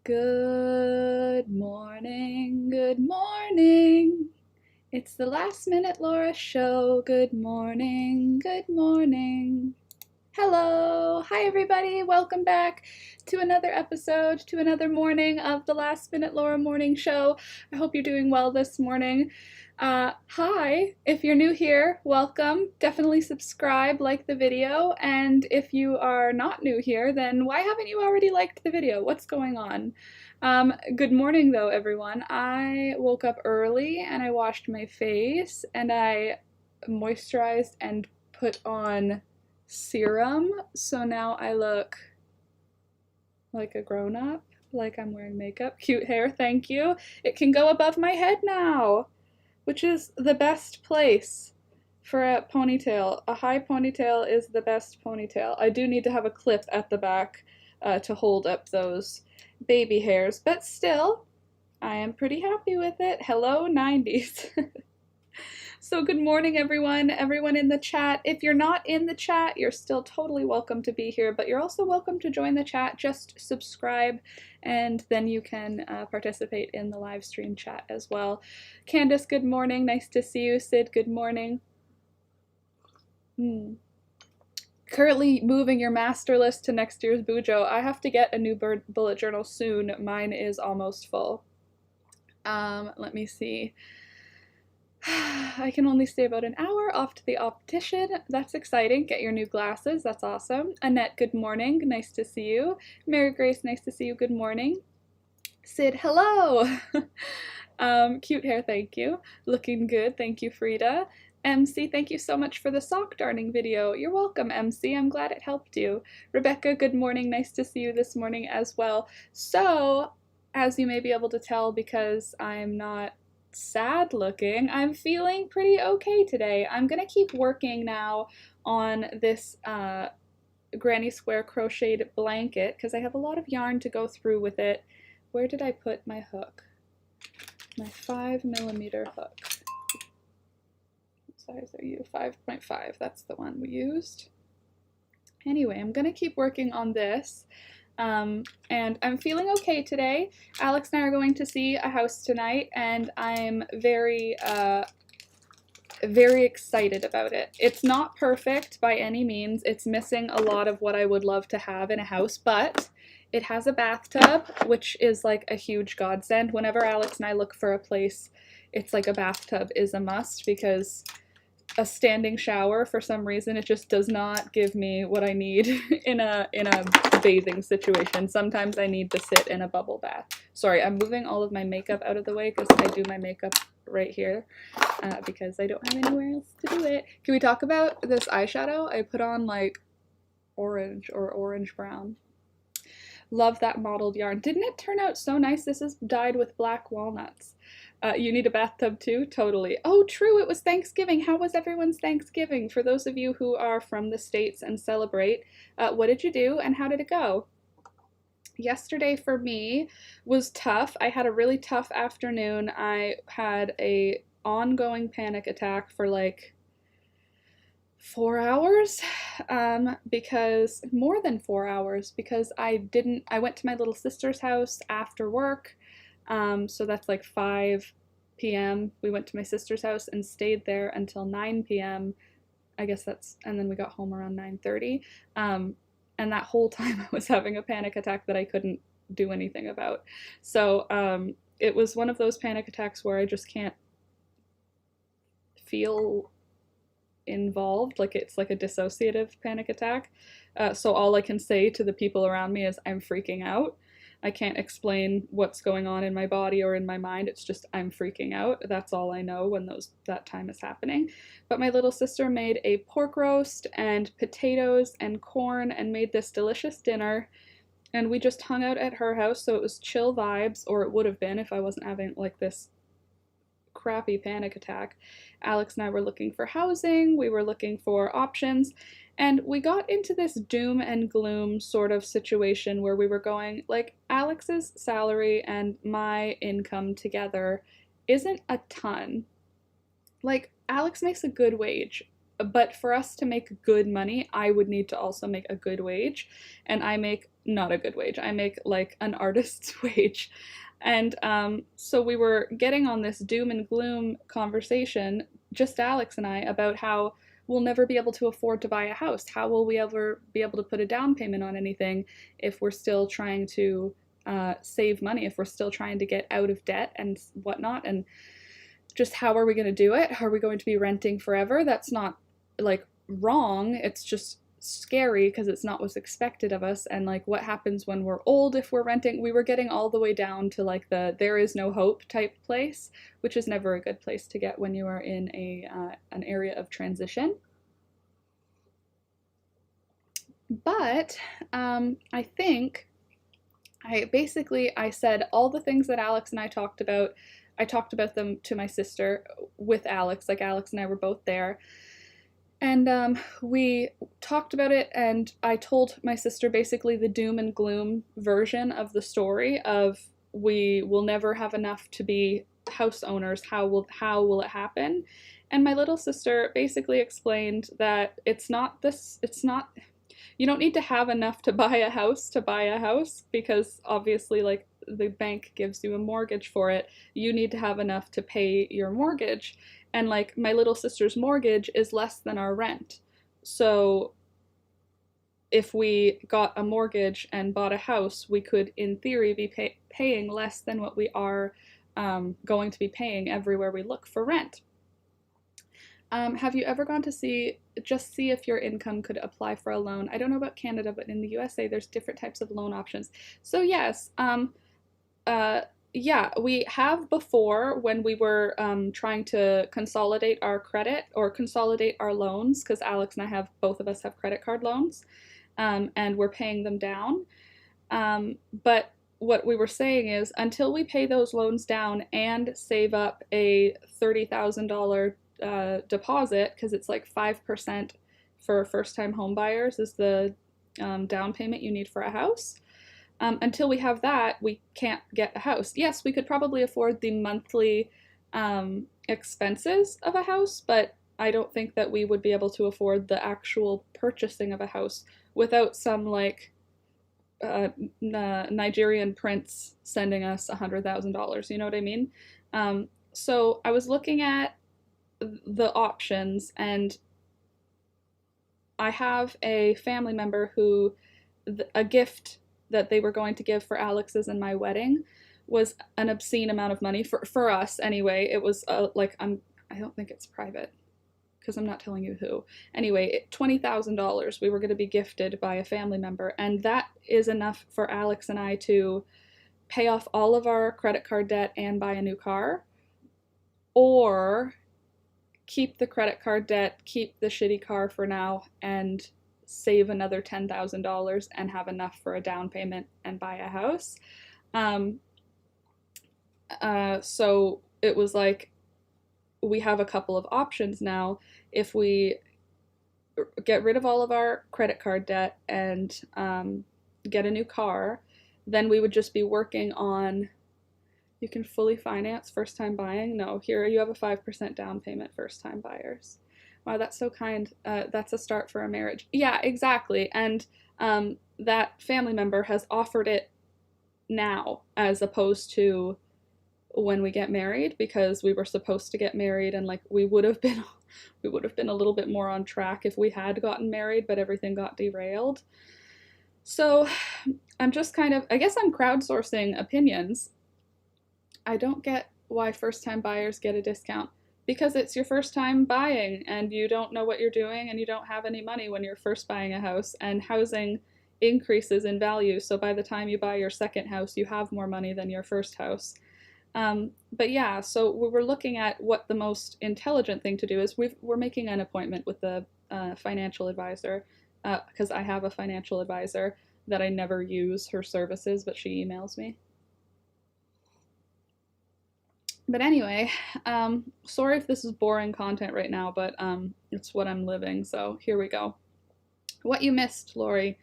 Good morning, good morning. It's the Last Minute Laura Show. Good morning, good morning. Hello, hi everybody, welcome back to another episode, to another morning of the Last Minute Laura Morning Show. I hope you're doing well this morning. Hi, if you're new here, welcome. Definitely subscribe, like the video, and if you are not new here, then why haven't you already liked the video? What's going on? Good morning though, everyone. I woke up early and I washed my face and I moisturized and put on serum, so now I look like a grown-up, like I'm wearing makeup. Cute hair, thank you. It can go above my head now, which is the best place for a ponytail. A high ponytail is the best ponytail. I do need to have a clip at the back to hold up those baby hairs, but still, I am pretty happy with it. Hello, 90s. So good morning, everyone in the chat. If you're not in the chat, you're still totally welcome to be here, but you're also welcome to join the chat. Just subscribe, and then you can participate in the live stream chat as well. Candace, good morning. Nice to see you. Sid, good morning. Currently moving your master list to next year's Bujo. I have to get a new bullet journal soon. Mine is almost full. Let me see. I can only stay about an hour off to the optician. That's exciting. Get your new glasses. That's awesome. Annette, good morning. Nice to see you. Mary Grace, nice to see you. Good morning. Sid, hello. Cute hair, thank you. Looking good. Thank you, Frida. MC, thank you so much for the sock darning video. You're welcome, MC. I'm glad it helped you. Rebecca, good morning. Nice to see you this morning as well. So, as you may be able to tell, because I'm not sad looking, I'm feeling pretty okay today. I'm gonna keep working now on this granny square crocheted blanket because I have a lot of yarn to go through with it. Where did I put my hook? My 5mm hook. What size are you? 5.5. That's the one we used. Anyway, I'm gonna keep working on this. And I'm feeling okay today. Alex and I are going to see a house tonight, and I'm very excited about it. It's not perfect by any means. It's missing a lot of what I would love to have in a house, but it has a bathtub, which is like a huge godsend. Whenever Alex and I look for a place, it's like a bathtub is a must, because a standing shower, for some reason, it just does not give me what I need in a bathing situation. Sometimes I need to sit in a bubble bath. Sorry, I'm moving all of my makeup out of the way because I do my makeup right here because I don't have anywhere else to do it. Can we talk about this eyeshadow? I put on like orange or orange brown. Love that mottled yarn. Didn't it turn out so nice? This is dyed with black walnuts. You need a bathtub too? Totally. Oh, true, it was Thanksgiving. How was everyone's Thanksgiving? For those of you who are from the States and celebrate, what did you do and how did it go? Yesterday for me was tough. I had a really tough afternoon. I had an ongoing panic attack for like 4 hours, because more than 4 hours, because I went to my little sister's house after work. So that's like 5 p.m. We went to my sister's house and stayed there until 9 p.m. I guess and then we got home around 9:30. And that whole time I was having a panic attack that I couldn't do anything about. So it was one of those panic attacks where I just can't feel involved, like it's like a dissociative panic attack. So all I can say to the people around me is I'm freaking out. I can't explain what's going on in my body or in my mind. It's just I'm freaking out. That's all I know when that time is happening. But my little sister made a pork roast and potatoes and corn and made this delicious dinner. And we just hung out at her house, so it was chill vibes, or it would have been if I wasn't having like this crappy panic attack. Alex and I were looking for housing, we were looking for options, and we got into this doom and gloom sort of situation where we were going, like, Alex's salary and my income together isn't a ton. Like, Alex makes a good wage, but for us to make good money, I would need to also make a good wage, and I make not a good wage. I make like an artist's wage. And so we were getting on this doom and gloom conversation, just Alex and I, about how we'll never be able to afford to buy a house. How will we ever be able to put a down payment on anything if we're still trying to save money, if we're still trying to get out of debt and whatnot? And just how are we going to do it? Are we going to be renting forever? That's not like wrong. It's just scary because it's not what's expected of us. And like, what happens when we're old if we're renting? We were getting all the way down to like the there is no hope type place, which is never a good place to get when you are in an area of transition. But I think I said all the things that Alex and I talked about. I talked about them to my sister with Alex, like Alex and I were both there. And we talked about it, and I told my sister basically the doom and gloom version of the story of we will never have enough to be house owners. How will it happen? And my little sister basically explained that it's not, you don't need to have enough to buy a house because obviously like the bank gives you a mortgage for it. You need to have enough to pay your mortgage. And like my little sister's mortgage is less than our rent. So if we got a mortgage and bought a house, we could in theory be paying less than what we are going to be paying everywhere we look for rent. Have you ever gone to see if your income could apply for a loan? I don't know about Canada, but in the USA there's different types of loan options. So yes, yeah, we have before when we were trying to consolidate our credit or consolidate our loans, because Alex and I both of us have credit card loans, and we're paying them down. But what we were saying is until we pay those loans down and save up a $30,000 deposit, because it's like 5% for first-time home buyers is the down payment you need for a house. Until we have that, we can't get a house. Yes, we could probably afford the monthly expenses of a house, but I don't think that we would be able to afford the actual purchasing of a house without some like Nigerian prince sending us $100,000. You know what I mean? So I was looking at the options, and I have a family member who a gift that they were going to give for Alex's and my wedding was an obscene amount of money for us anyway. It was like I don't think it's private because I'm not telling you who. Anyway, $20,000 we were going to be gifted by a family member, and that is enough for Alex and I to pay off all of our credit card debt and buy a new car, or keep the credit card debt, keep the shitty car for now, and save another $10,000 and have enough for a down payment and buy a house. So it was like we have a couple of options now. If we get rid of all of our credit card debt and get a new car, then we would just be working on, you can fully finance first time buying. No, here you have a 5% down payment first time buyers. Wow, that's so kind. That's a start for a marriage. Yeah, exactly. And that family member has offered it now as opposed to when we get married, because we were supposed to get married, and like we would have been a little bit more on track if we had gotten married, but everything got derailed. So I'm just kind of, I guess I'm crowdsourcing opinions. I don't get why first-time buyers get a discount. Because it's your first time buying and you don't know what you're doing and you don't have any money when you're first buying a house, and housing increases in value. So by the time you buy your second house, you have more money than your first house. But yeah, so we were looking at what the most intelligent thing to do is. We're making an appointment with the financial advisor, because I have a financial advisor that I never use her services, but she emails me. But anyway, sorry if this is boring content right now, but it's what I'm living, so here we go. What you missed, Lori,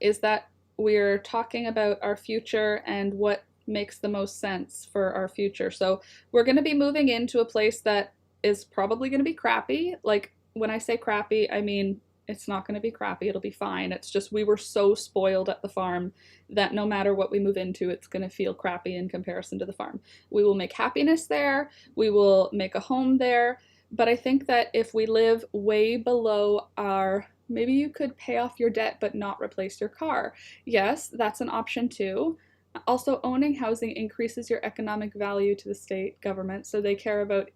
is that we're talking about our future and what makes the most sense for our future. So we're going to be moving into a place that is probably going to be crappy. Like, when I say crappy, I mean It's not going to be crappy. It'll be fine. It's just we were so spoiled at the farm that no matter what we move into, it's going to feel crappy in comparison to the farm. We will make happiness there. We will make a home there. But I think that if we live way below our, maybe you could pay off your debt but not replace your car. Yes, that's an option too. Also, owning housing increases your economic value to the state government, so they care about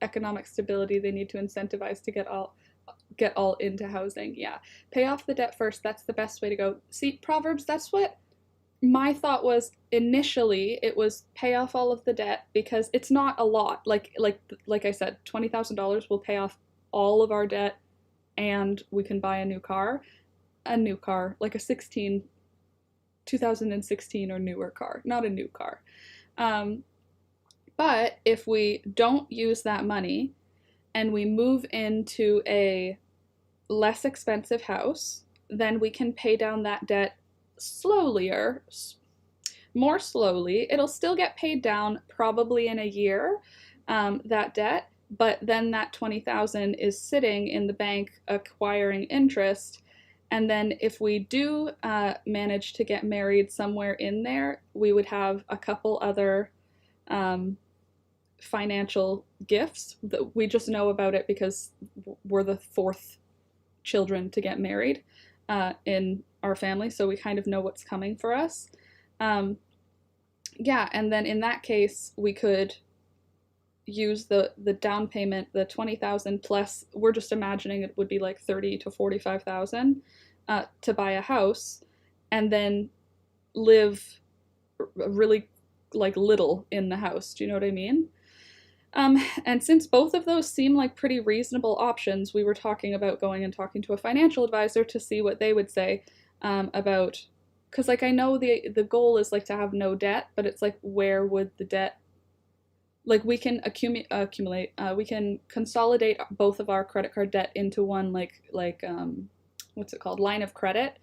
economic stability. They need to incentivize to get all into housing. Yeah, pay off the debt first. That's the best way to go. See, Proverbs, that's what my thought was initially. It was pay off all of the debt because it's not a lot. Like I said, $20,000 will pay off all of our debt and we can buy a new car, like a 2016 or newer car, not a new car. But if we don't use that money and we move into a less expensive house, then we can pay down that debt more slowly. It'll still get paid down probably in a year, that debt, but then that $20,000 is sitting in the bank acquiring interest. And then if we do manage to get married somewhere in there, we would have a couple other financial gifts that we just know about it because we're the fourth children to get married in our family, so we kind of know what's coming for us. Yeah, and then in that case, we could use the down payment, the $20,000 plus. We're just imagining it would be like $30,000 to $45,000 to buy a house, and then live really like little in the house. Do you know what I mean? And since both of those seem like pretty reasonable options, we were talking about going and talking to a financial advisor to see what they would say about, because like I know the goal is like to have no debt, but it's like where would the debt, like we can accumulate, we can consolidate both of our credit card debt into one what's it called, line of credit,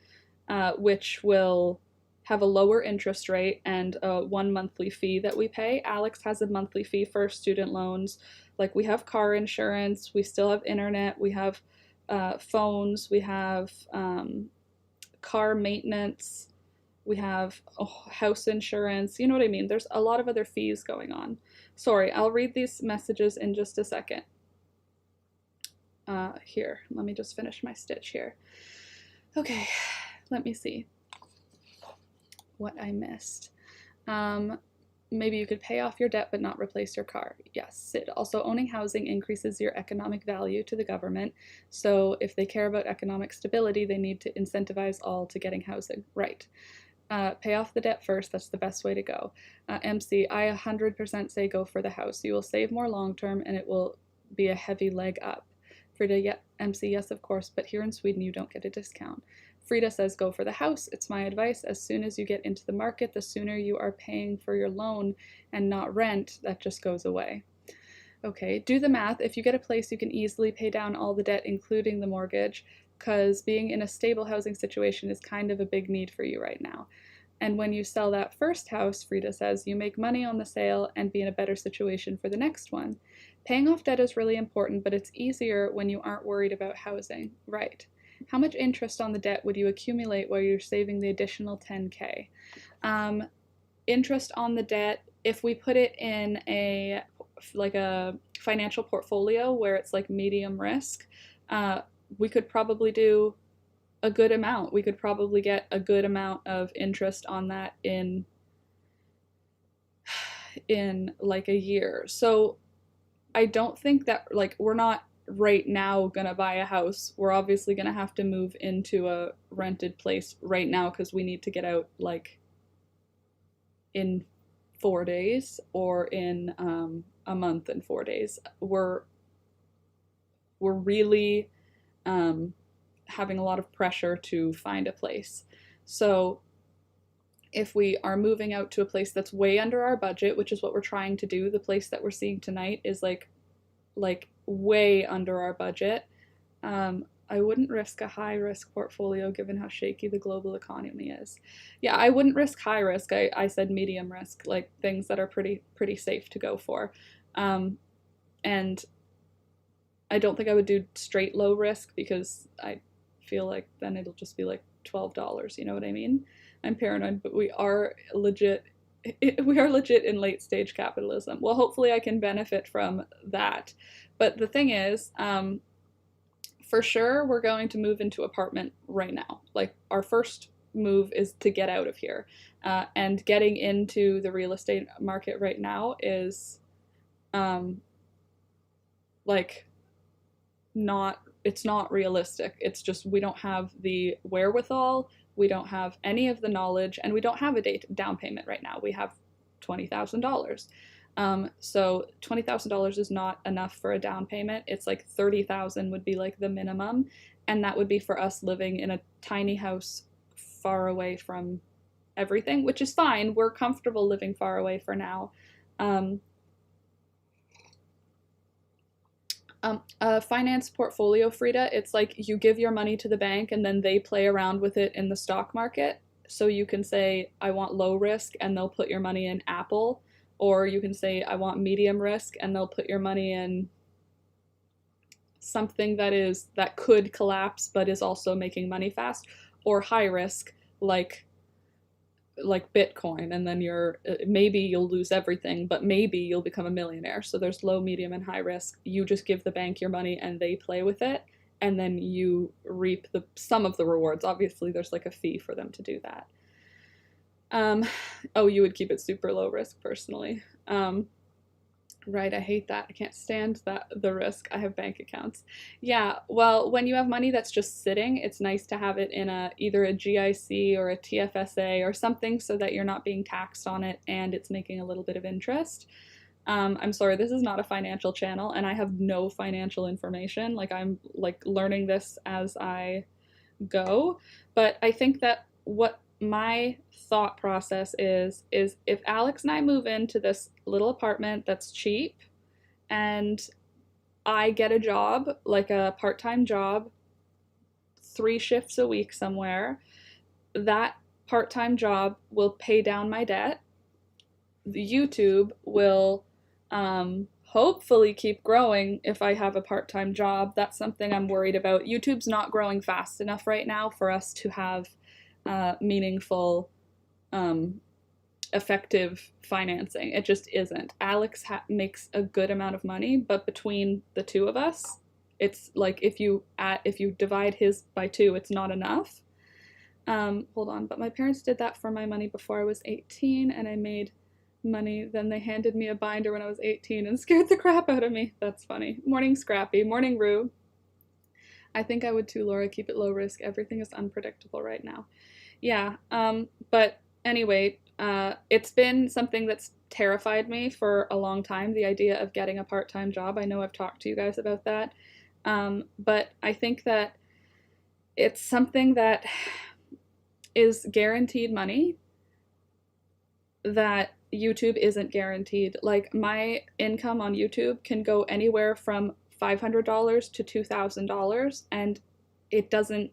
which will have a lower interest rate and one monthly fee that we pay. Alex has a monthly fee for student loans. Like we have car insurance, we still have internet, we have phones, we have car maintenance, we have house insurance. You know what I mean? There's a lot of other fees going on. Sorry, I'll read these messages in just a second. Here, let me just finish my stitch here. Okay, let me see what I missed. Maybe you could pay off your debt but not replace your car. Yes, Sid. Also, owning housing increases your economic value to the government. So if they care about economic stability, they need to incentivize all to getting housing. Right. Pay off the debt first. That's the best way to go. MC, I 100% say go for the house. You will save more long term and it will be a heavy leg up. Frida, yeah, MC, yes, of course, but here in Sweden you don't get a discount. Frida says go for the house. It's my advice. As soon as you get into the market, the sooner you are paying for your loan and not rent, that just goes away. Okay, do the math. If you get a place, you can easily pay down all the debt, including the mortgage, because being in a stable housing situation is kind of a big need for you right now. And when you sell that first house, Frida says, you make money on the sale and be in a better situation for the next one. Paying off debt is really important, but it's easier when you aren't worried about housing. Right. How much interest on the debt would you accumulate while you're saving the additional $10K? Interest on the debt, if we put it in a financial portfolio where it's like medium risk, we could probably do a good amount. We could probably get a good amount of interest on that in like a year. So I don't think that, like, we're not right now gonna buy a house. We're obviously gonna have to move into a rented place right now because we need to get out like in 4 days or in a month and 4 days. We're really having a lot of pressure to find a place. So if we are moving out to a place that's way under our budget, which is what we're trying to do, the place that we're seeing tonight is like way under our budget. I wouldn't risk a high risk portfolio given how shaky the global economy is. Yeah, I wouldn't risk high risk. I said medium risk, like things that are pretty safe to go for. And I don't think I would do straight low risk because I feel like then it'll just be like $12, you know what I mean? I'm paranoid, but we are legit in late stage capitalism. Well, hopefully I can benefit from that. But the thing is, for sure we're going to move into apartment right now. Like our first move is to get out of here. And getting into the real estate market right now is like it's not realistic. It's just we don't have the wherewithal, we don't have any of the knowledge, and we don't have a down payment right now. We have $20,000. So $20,000 is not enough for a down payment. It's like $30,000 would be like the minimum, and that would be for us living in a tiny house far away from everything, which is fine. We're comfortable living far away for now. A finance portfolio, Frida, it's like you give your money to the bank and then they play around with it in the stock market. So you can say, I want low risk, and they'll put your money in Apple. Or you can say, I want medium risk, and they'll put your money in something that could collapse but is also making money fast. Or high risk, like Bitcoin, and then maybe you'll lose everything, but maybe you'll become a millionaire. So there's low, medium, and high risk. You just give the bank your money and they play with it, and then you reap some of the rewards. Obviously there's like a fee for them to do that. Oh, you would keep it super low risk personally. Right, I hate that. I can't stand the risk. I have bank accounts. Yeah, well, when you have money that's just sitting, it's nice to have it in either a GIC or a TFSA or something so that you're not being taxed on it and it's making a little bit of interest. I'm sorry, this is not a financial channel and I have no financial information. Like I'm like learning this as I go, but I think that what my thought process is if Alex and I move into this little apartment that's cheap and I get a job, like a part-time job, 3 shifts a week somewhere, that part-time job will pay down my debt. The YouTube will hopefully keep growing if I have a part-time job. That's something I'm worried about. YouTube's not growing fast enough right now for us to have meaningful, effective financing. It just isn't. Alex makes a good amount of money, but between the two of us, it's like if you divide his by 2, it's not enough. Hold on, but my parents did that for my money before I was 18, and I made money. Then they handed me a binder when I was 18 and scared the crap out of me. That's funny. Morning, Scrappy. Morning, Rue. I think I would too, Laura. Keep it low risk. Everything is unpredictable right now. Yeah, but anyway, it's been something that's terrified me for a long time, the idea of getting a part-time job. I know I've talked to you guys about that, but I think that it's something that is guaranteed money that YouTube isn't guaranteed. Like my income on YouTube can go anywhere from $500 to $2,000, and it doesn't,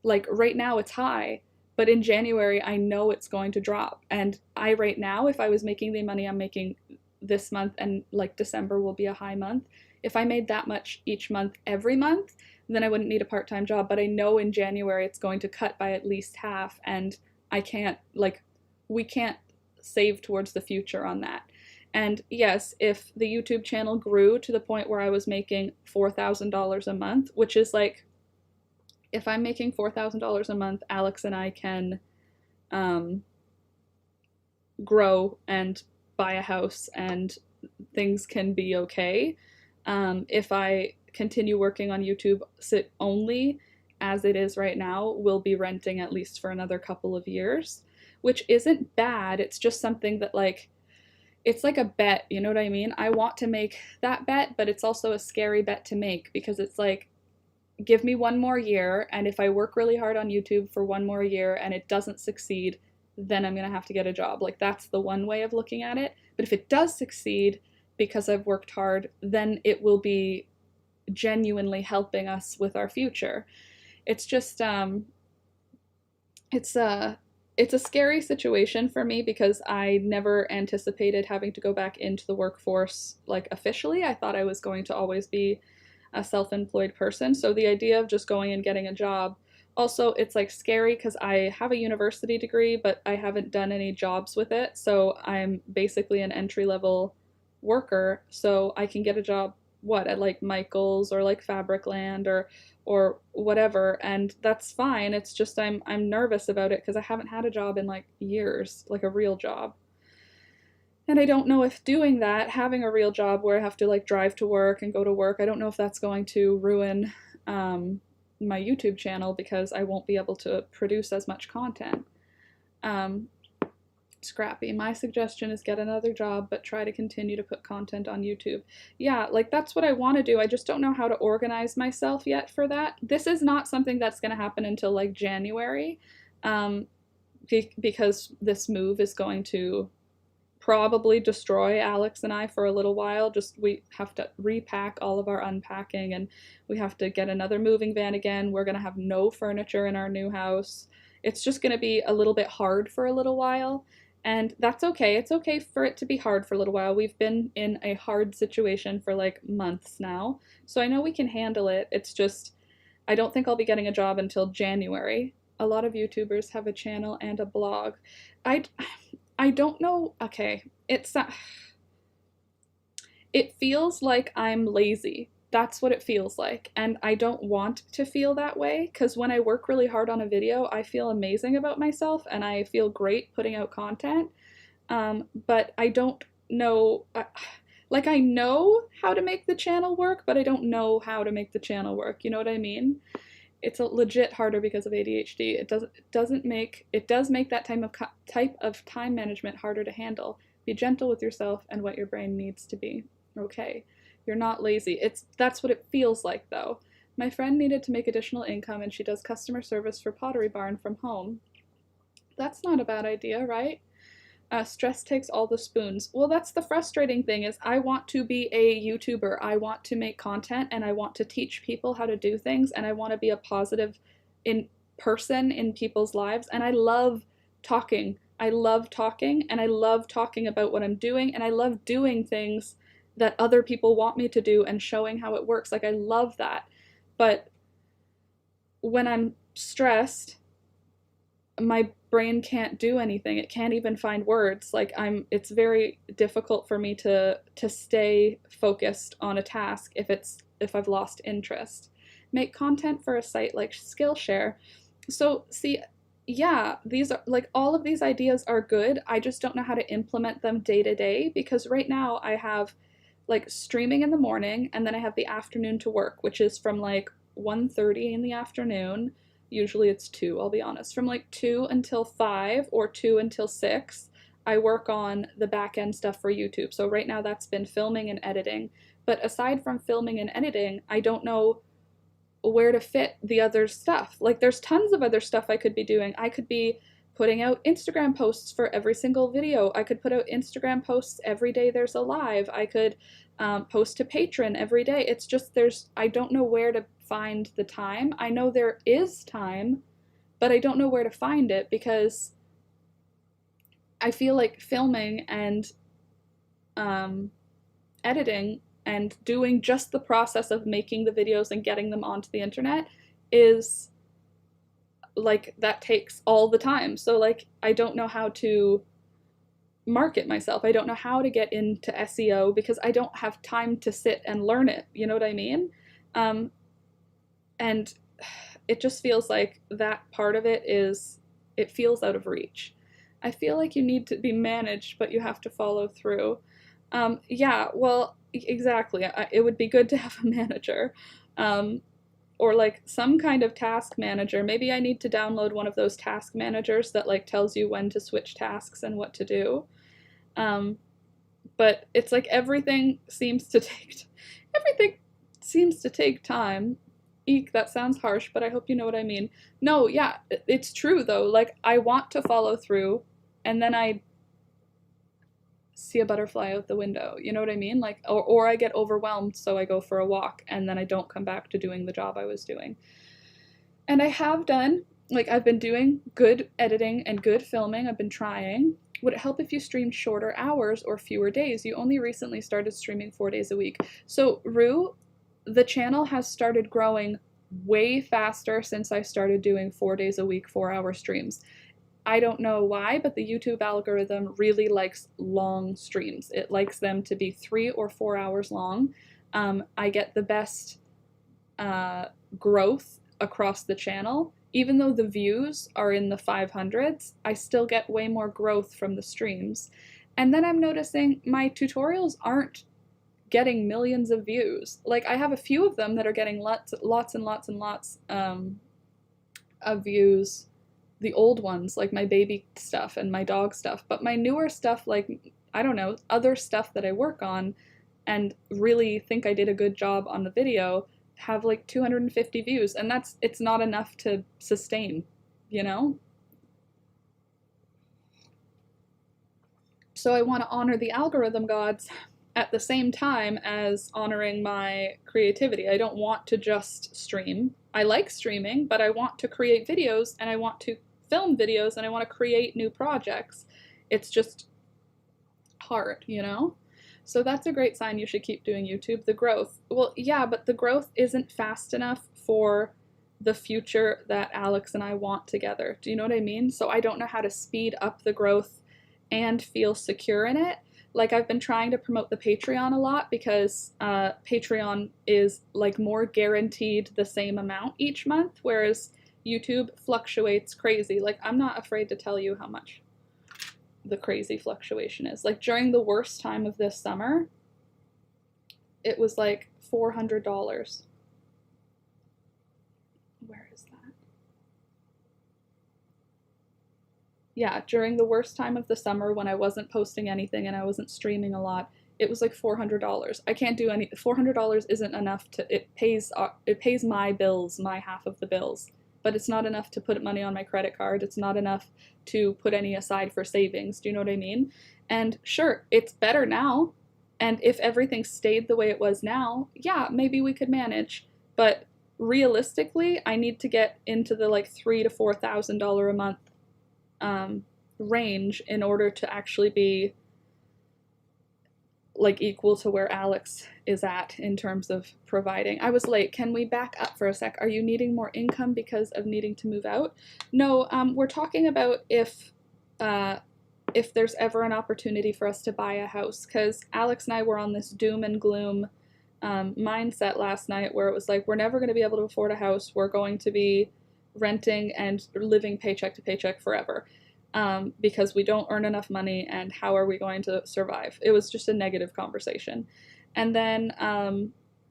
like right now it's high, but in January I know it's going to drop. And right now, if I was making the money I'm making this month, and like December will be a high month, if I made that much each month every month, then I wouldn't need a part-time job. But I know in January it's going to cut by at least half, and we can't save towards the future on that. And yes, if the YouTube channel grew to the point where I was making $4,000 a month, which is like, if I'm making $4,000 a month, Alex and I can grow and buy a house and things can be okay. If I continue working on YouTube only as it is right now, we'll be renting at least for another couple of years, which isn't bad. It's just something that it's like a bet, you know what I mean? I want to make that bet, but it's also a scary bet to make because it's like, give me 1 more year, and if I work really hard on YouTube for 1 more year and it doesn't succeed, then I'm gonna have to get a job. Like that's the one way of looking at it. But if it does succeed because I've worked hard, then it will be genuinely helping us with our future. It's just it's a scary situation for me because I never anticipated having to go back into the workforce like officially. I thought I was going to always be a self-employed person. So the idea of just going and getting a job, also it's like scary because I have a university degree, but I haven't done any jobs with it. So I'm basically an entry-level worker. So I can get a job at like Michael's or like Fabricland or whatever, and that's fine. It's just I'm nervous about it because I haven't had a job in like years, like a real job. And I don't know if doing that, having a real job where I have to like drive to work and go to work, I don't know if that's going to ruin my YouTube channel because I won't be able to produce as much content. Scrappy, my suggestion is get another job, but try to continue to put content on YouTube. Yeah, like that's what I want to do. I just don't know how to organize myself yet for that. This is not something that's going to happen until like January, because this move is going to probably destroy Alex and I for a little while. Just we have to repack all of our unpacking, and we have to get another moving van again. We're going to have no furniture in our new house. It's just going to be a little bit hard for a little while. And that's okay. It's okay for it to be hard for a little while. We've been in a hard situation for like months now. So I know we can handle it. It's just, I don't think I'll be getting a job until January. A lot of YouTubers have a channel and a blog. I don't know. Okay. It feels like I'm lazy. That's what it feels like. And I don't want to feel that way, because when I work really hard on a video, I feel amazing about myself and I feel great putting out content. But I don't know, like I know how to make the channel work, but I don't know how to make the channel work. You know what I mean? It's a legit harder because of ADHD. It does make that type of time management harder to handle. Be gentle with yourself and what your brain needs to be. Okay. You're not lazy. That's what it feels like, though. My friend needed to make additional income, and she does customer service for Pottery Barn from home. That's not a bad idea, right? Stress takes all the spoons. Well, that's the frustrating thing, is I want to be a YouTuber. I want to make content, and I want to teach people how to do things, and I want to be a positive person in people's lives, and I love talking. I love talking, and I love talking about what I'm doing, and I love doing things that other people want me to do and showing how it works. Like, I love that. But when I'm stressed, my brain can't do anything. It can't even find words. Like, it's very difficult for me to stay focused on a task if I've lost interest. Make content for a site like Skillshare. So see, yeah, these are like, all of these ideas are good. I just don't know how to implement them day to day, because right now I have like streaming in the morning, and then I have the afternoon to work, which is from like 1:30 in the afternoon. Usually it's 2, I'll be honest. From like 2 until 5 or 2 until 6, I work on the back end stuff for YouTube. So right now that's been filming and editing. But aside from filming and editing, I don't know where to fit the other stuff. Like, there's tons of other stuff I could be doing. I could be putting out Instagram posts for every single video. I could put out Instagram posts every day there's a live. I could post to Patreon every day. It's just I don't know where to find the time. I know there is time, but I don't know where to find it, because I feel like filming and editing and doing just the process of making the videos and getting them onto the internet is like, that takes all the time. So like, I don't know how to market myself. I don't know how to get into SEO because I don't have time to sit and learn it. You know what I mean? And it just feels like that part of it feels out of reach. I feel like you need to be managed, but you have to follow through. Yeah, well, exactly. It would be good to have a manager. Or like some kind of task manager. Maybe I need to download one of those task managers that like tells you when to switch tasks and what to do. But it's like everything seems to take time. Eek, that sounds harsh, but I hope you know what I mean. No, yeah, it's true though. Like, I want to follow through, and then I see a butterfly out the window. You know what I mean? Like, or I get overwhelmed, so I go for a walk, and then I don't come back to doing the job I was doing. And I have done, like, I've been doing good editing and good filming. I've been trying. Would it help if you streamed shorter hours or fewer days? You only recently started streaming 4 days a week. So, Rue, the channel has started growing way faster since I started doing 4 days a week, 4-hour streams. I don't know why, but the YouTube algorithm really likes long streams. It likes them to be 3 or 4 hours long. I get the best growth across the channel. Even though the views are in the 500s, I still get way more growth from the streams. And then I'm noticing my tutorials aren't getting millions of views. Like, I have a few of them that are getting lots and lots of views. The old ones, like my baby stuff and my dog stuff, but my newer stuff, like, I don't know, other stuff that I work on and really think I did a good job on the video, have like 250 views, and it's not enough to sustain, you know? So I want to honor the algorithm gods at the same time as honoring my creativity. I don't want to just stream. I like streaming, but I want to create videos, and I want to film videos, and I want to create new projects. It's just hard, you know? So that's a great sign you should keep doing YouTube. The growth. Well, yeah, but the growth isn't fast enough for the future that Alex and I want together. Do you know what I mean? So I don't know how to speed up the growth and feel secure in it. Like, I've been trying to promote the Patreon a lot because Patreon is like more guaranteed the same amount each month, whereas YouTube fluctuates crazy. Like, I'm not afraid to tell you how much the crazy fluctuation is. Like, during the worst time of this summer, it was like $400. Where is that? Yeah, during the worst time of the summer when I wasn't posting anything and I wasn't streaming a lot, it was like $400. I can't do any, $400 isn't enough to, it pays my bills, my half of the bills, but it's not enough to put money on my credit card. It's not enough to put any aside for savings. Do you know what I mean? And sure, it's better now. And if everything stayed the way it was now, yeah, maybe we could manage. But realistically, I need to get into the like $3,000 to $4,000 a month range in order to actually be like equal to where Alex is at in terms of providing. I was late. Can we back up for a sec? Are you needing more income because of needing to move out? No, we're talking about if there's ever an opportunity for us to buy a house, because Alex and I were on this doom and gloom mindset last night where it was like, we're never going to be able to afford a house. We're going to be renting and living paycheck to paycheck forever. Because we don't earn enough money, and how are we going to survive? It was just a negative conversation. And then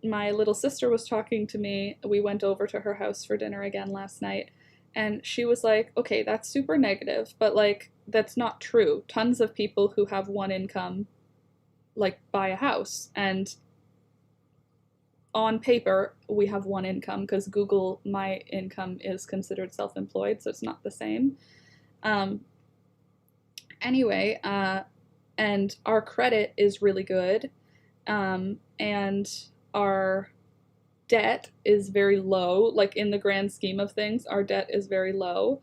my little sister was talking to me. We went over to her house for dinner again last night, and she was like, okay, that's super negative, but like, that's not true. Tons of people who have one income like buy a house, and on paper we have one income because Google My Income is considered self-employed, so it's not the same. Anyway, and our credit is really good, and our debt is very low. Like, in the grand scheme of things, our debt is very low.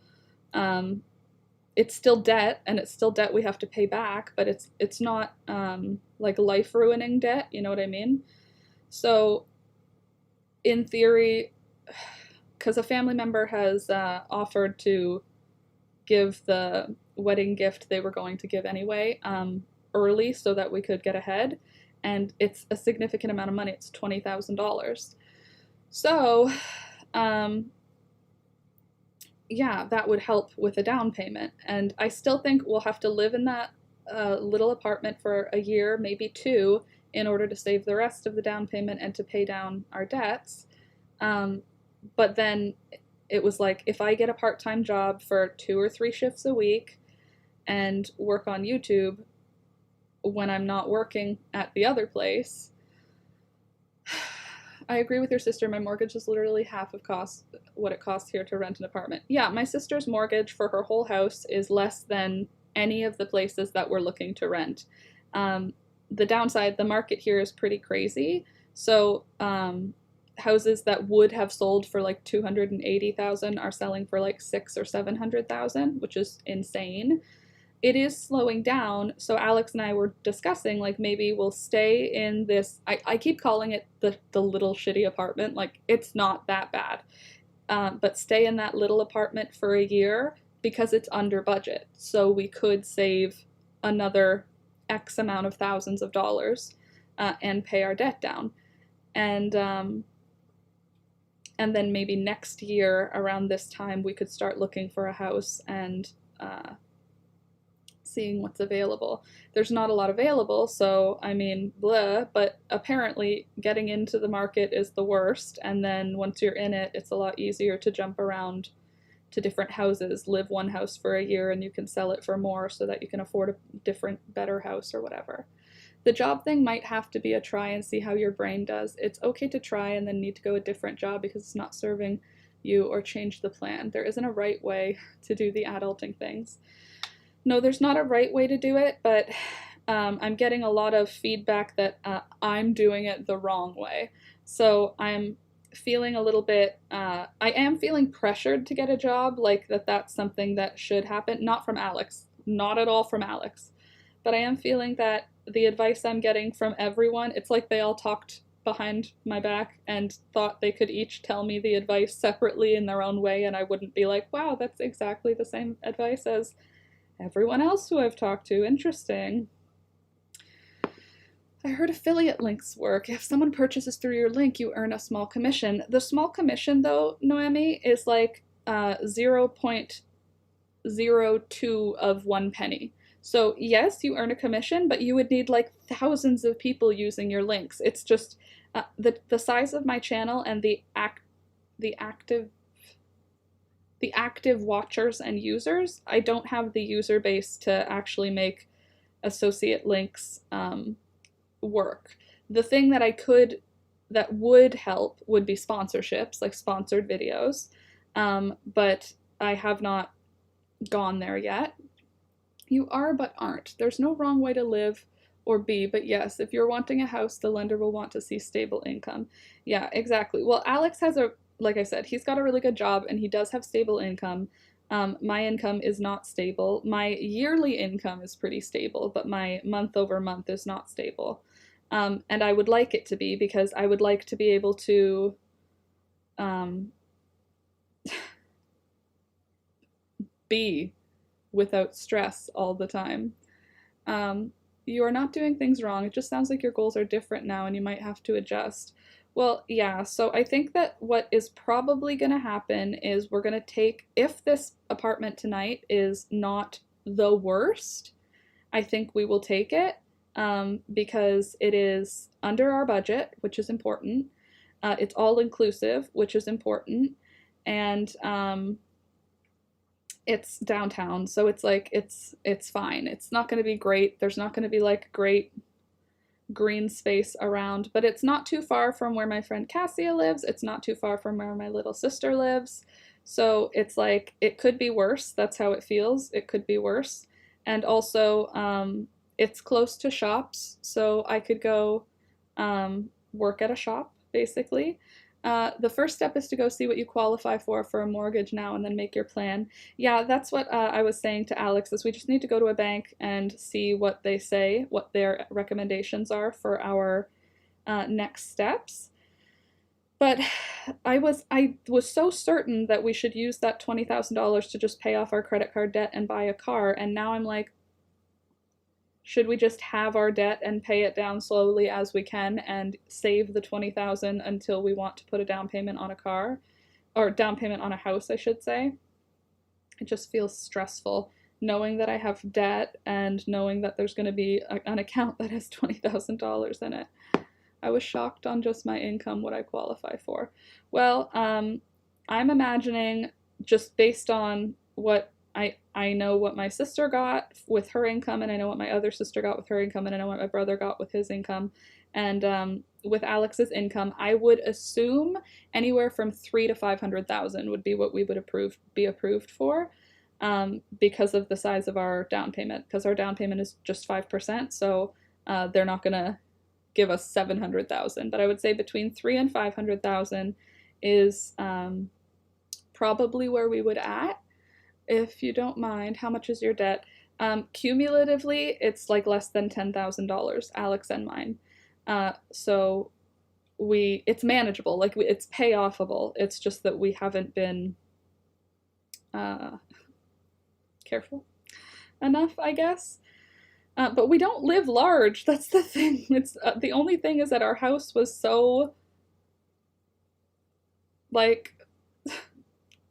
It's still debt, and it's still debt we have to pay back, but it's not like life-ruining debt, you know what I mean? So, in theory, because a family member has offered to give the wedding gift they were going to give anyway early so that we could get ahead, and it's a significant amount of money. It's $20,000. So yeah, that would help with a down payment, and I still think we'll have to live in that little apartment for a year, maybe 2, in order to save the rest of the down payment and to pay down our debts. But then it was like, if I get a part-time job for 2 or 3 shifts a week and work on YouTube when I'm not working at the other place, I agree with your sister. My mortgage is literally half of what it costs here to rent an apartment. Yeah, my sister's mortgage for her whole house is less than any of the places that we're looking to rent. The downside, the market here is pretty crazy. So houses that would have sold for like $280,000 are selling for like $600,000 or $700,000, which is insane. it is slowing down. So Alex and I were discussing, like, maybe we'll stay in this, I keep calling it the little shitty apartment. Like, it's not that bad. But stay in that little apartment for a year because it's under budget. So we could save another X amount of thousands of dollars and pay our debt down. And then maybe next year around this time we could start looking for a house and seeing what's available. There's not a lot available, so I mean, blah, but apparently getting into the market is the worst, and then once you're in it, it's a lot easier to jump around to different houses, live one house for a year, and you can sell it for more so that you can afford a different, better house or whatever. The job thing might have to be a try and see how your brain does. It's okay to try and then need to go a different job because it's not serving you or change the plan. There isn't a right way to do the adulting things. No, there's not a right way to do it, but I'm getting a lot of feedback that I'm doing it the wrong way. So I'm feeling a little bit, I am feeling pressured to get a job, like that's something that should happen. Not from Alex, not at all from Alex, but I am feeling that the advice I'm getting from everyone, it's like they all talked behind my back and thought they could each tell me the advice separately in their own way, and I wouldn't be like, wow, that's exactly the same advice as everyone else who I've talked to. Interesting. I heard affiliate links work. If someone purchases through your link, you earn a small commission. The small commission, though, Noemi, is like 0.02 of 1 penny. So yes, you earn a commission, but you would need like thousands of people using your links. It's just the size of my channel and the active watchers and users. I don't have the user base to actually make associate links work. The thing that would help would be sponsorships, like sponsored videos, but I have not gone there yet. You are but aren't. There's no wrong way to live or be, but yes, if you're wanting a house, the lender will want to see stable income. Yeah, exactly. Well, Alex has like I said, he's got a really good job and he does have stable income. My income is not stable. My yearly income is pretty stable, but my month over month is not stable. And I would like it to be, because I would like to be able to be without stress all the time. You are not doing things wrong. It just sounds like your goals are different now and you might have to adjust. Well, yeah, so I think that what is probably going to happen is we're going to take, if this apartment tonight is not the worst, I think we will take it because it is under our budget, which is important. It's all inclusive, which is important. And it's downtown, so it's like, it's fine. It's not going to be great. There's not going to be like great green space around, but it's not too far from where my friend Cassia lives. It's not too far from where my little sister lives. So it's like, it could be worse. That's how it feels. It could be worse. And also, it's close to shops, so I could go work at a shop, basically. The first step is to go see what you qualify for a mortgage now and then make your plan. Yeah, that's what I was saying to Alex, is we just need to go to a bank and see what they say, what their recommendations are for our next steps. But I was so certain that we should use that $20,000 to just pay off our credit card debt and buy a car, and now I'm like, should we just have our debt and pay it down slowly as we can and save the $20,000 until we want to put a down payment on a car, or down payment on a house, I should say? It just feels stressful knowing that I have debt and knowing that there's going to be an account that has $20,000 in it. I was shocked on just my income what I qualify for. Well, I'm imagining, just based on what I know what my sister got with her income, and I know what my other sister got with her income, and I know what my brother got with his income, and with Alex's income, I would assume anywhere from $300,000 to $500,000 would be what we would be approved for, because of the size of our down payment, because our down payment is just 5%, so they're not gonna give us $700,000, but I would say between $300,000 and $500,000 is probably where we would at. If you don't mind, how much is your debt? Cumulatively, it's like less than $10,000, Alex and mine. So it's manageable, like it's payoffable. It's just that we haven't been careful enough, I guess. But we don't live large. That's the thing. It's the only thing is that our house was so like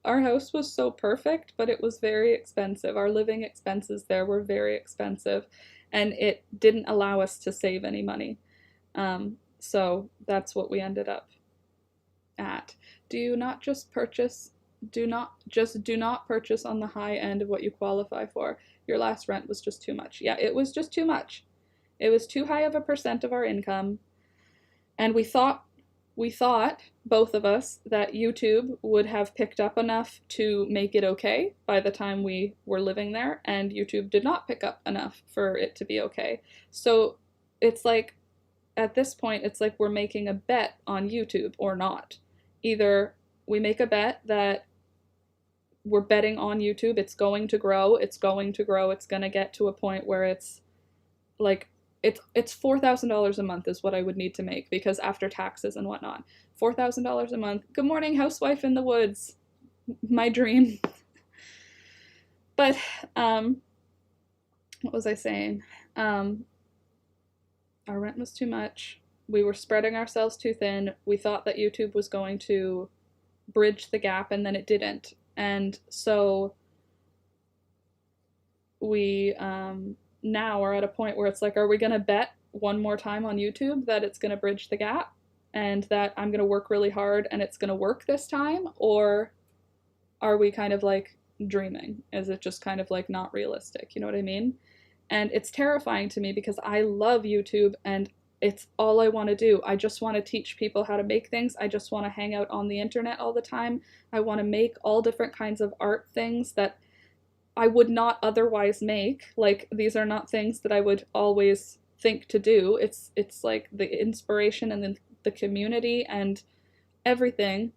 our house was so perfect, but it was very expensive. Our living expenses there were very expensive, and it didn't allow us to save any money. So that's what we ended up at. Do not purchase on the high end of what you qualify for. Your last rent was just too much. Yeah, it was just too much. It was too high of a percent of our income, and we thought, both of us, that YouTube would have picked up enough to make it okay by the time we were living there, and YouTube did not pick up enough for it to be okay. So it's like, at this point, it's like we're making a bet on YouTube or not. Either we make a bet that we're betting on YouTube, it's going to grow, it's going to get to a point where it's like, it's $4,000 a month is what I would need to make, because after taxes and whatnot, $4,000 a month. Good morning, housewife in the woods. My dream. But what was I saying? Our rent was too much. We were spreading ourselves too thin. We thought that YouTube was going to bridge the gap, and then it didn't. And so we now are at a point where it's like, are we going to bet one more time on YouTube that it's going to bridge the gap and that I'm going to work really hard and it's going to work this time? Or are we kind of like dreaming? Is it just kind of like not realistic? You know what I mean? And it's terrifying to me because I love YouTube and it's all I want to do. I just want to teach people how to make things. I just want to hang out on the internet all the time. I want to make all different kinds of art things that I would not otherwise make. Like, these are not things that I would always think to do. It's like the inspiration and the community and everything.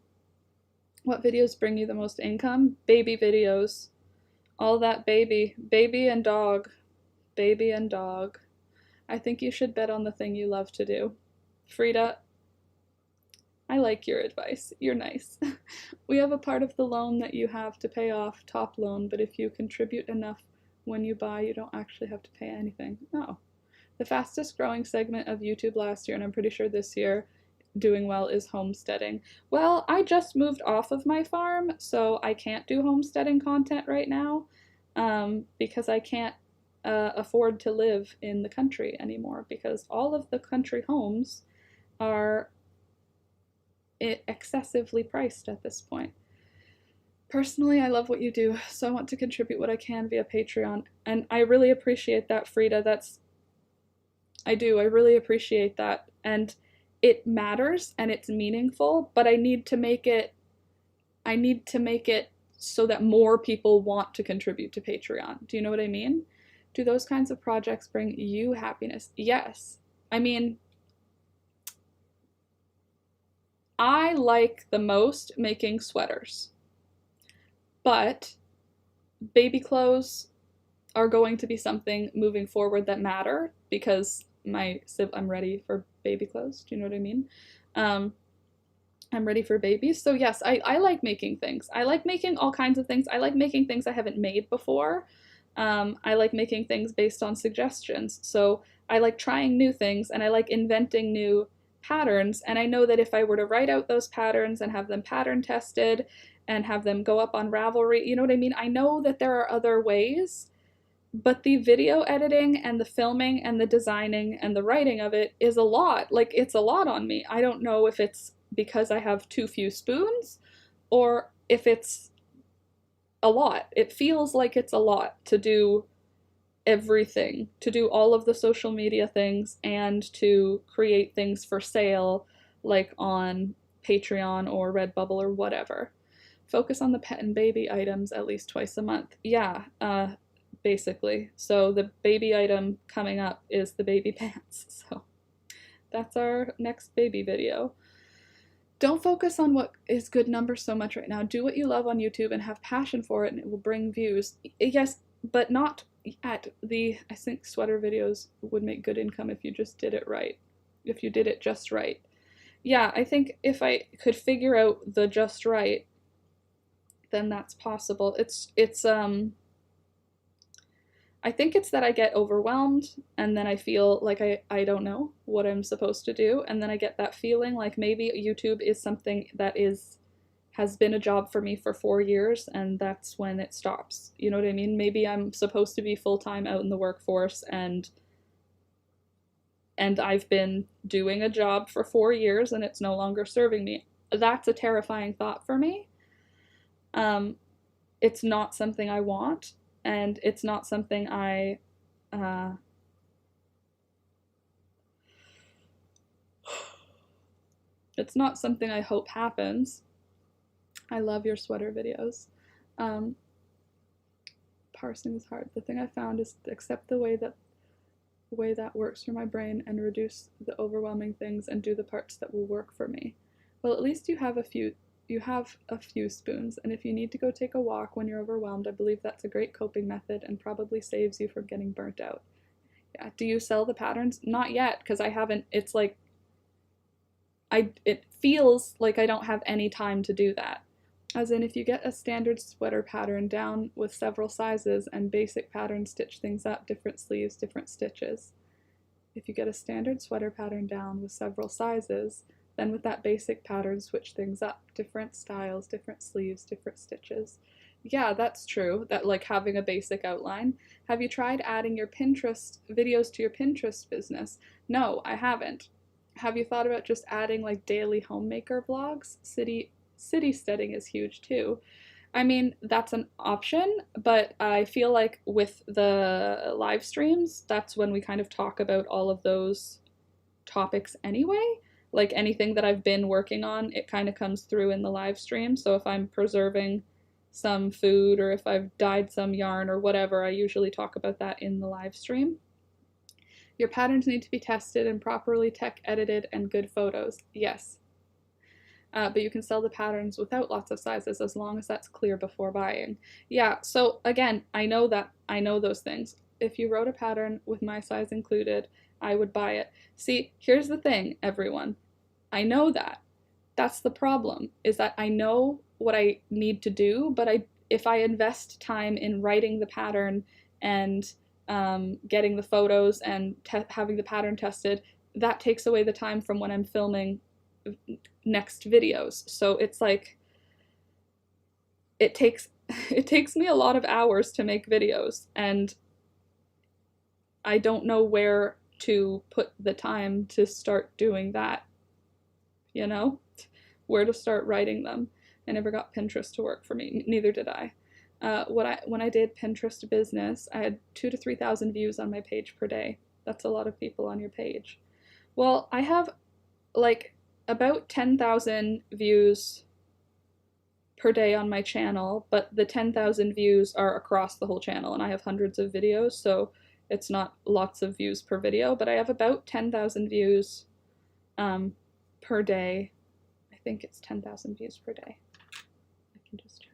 What videos bring you the most income? Baby videos. All that baby and dog. Baby and dog. I think you should bet on the thing you love to do. Frida, I like your advice. You're nice. We have a part of the loan that you have to pay off, top loan, but if you contribute enough when you buy, you don't actually have to pay anything. No. The fastest growing segment of YouTube last year, and I'm pretty sure this year doing well, is homesteading. Well, I just moved off of my farm, so I can't do homesteading content right now because I can't afford to live in the country anymore, because all of the country homes are excessively priced at this point. Personally, I love what you do, so I want to contribute what I can via Patreon, and I really appreciate that, Frida. I really appreciate that, and it matters and it's meaningful, but I need to make it so that more people want to contribute to Patreon. Do you know what I mean? Do those kinds of projects bring you happiness? Yes. I mean, I like the most making sweaters, but baby clothes are going to be something moving forward that matter, because I'm ready for baby clothes. Do you know what I mean? I'm ready for babies. So yes, I like making things. I like making all kinds of things. I like making things I haven't made before. I like making things based on suggestions. So I like trying new things, and I like inventing new patterns. And I know that if I were to write out those patterns and have them pattern tested and have them go up on Ravelry, you know what I mean? I know that there are other ways, but the video editing and the filming and the designing and the writing of it is a lot. Like, it's a lot on me. I don't know if it's because I have too few spoons or if it's a lot. It feels like it's a lot to do everything, to do all of the social media things and to create things for sale, like on Patreon or Redbubble or whatever. Focus on the pet and baby items at least twice a month. Yeah, basically. So the baby item coming up is the baby pants. So that's our next baby video. Don't focus on what is good numbers so much right now. Do what you love on YouTube and have passion for it, and it will bring views. Yes, but not I think sweater videos would make good income if you just did it right. If you did it just right. Yeah, I think if I could figure out the just right, then that's possible. I think it's that I get overwhelmed and then I feel like I don't know what I'm supposed to do, and then I get that feeling like maybe YouTube is something that has been a job for me for 4 years, and that's when it stops. You know what I mean? Maybe I'm supposed to be full-time out in the workforce, and I've been doing a job for 4 years and it's no longer serving me. That's a terrifying thought for me. It's not something I want, and it's not something it's not something I hope happens. I love your sweater videos. Parsing is hard. The thing I found is to accept the way that works for my brain and reduce the overwhelming things and do the parts that will work for me. Well, at least you have a few spoons, and if you need to go take a walk when you're overwhelmed, I believe that's a great coping method and probably saves you from getting burnt out. Yeah. Do you sell the patterns? Not yet, because I haven't. It's like it feels like I don't have any time to do that. As in, if you get a standard sweater pattern down with several sizes and basic pattern stitch things up, different sleeves, different stitches. If you get a standard sweater pattern down with several sizes, then with that basic pattern switch things up, different styles, different sleeves, different stitches. Yeah, that's true, that like having a basic outline. Have you tried adding your Pinterest videos to your Pinterest business? No, I haven't. Have you thought about just adding like daily homemaker vlogs? City steading is huge too. I mean, that's an option, but I feel like with the live streams, that's when we kind of talk about all of those topics anyway. Like anything that I've been working on, it kind of comes through in the live stream. So if I'm preserving some food or if I've dyed some yarn or whatever, I usually talk about that in the live stream. Your patterns need to be tested and properly tech edited and good photos. Yes. But you can sell the patterns without lots of sizes as long as that's clear before buying. Yeah, so again, I know those things. If you wrote a pattern with my size included, I would buy it. See, here's the thing, everyone. I know that. That's the problem, is that I know what I need to do, but if I invest time in writing the pattern and getting the photos and having the pattern tested, that takes away the time from when I'm filming next videos. So it's like it takes me a lot of hours to make videos, and I don't know where to put the time to start doing that, you know, where to start writing them. I never got Pinterest to work for me, neither did I. When I did Pinterest business, I had 2,000 to 3,000 views on my page per day. That's a lot of people on your page. Well, I have like about 10,000 views per day on my channel, but the 10,000 views are across the whole channel, and I have hundreds of videos, so it's not lots of views per video, but I have about 10,000 views per day. I think it's 10,000 views per day. I can just check.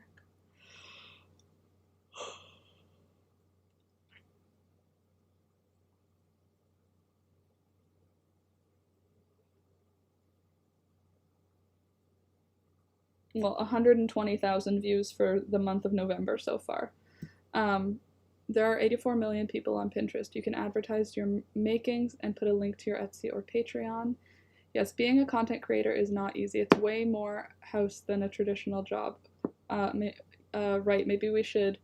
Well, 120,000 views for the month of November so far. There are 84 million people on Pinterest. You can advertise your makings and put a link to your Etsy or Patreon. Yes, being a content creator is not easy. It's way more house than a traditional job. Right, maybe we should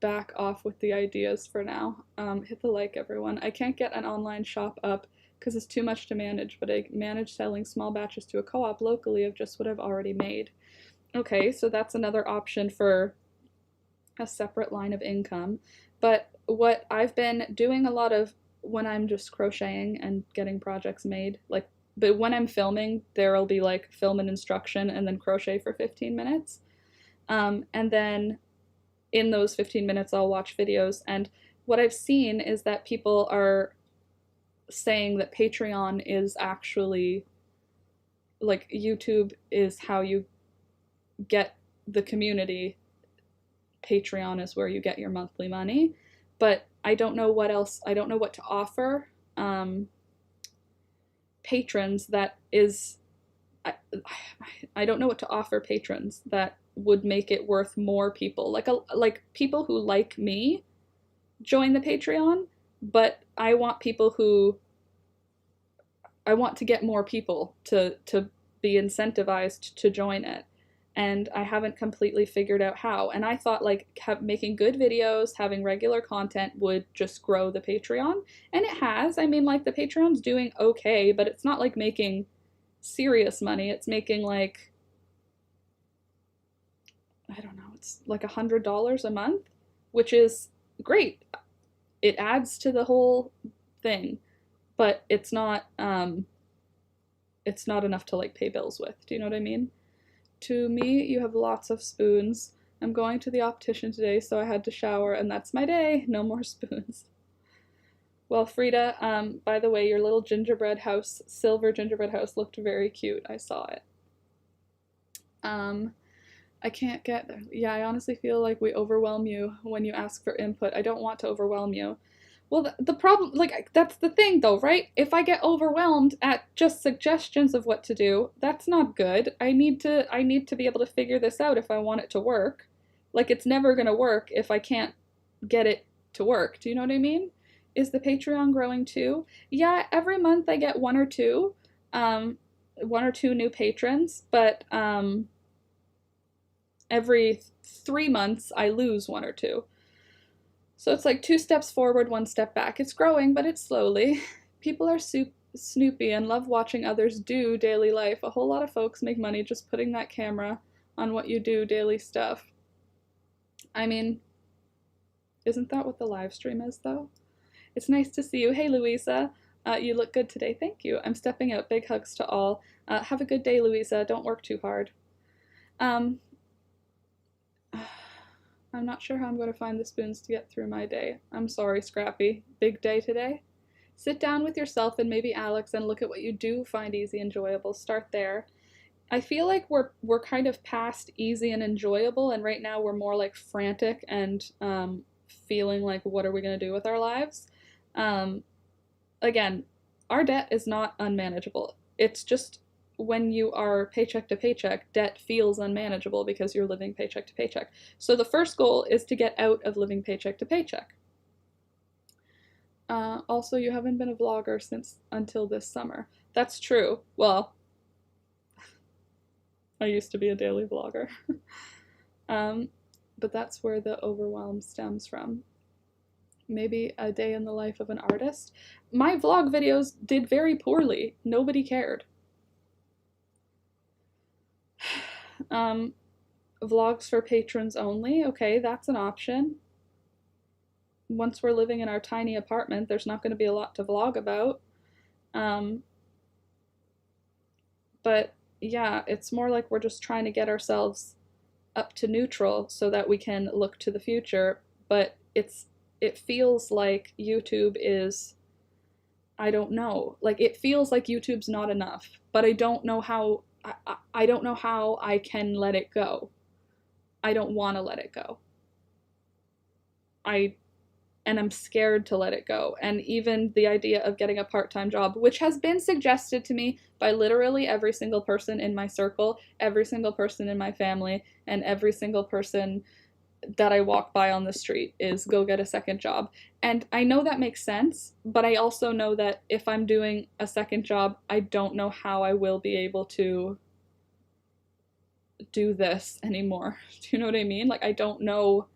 back off with the ideas for now. Hit the like, everyone. I can't get an online shop up because it's too much to manage, but I manage selling small batches to a co-op locally of just what I've already made. Okay, so that's another option for a separate line of income. But what I've been doing a lot of when I'm just crocheting and getting projects made, like, but when I'm filming, there'll be like film and instruction and then crochet for 15 minutes. And then in those 15 minutes, I'll watch videos. And what I've seen is that people are saying that Patreon is actually, like, YouTube is how you get the community. Patreon is where you get your monthly money. but I don't know what else, I don't know what to offer patrons that is, I don't know what to offer patrons that would make it worth more people. Like people who like me join the Patreon, but I want to get more people to be incentivized to join it. And I haven't completely figured out how. And I thought like making good videos, having regular content would just grow the Patreon. And it has. I mean, like the Patreon's doing okay, but it's not like making serious money. It's making like, I don't know, it's like $100 a month, which is great. It adds to the whole thing, but it's not enough to like pay bills with. Do you know what I mean? To me, you have lots of spoons. I'm going to the optician today, so I had to shower, and that's my day. No more spoons. Well, Frida, by the way, your little gingerbread house, silver gingerbread house, looked very cute. I saw it. I can't get there. Yeah, I honestly feel like we overwhelm you when you ask for input. I don't want to overwhelm you. Well, the problem, like, that's the thing though, right? If I get overwhelmed at just suggestions of what to do, that's not good. I need to be able to figure this out if I want it to work. Like, it's never gonna work if I can't get it to work. Do you know what I mean? Is the Patreon growing too? Yeah, every month I get one or two new patrons, but every 3 months I lose one or two. So it's like 2 steps forward, 1 step back. It's growing, but it's slowly. People are snoopy and love watching others do daily life. A whole lot of folks make money just putting that camera on what you do, daily stuff. I mean, isn't that what the live stream is, though? It's nice to see you. Hey, Louisa. You look good today. Thank you. I'm stepping out. Big hugs to all. Have a good day, Louisa. Don't work too hard. I'm not sure how I'm going to find the spoons to get through my day. I'm sorry, Scrappy. Big day today? Sit down with yourself and maybe Alex and look at what you do find easy and enjoyable. Start there. I feel like we're kind of past easy and enjoyable, and right now we're more like frantic and feeling like, what are we going to do with our lives? Again, our debt is not unmanageable. It's just when you are paycheck to paycheck, debt feels unmanageable because you're living paycheck to paycheck. So the first goal is to get out of living paycheck to paycheck. Also, you haven't been a vlogger until this summer. That's true. Well, I used to be a daily vlogger. But that's where the overwhelm stems from. Maybe a day in the life of an artist. My vlog videos did very poorly. Nobody cared. Vlogs for patrons only. Okay, that's an option. Once we're living in our tiny apartment, there's not going to be a lot to vlog about. But yeah, it's more like we're just trying to get ourselves up to neutral so that we can look to the future. But it feels like YouTube is, I don't know, like it feels like YouTube's not enough, but I don't know how. I don't know how I can let it go. I don't want to let it go. And I'm scared to let it go. And even the idea of getting a part-time job, which has been suggested to me by literally every single person in my circle, every single person in my family, and every single person that I walk by on the street, is go get a second job. And I know that makes sense, but I also know that if I'm doing a second job, I don't know how I will be able to do this anymore. Do you know what I mean? Like, I don't know.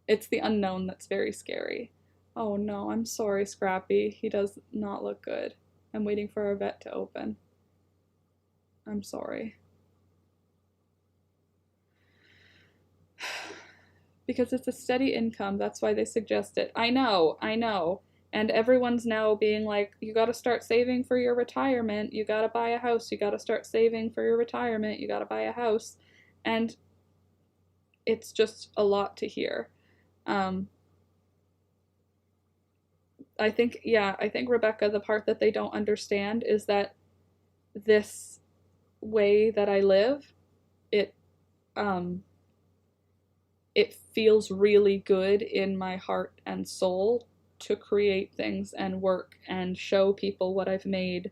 It's the unknown that's very scary. Oh no, I'm sorry, Scrappy. He does not look good. I'm waiting for our vet to open. I'm sorry. Because it's a steady income, that's why they suggest it. I know. And everyone's now being like, you gotta start saving for your retirement, you gotta buy a house, you gotta start saving for your retirement, you gotta buy a house. And it's just a lot to hear. I think Rebecca, the part that they don't understand is that this way that I live, it feels really good in my heart and soul to create things and work and show people what I've made.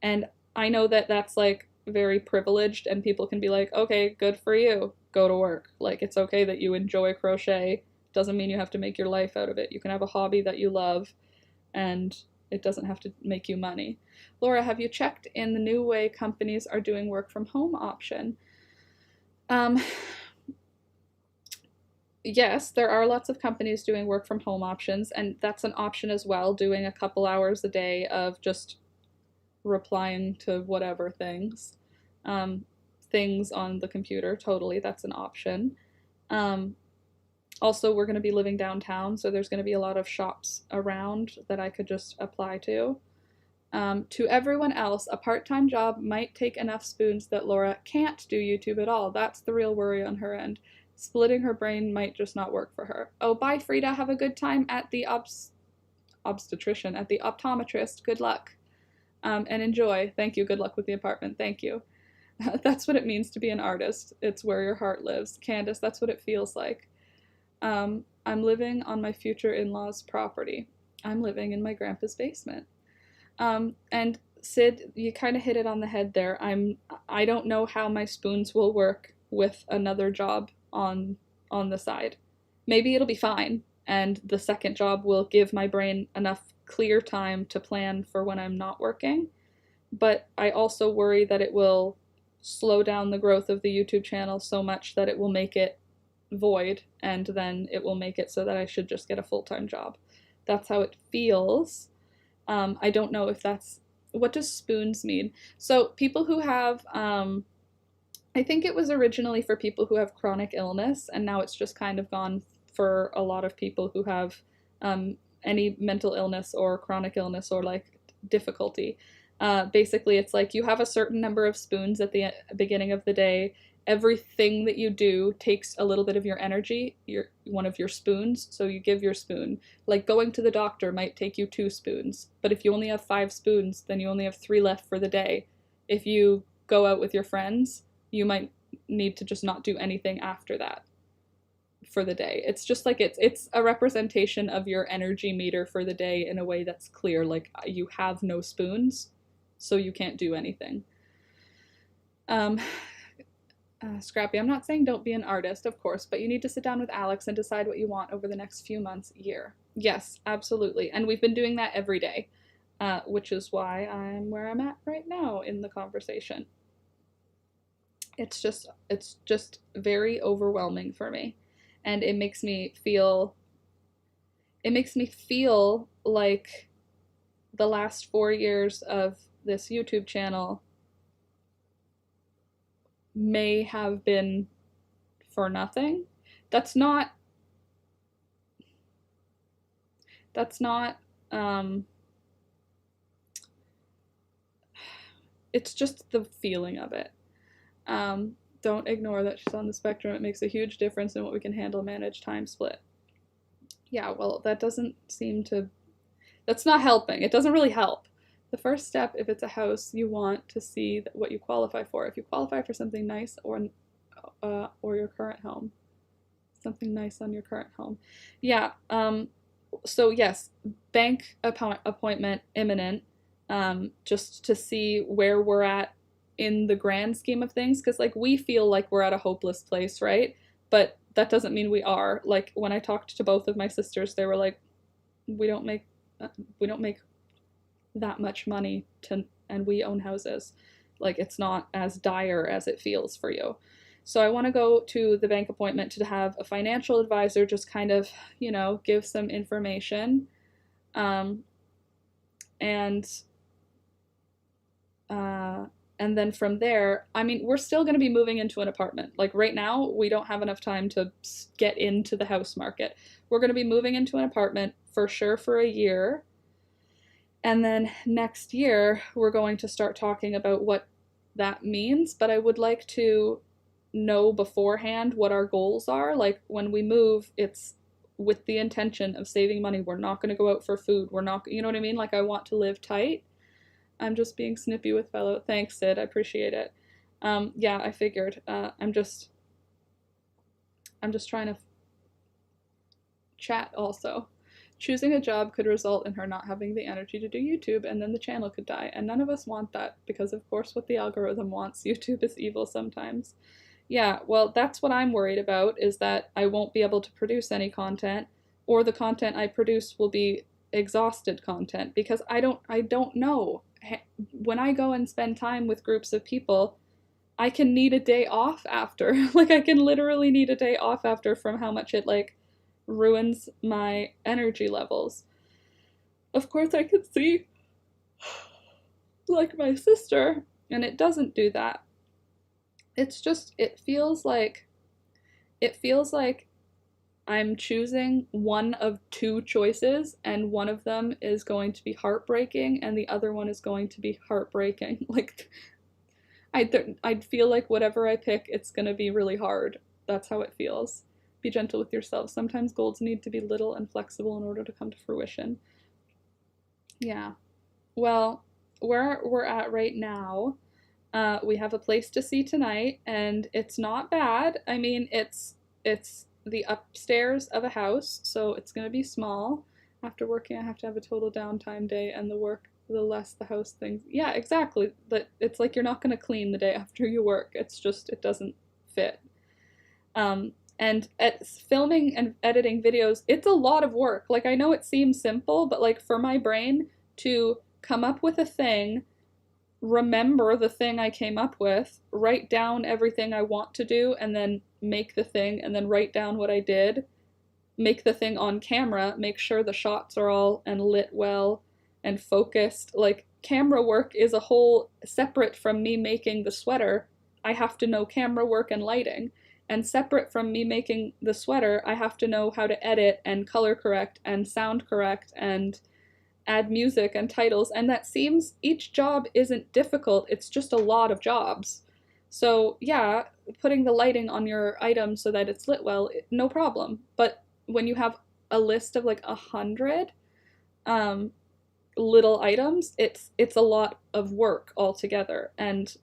And I know that that's like very privileged, and people can be like, okay, good for you, go to work. Like, it's okay that you enjoy crochet. Doesn't mean you have to make your life out of it. You can have a hobby that you love, and it doesn't have to make you money. Laura, have you checked in the new way companies are doing work from home option? Yes, there are lots of companies doing work from home options, and that's an option as well, doing a couple hours a day of just replying to whatever things. Things on the computer, totally, that's an option. Also, we're going to be living downtown, so there's going to be a lot of shops around that I could just apply to. To everyone else, a part-time job might take enough spoons that Laura can't do YouTube at all. That's the real worry on her end. Splitting her brain might just not work for her. Oh, bye, Frida. Have a good time at the obstetrician, at the optometrist. Good luck. And enjoy. Thank you. Good luck with the apartment. Thank you. That's what it means to be an artist. It's where your heart lives. Candace, that's what it feels like. I'm living on my future in-laws' property. I'm living in my grandpa's basement. And Sid, you kind of hit it on the head there. I don't know how my spoons will work with another job on the side. Maybe it'll be fine, and the second job will give my brain enough clear time to plan for when I'm not working. But I also worry that it will slow down the growth of the YouTube channel so much that it will make it void, and then it will make it so that I should just get a full-time job. That's how it feels. I don't know if that's... What does spoons mean? So people who have... I think it was originally for people who have chronic illness, and now it's just kind of gone for a lot of people who have any mental illness or chronic illness or like difficulty. Basically, it's like you have a certain number of spoons at the beginning of the day. Everything that you do takes a little bit of your energy, one of your spoons, so you give your spoon. Like going to the doctor might take you 2 spoons, but if you only have 5 spoons, then you only have 3 left for the day. If you go out with your friends, you might need to just not do anything after that for the day. It's just like it's a representation of your energy meter for the day in a way that's clear. Like, you have no spoons, so you can't do anything. Scrappy, I'm not saying don't be an artist, of course, but you need to sit down with Alex and decide what you want over the next few months, year. Yes, absolutely. And we've been doing that every day, which is why I'm where I'm at right now in the conversation. It's just very overwhelming for me. And it makes me feel like the last 4 years of this YouTube channel may have been for nothing. That's not it's just the feeling of it. Don't ignore that she's on the spectrum. It makes a huge difference in what we can handle, manage, time split. Yeah, well, that's not helping. It doesn't really help. The first step, if it's a house, you want to see what you qualify for. If you qualify for something nice or your current home. Something nice on your current home. Yeah, so yes, bank appointment imminent, just to see where we're at in the grand scheme of things, because like we feel like we're at a hopeless place, right? But that doesn't mean we are. Like when I talked to both of my sisters, they were like, we don't make that much money and we own houses. Like, it's not as dire as it feels for you. So I want to go to the bank appointment to have a financial advisor just kind of, give some information. And then from there, I mean, we're still going to be moving into an apartment. Like right now, we don't have enough time to get into the house market. We're going to be moving into an apartment for sure for a year. And then next year, we're going to start talking about what that means. But I would like to know beforehand what our goals are. Like when we move, it's with the intention of saving money. We're not going to go out for food. We're not, you know what I mean? Like I want to live tight. I'm just being snippy with fellow. Thanks, Sid. I appreciate it. Yeah, I figured. I'm just trying to Chat also. Choosing a job could result in her not having the energy to do YouTube, and then the channel could die, and none of us want that, because of course what the algorithm wants. YouTube is evil sometimes. Yeah, well, that's what I'm worried about, is that I won't be able to produce any content, or the content I produce will be exhausted content, because I don't know. When I go and spend time with groups of people, I can need a day off after. Like, I can literally need a day off after from how much it, like, ruins my energy levels. Of course, I could see, like, my sister, and it doesn't do that. It's just, it feels like I'm choosing one of two choices, and one of them is going to be heartbreaking, and the other one is going to be heartbreaking. Like, I'd feel like whatever I pick, it's gonna be really hard. That's how it feels. Be gentle with yourself. Sometimes goals need to be little and flexible in order to come to fruition. Yeah. Well, where we're at right now, we have a place to see tonight, and it's not bad. I mean, it's the upstairs of a house, so it's gonna be small. After working, I have to have a total downtime day, and the less the house things. Yeah, exactly. But it's like you're not gonna clean the day after you work. It's just, it doesn't fit. And at filming and editing videos, it's a lot of work. Like, I know it seems simple, but like for my brain to come up with a thing, remember the thing I came up with, write down everything I want to do, and then make the thing, and then write down what I did, make the thing on camera, make sure the shots are all and lit well and focused. Like, camera work is a whole separate from me making the sweater. I have to know camera work and lighting. And separate from me making the sweater, I have to know how to edit and color correct and sound correct and add music and titles. And that seems, each job isn't difficult, it's just a lot of jobs. So yeah, putting the lighting on your item so that it's lit well, no problem. But when you have a list of like 100 little items, it's a lot of work altogether. And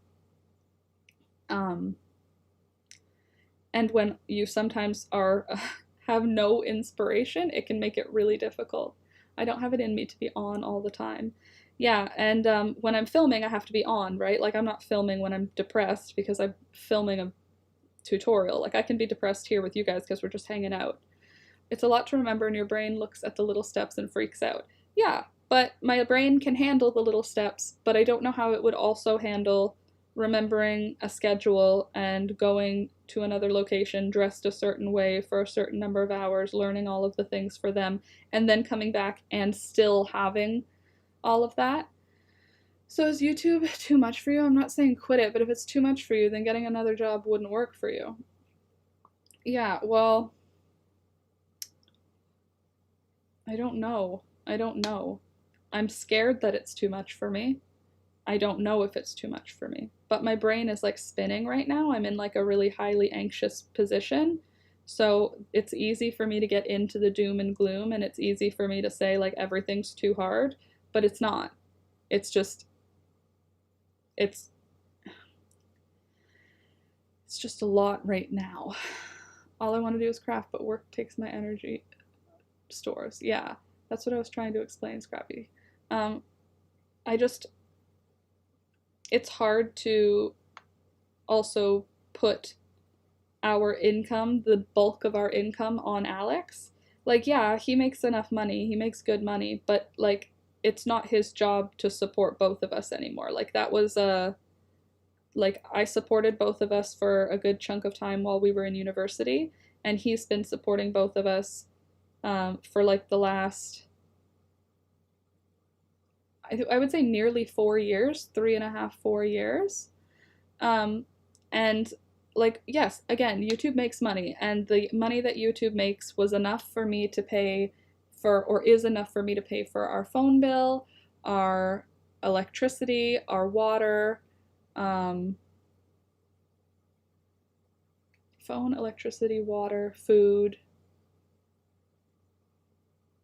when you sometimes have no inspiration, it can make it really difficult. I don't have it in me to be on all the time. Yeah, and when I'm filming, I have to be on, right? Like, I'm not filming when I'm depressed because I'm filming a tutorial. Like, I can be depressed here with you guys because we're just hanging out. It's a lot to remember, and your brain looks at the little steps and freaks out. Yeah, but my brain can handle the little steps, but I don't know how it would also handle remembering a schedule and going to another location dressed a certain way for a certain number of hours, learning all of the things for them, and then coming back and still having all of that. So is YouTube too much for you? I'm not saying quit it, but if it's too much for you, then getting another job wouldn't work for you. Yeah, well, I don't know. I'm scared that it's too much for me. I don't know if it's too much for me. But my brain is like spinning right now. I'm in like a really highly anxious position. So it's easy for me to get into the doom and gloom, and it's easy for me to say like everything's too hard, but it's not. It's just it's just a lot right now. All I want to do is craft, but work takes my energy stores. Yeah, that's what I was trying to explain, Scrappy. It's hard to also put our income, the bulk of our income, on Alex. Like, yeah, he makes enough money, he makes good money, but like, it's not his job to support both of us anymore. Like, that was like, I supported both of us for a good chunk of time while we were in university, and he's been supporting both of us for like the last, I would say nearly 4 years, 3.5, 4 years. And like, yes, again, YouTube makes money, and the money that YouTube makes was enough for me to pay for, or is enough for me to pay for our phone bill, our electricity, our water, phone, electricity, water, food,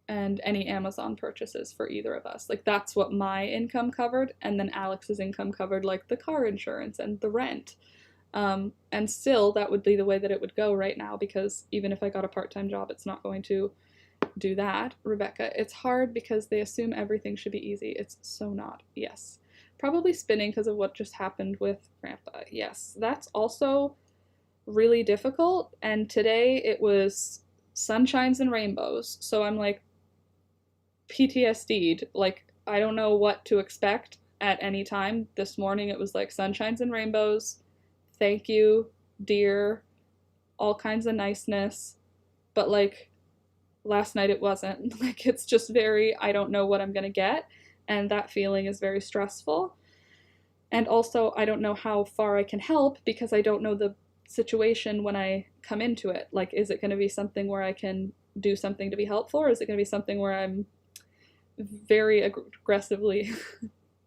and any Amazon purchases for either of us. Like, that's what my income covered, and then Alex's income covered like the car insurance and the rent. And still, that would be the way that it would go right now, because even if I got a part-time job, it's not going to don't do that, Rebecca. It's hard because they assume everything should be easy. It's so not. Yes. Probably spinning because of what just happened with Grandpa. Yes. That's also really difficult. And today it was sunshines and rainbows. So I'm like PTSD'd. Like, I don't know what to expect at any time. This morning it was like sunshines and rainbows. Thank you, dear. All kinds of niceness. But like, last night it wasn't. Like, it's just very, I don't know what I'm gonna get, and that feeling is very stressful. And also, I don't know how far I can help because I don't know the situation when I come into it. Like, is it gonna be something where I can do something to be helpful, or is it gonna be something where I'm very aggressively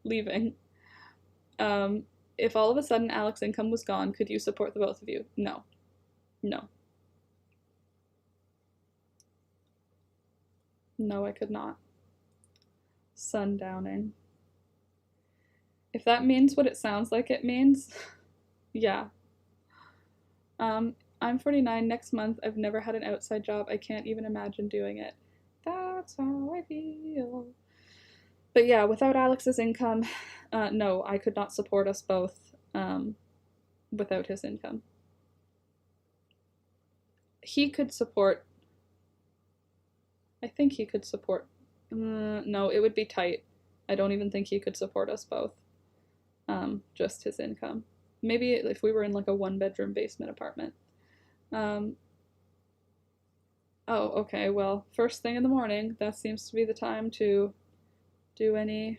leaving? If all of a sudden Alex's income was gone, could you support the both of you? No. No. No, I could not. Sundowning. If that means what it sounds like it means, yeah. I'm 49 next month. I've never had an outside job. I can't even imagine doing it. That's how I feel. But yeah, without Alex's income, no, I could not support us both without his income. He could support, I think he could support, no, it would be tight. I don't even think he could support us both. Just his income. Maybe if we were in like a 1-bedroom basement apartment. Oh, okay, well, first thing in the morning, that seems to be the time to do any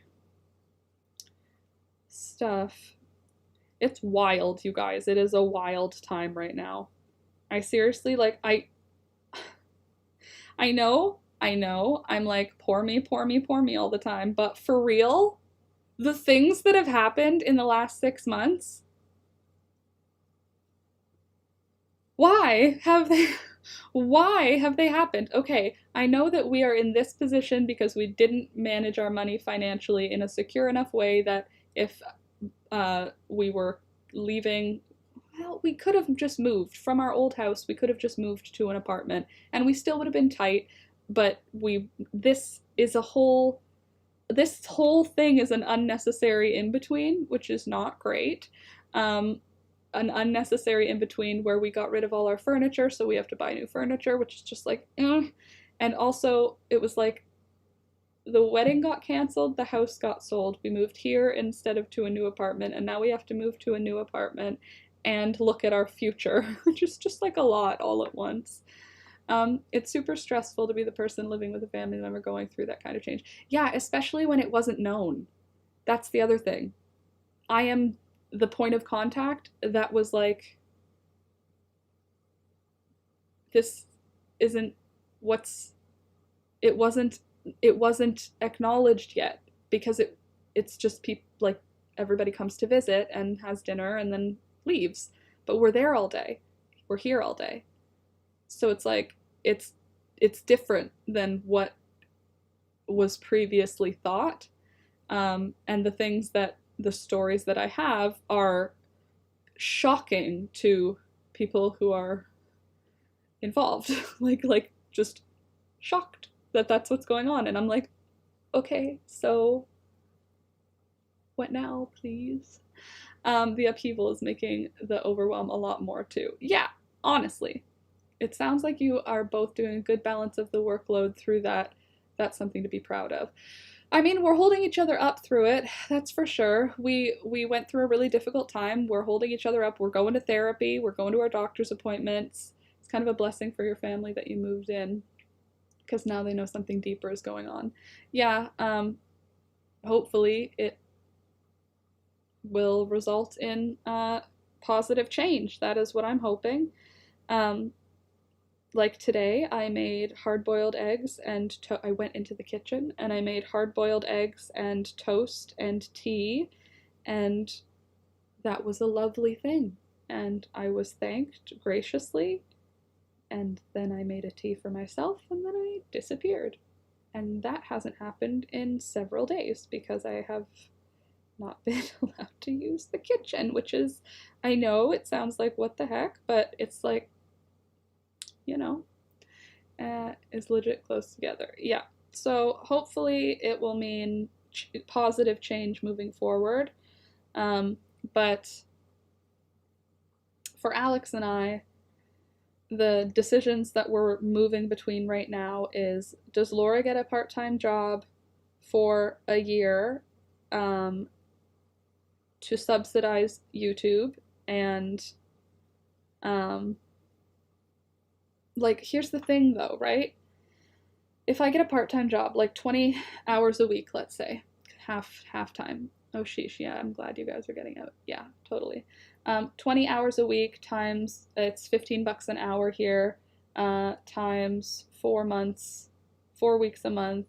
stuff. It's wild, you guys. It is a wild time right now. I seriously, like, I know, I'm like, poor me all the time, but for real, the things that have happened in the last 6 months, why have they happened? Okay, I know that we are in this position because we didn't manage our money financially in a secure enough way that if we were leaving, well, we could have just moved from our old house. We could have just moved to an apartment and we still would have been tight, but this whole thing is an unnecessary in-between, which is not great. An unnecessary in-between where we got rid of all our furniture, so we have to buy new furniture, which is just like, And also, it was like, the wedding got canceled, the house got sold, we moved here instead of to a new apartment, and now we have to move to a new apartment and look at our future, which is just like a lot all at once. It's super stressful to be the person living with a family member going through that kind of change. Yeah, especially when it wasn't known. That's the other thing. I am the point of contact that was like, this isn't what's, it wasn't acknowledged yet because it's just people, like, everybody comes to visit and has dinner and then leaves, but we're there all day, we're here all day, so it's like it's different than what was previously thought, and the stories that I have are shocking to people who are involved, like just shocked that that's what's going on, and I'm like, okay, so what now, please? The upheaval is making the overwhelm a lot more too. Yeah, honestly, it sounds like you are both doing a good balance of the workload through that. That's something to be proud of. I mean, we're holding each other up through it, that's for sure. We went through a really difficult time. We're holding each other up. We're going to therapy. We're going to our doctor's appointments. It's kind of a blessing for your family that you moved in, because now they know something deeper is going on. Yeah, hopefully it will result in positive change. That is what I'm hoping. Like today, I made hard-boiled eggs and I went into the kitchen and I made hard-boiled eggs and toast and tea, and that was a lovely thing. And I was thanked graciously, and then I made a tea for myself, and then I disappeared. And that hasn't happened in several days because I have not been allowed to use the kitchen, which is, I know it sounds like what the heck, but it's like, you know, is legit close together. Yeah. So hopefully it will mean positive change moving forward. But for Alex and I, the decisions that we're moving between right now is, does Laura get a part-time job for a year to subsidize YouTube? And like, here's the thing though, right? If I get a part-time job, like 20 hours a week, let's say, half time. Oh sheesh, yeah, I'm glad you guys are getting out. Yeah, totally. 20 hours a week times, it's $15 an hour here, times 4 months, 4 weeks a month.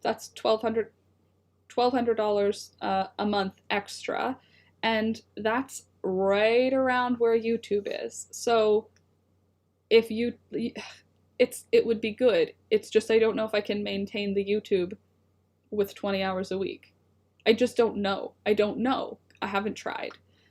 That's $1,200 a month extra, and that's right around where YouTube is. So if it would be good. It's just I don't know if I can maintain the YouTube with 20 hours a week. I just don't know. I don't know. I haven't tried.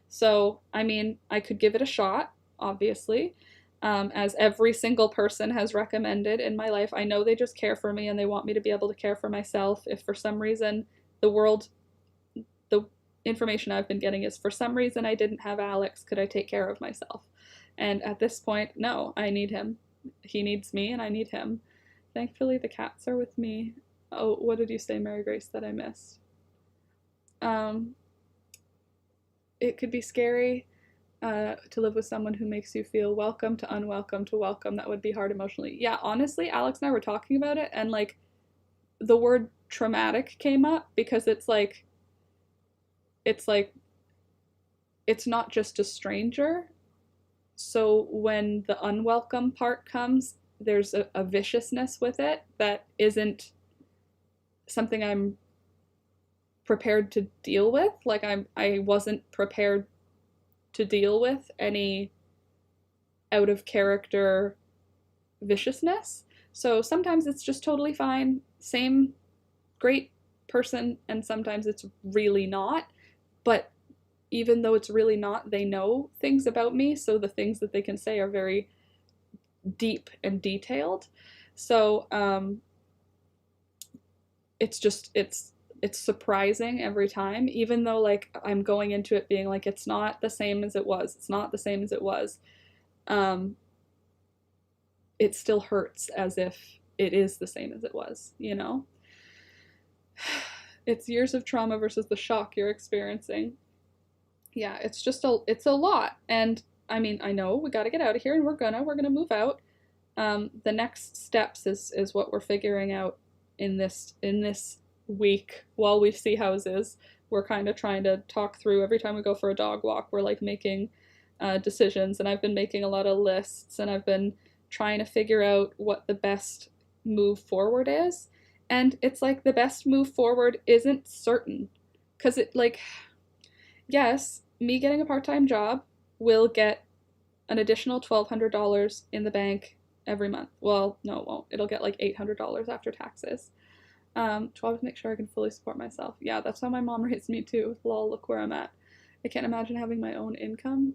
So, I mean, I could give it a shot, obviously, as every single person has recommended in my life. I know they just care for me and they want me to be able to care for myself. If for some reason the information I've been getting is for some reason I didn't have Alex, could I take care of myself? And at this point, no, I need him. He needs me and I need him. Thankfully, the cats are with me. Oh, what did you say, Mary Grace, that I missed? It could be scary to live with someone who makes you feel welcome to unwelcome to welcome. That would be hard emotionally. Yeah, honestly, Alex and I were talking about it, and like the word traumatic came up because it's not just a stranger. So when the unwelcome part comes, there's a viciousness with it that isn't something I'm prepared to deal with. Like I wasn't prepared to deal with any out of character viciousness. So sometimes it's just totally fine. Same great person, and sometimes it's really not. But even though it's really not, they know things about me, so the things that they can say are very deep and detailed. So it's surprising every time, even though like I'm going into it being like it's not the same as it was. It's not the same as it was. It still hurts as if it is the same as it was, you know? It's years of trauma versus the shock you're experiencing. Yeah, it's a lot. And I mean, I know we got to get out of here, and we're gonna move out. The next steps is what we're figuring out in this week while we see houses. We're kind of trying to talk through every time we go for a dog walk. We're like making decisions, and I've been making a lot of lists, and I've been trying to figure out what the best move forward is. And it's like the best move forward isn't certain, because it like, yes, me getting a part-time job will get an additional $1,200 in the bank every month. Well, no, it won't. It'll get like $800 after taxes. 12 to make sure I can fully support myself. Yeah, that's how my mom raised me too. Lol, look where I'm at. I can't imagine having my own income.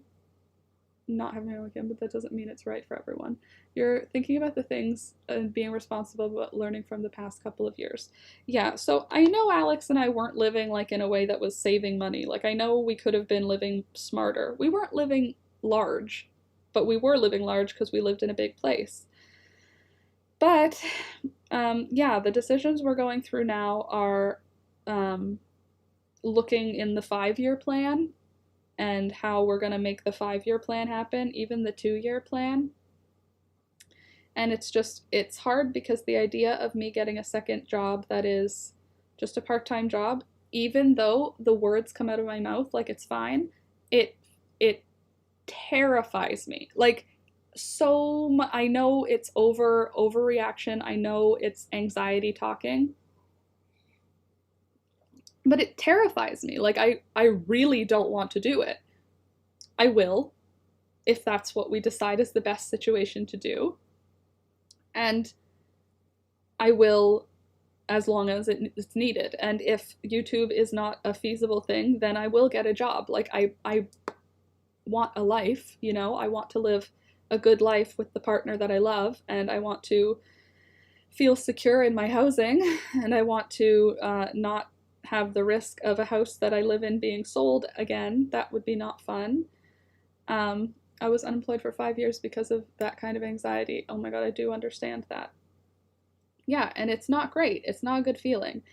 Not having my own income, but that doesn't mean it's right for everyone. You're thinking about the things and being responsible, but learning from the past couple of years. Yeah, so I know Alex and I weren't living like in a way that was saving money. Like I know we could have been living smarter. We weren't living large, but we were living large because we lived in a big place. But yeah, the decisions we're going through now are looking in the 5-year plan and how we're going to make the 5-year plan happen, even the 2-year plan. And it's hard because the idea of me getting a second job that is just a part-time job, even though the words come out of my mouth like it's fine, it terrifies me. Like, I know it's overreaction. I know it's anxiety talking, but it terrifies me. Like I really don't want to do it. I will, if that's what we decide is the best situation to do. And I will as long as it's needed. And if YouTube is not a feasible thing, then I will get a job. Like I want a life, you know, I want to live a good life with the partner that I love, and I want to feel secure in my housing, and I want to not have the risk of a house that I live in being sold again. That would be not fun. I was unemployed for 5 years because of that kind of anxiety. Oh my God, I do understand that. Yeah, and it's not great. It's not a good feeling.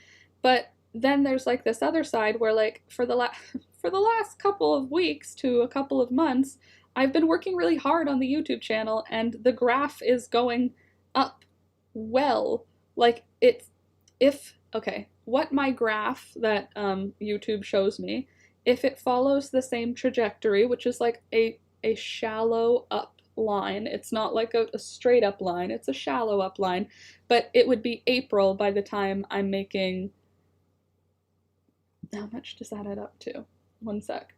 But then there's like this other side where like for the last couple of weeks to a couple of months, I've been working really hard on the YouTube channel, and the graph is going up well. Like what my graph that YouTube shows me, if it follows the same trajectory, which is like a shallow up line, it's not like a straight up line, it's a shallow up line, but it would be April by the time I'm making, how much does that add up to? One sec.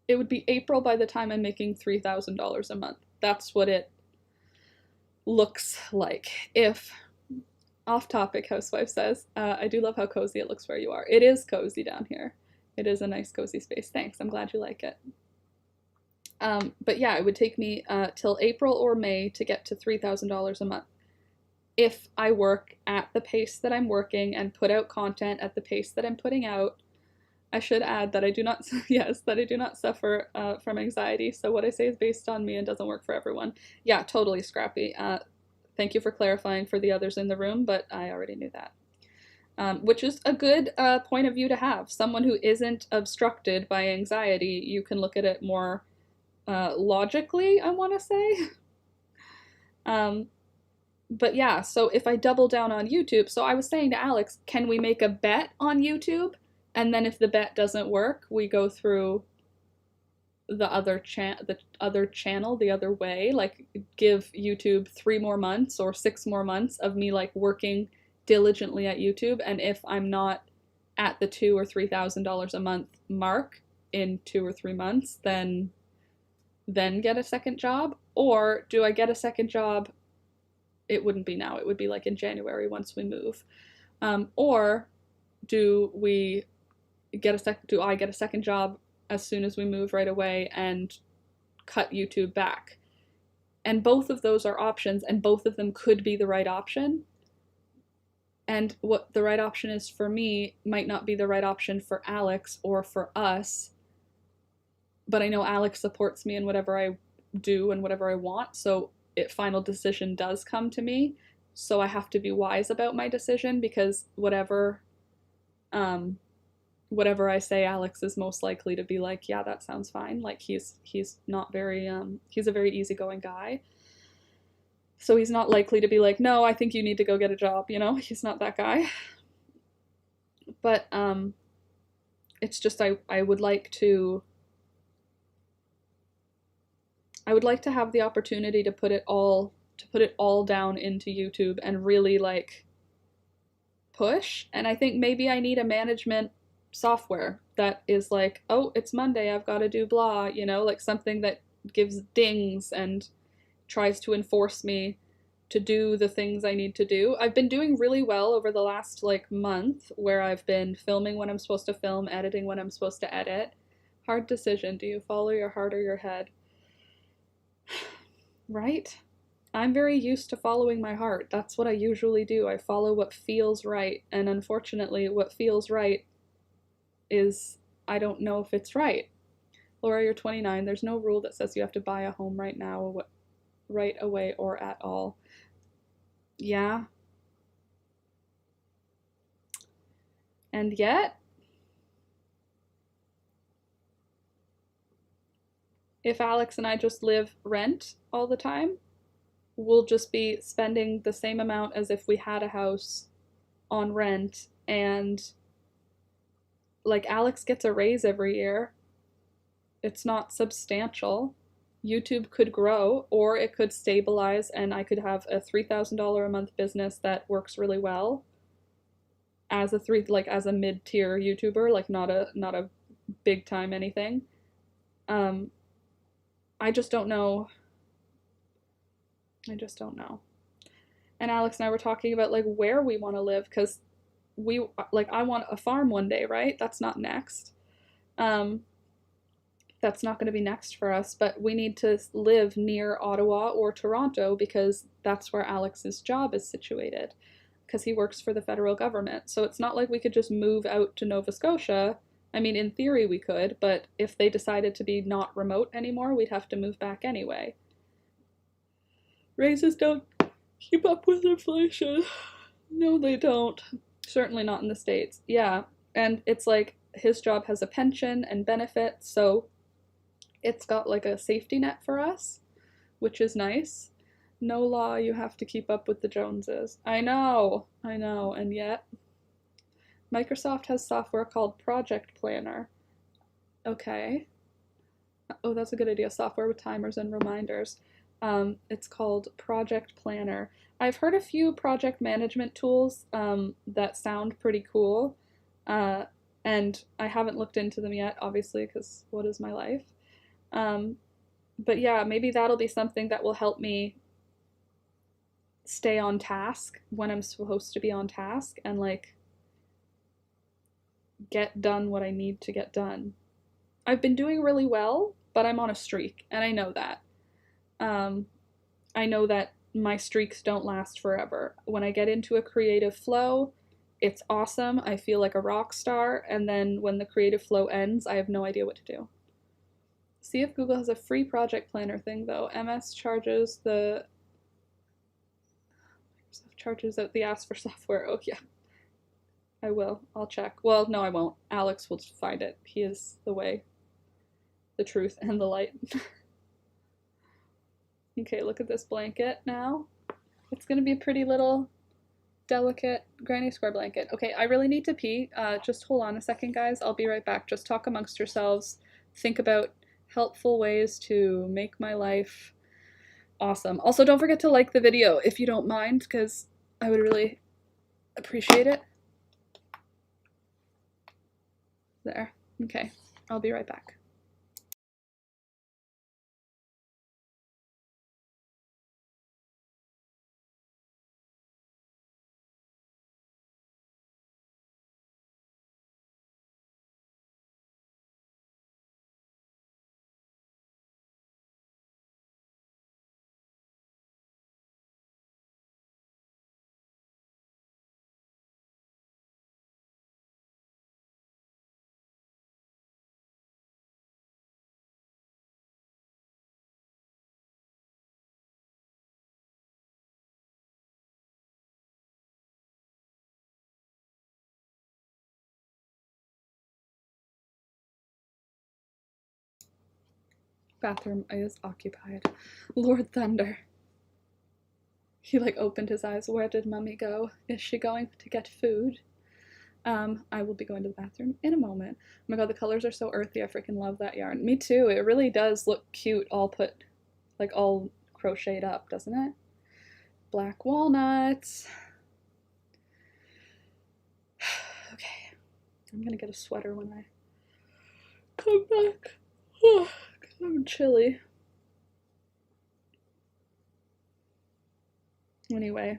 It would be April by the time I'm making $3,000 a month. That's what it looks like. If, off topic, housewife says, I do love how cozy it looks where you are. It is cozy down here. It is a nice cozy space. Thanks. I'm glad you like it. But yeah, it would take me till April or May to get to $3,000 a month. If I work at the pace that I'm working and put out content at the pace that I'm putting out. I should add that I do not, yes, that I do not suffer from anxiety. So what I say is based on me and doesn't work for everyone. Yeah, totally, Scrappy. Thank you for clarifying for the others in the room, but I already knew that. Which is a good point of view to have. Someone who isn't obstructed by anxiety, you can look at it more logically, I want to say. But yeah, so if I double down on YouTube, so I was saying to Alex, can we make a bet on YouTube? And then if the bet doesn't work, we go through the other channel, the other way, like give YouTube 3 more months or 6 more months of me like working diligently at YouTube. And if I'm not at the $2,000 or $3,000 a month mark in 2 or 3 months, then get a second job? Or do I get a second job? It wouldn't be now. It would be like in January once we move. Or do I get a second job as soon as we move right away and cut YouTube back? And both of those are options, and both of them could be the right option. And what the right option is for me might not be the right option for Alex or for us. But I know Alex supports me in whatever I do and whatever I want, so final decision does come to me. So I have to be wise about my decision, because whatever I say, Alex is most likely to be like, yeah, that sounds fine. Like he's not very he's a very easygoing guy. So he's not likely to be like, no, I think you need to go get a job, you know? He's not that guy. But it's just I would like to have the opportunity to put it all down into YouTube and really like push. And I think maybe I need a management software that is like, oh, it's Monday, I've got to do blah, you know, like something that gives dings and tries to enforce me to do the things I need to do. I've been doing really well over the last like month, where I've been filming when I'm supposed to film, editing when I'm supposed to edit. Hard decision. Do you follow your heart or your head? Right? I'm very used to following my heart. That's what I usually do. I follow what feels right. And unfortunately, what feels right is, I don't know if it's right. Laura, you're 29. There's no rule that says you have to buy a home right now, right away, or at all. Yeah. And yet, if Alex and I just live rent all the time, we'll just be spending the same amount as if we had a house on rent. And like, Alex gets a raise every year. It's not substantial. YouTube could grow, or it could stabilize, and I could have a $3,000 a month business that works really well as a mid-tier YouTuber, like not a big time anything. I just don't know. And Alex and I were talking about like where we want to live, because I want a farm one day, right? That's not next. that's not going to be next for us, but we need to live near Ottawa or Toronto because that's where Alex's job is situated, because he works for the federal government. So it's not like we could just move out to Nova Scotia. I mean, in theory we could, but if they decided to be not remote anymore, we'd have to move back anyway. Raises don't keep up with inflation. No, they don't. Certainly not in the States. Yeah, and it's like his job has a pension and benefits, so it's got like a safety net for us, which is nice. No law, you have to keep up with the Joneses. I know, and yet Microsoft has software called Project Planner. Okay. Oh, that's a good idea. Software with timers and reminders. It's called Project Planner. I've heard a few project management tools that sound pretty cool, and I haven't looked into them yet, obviously, because what is my life? But yeah, maybe that'll be something that will help me stay on task when I'm supposed to be on task and like get done what I need to get done. I've been doing really well, but I'm on a streak, and I know that. I know that my streaks don't last forever. When I get into a creative flow, it's awesome. I feel like a rock star, and then when the creative flow ends, I have no idea what to do. See if Google has a free project planner thing, though. MS charges the... Microsoft charges out the ass for software. Oh, yeah. I will. I'll check. Well, no, I won't. Alex will find it. He is the way, the truth, and the light. Okay, look at this blanket now. It's gonna be a pretty little, delicate granny square blanket. Okay, I really need to pee. Just hold on a second, guys. I'll be right back. Just talk amongst yourselves. Think about helpful ways to make my life awesome. Also, don't forget to like the video if you don't mind, because I would really appreciate it. There. Okay, I'll be right back. Bathroom is occupied. Lord Thunder. He like opened his eyes. Where did Mummy go? Is she going to get food? I will be going to the bathroom in a moment. Oh my god, the colors are so earthy. I freaking love that yarn. Me too. It really does look cute all put, like all crocheted up, doesn't it? Black walnuts. Okay. I'm gonna get a sweater when I come back. I'm chilly. Anyway,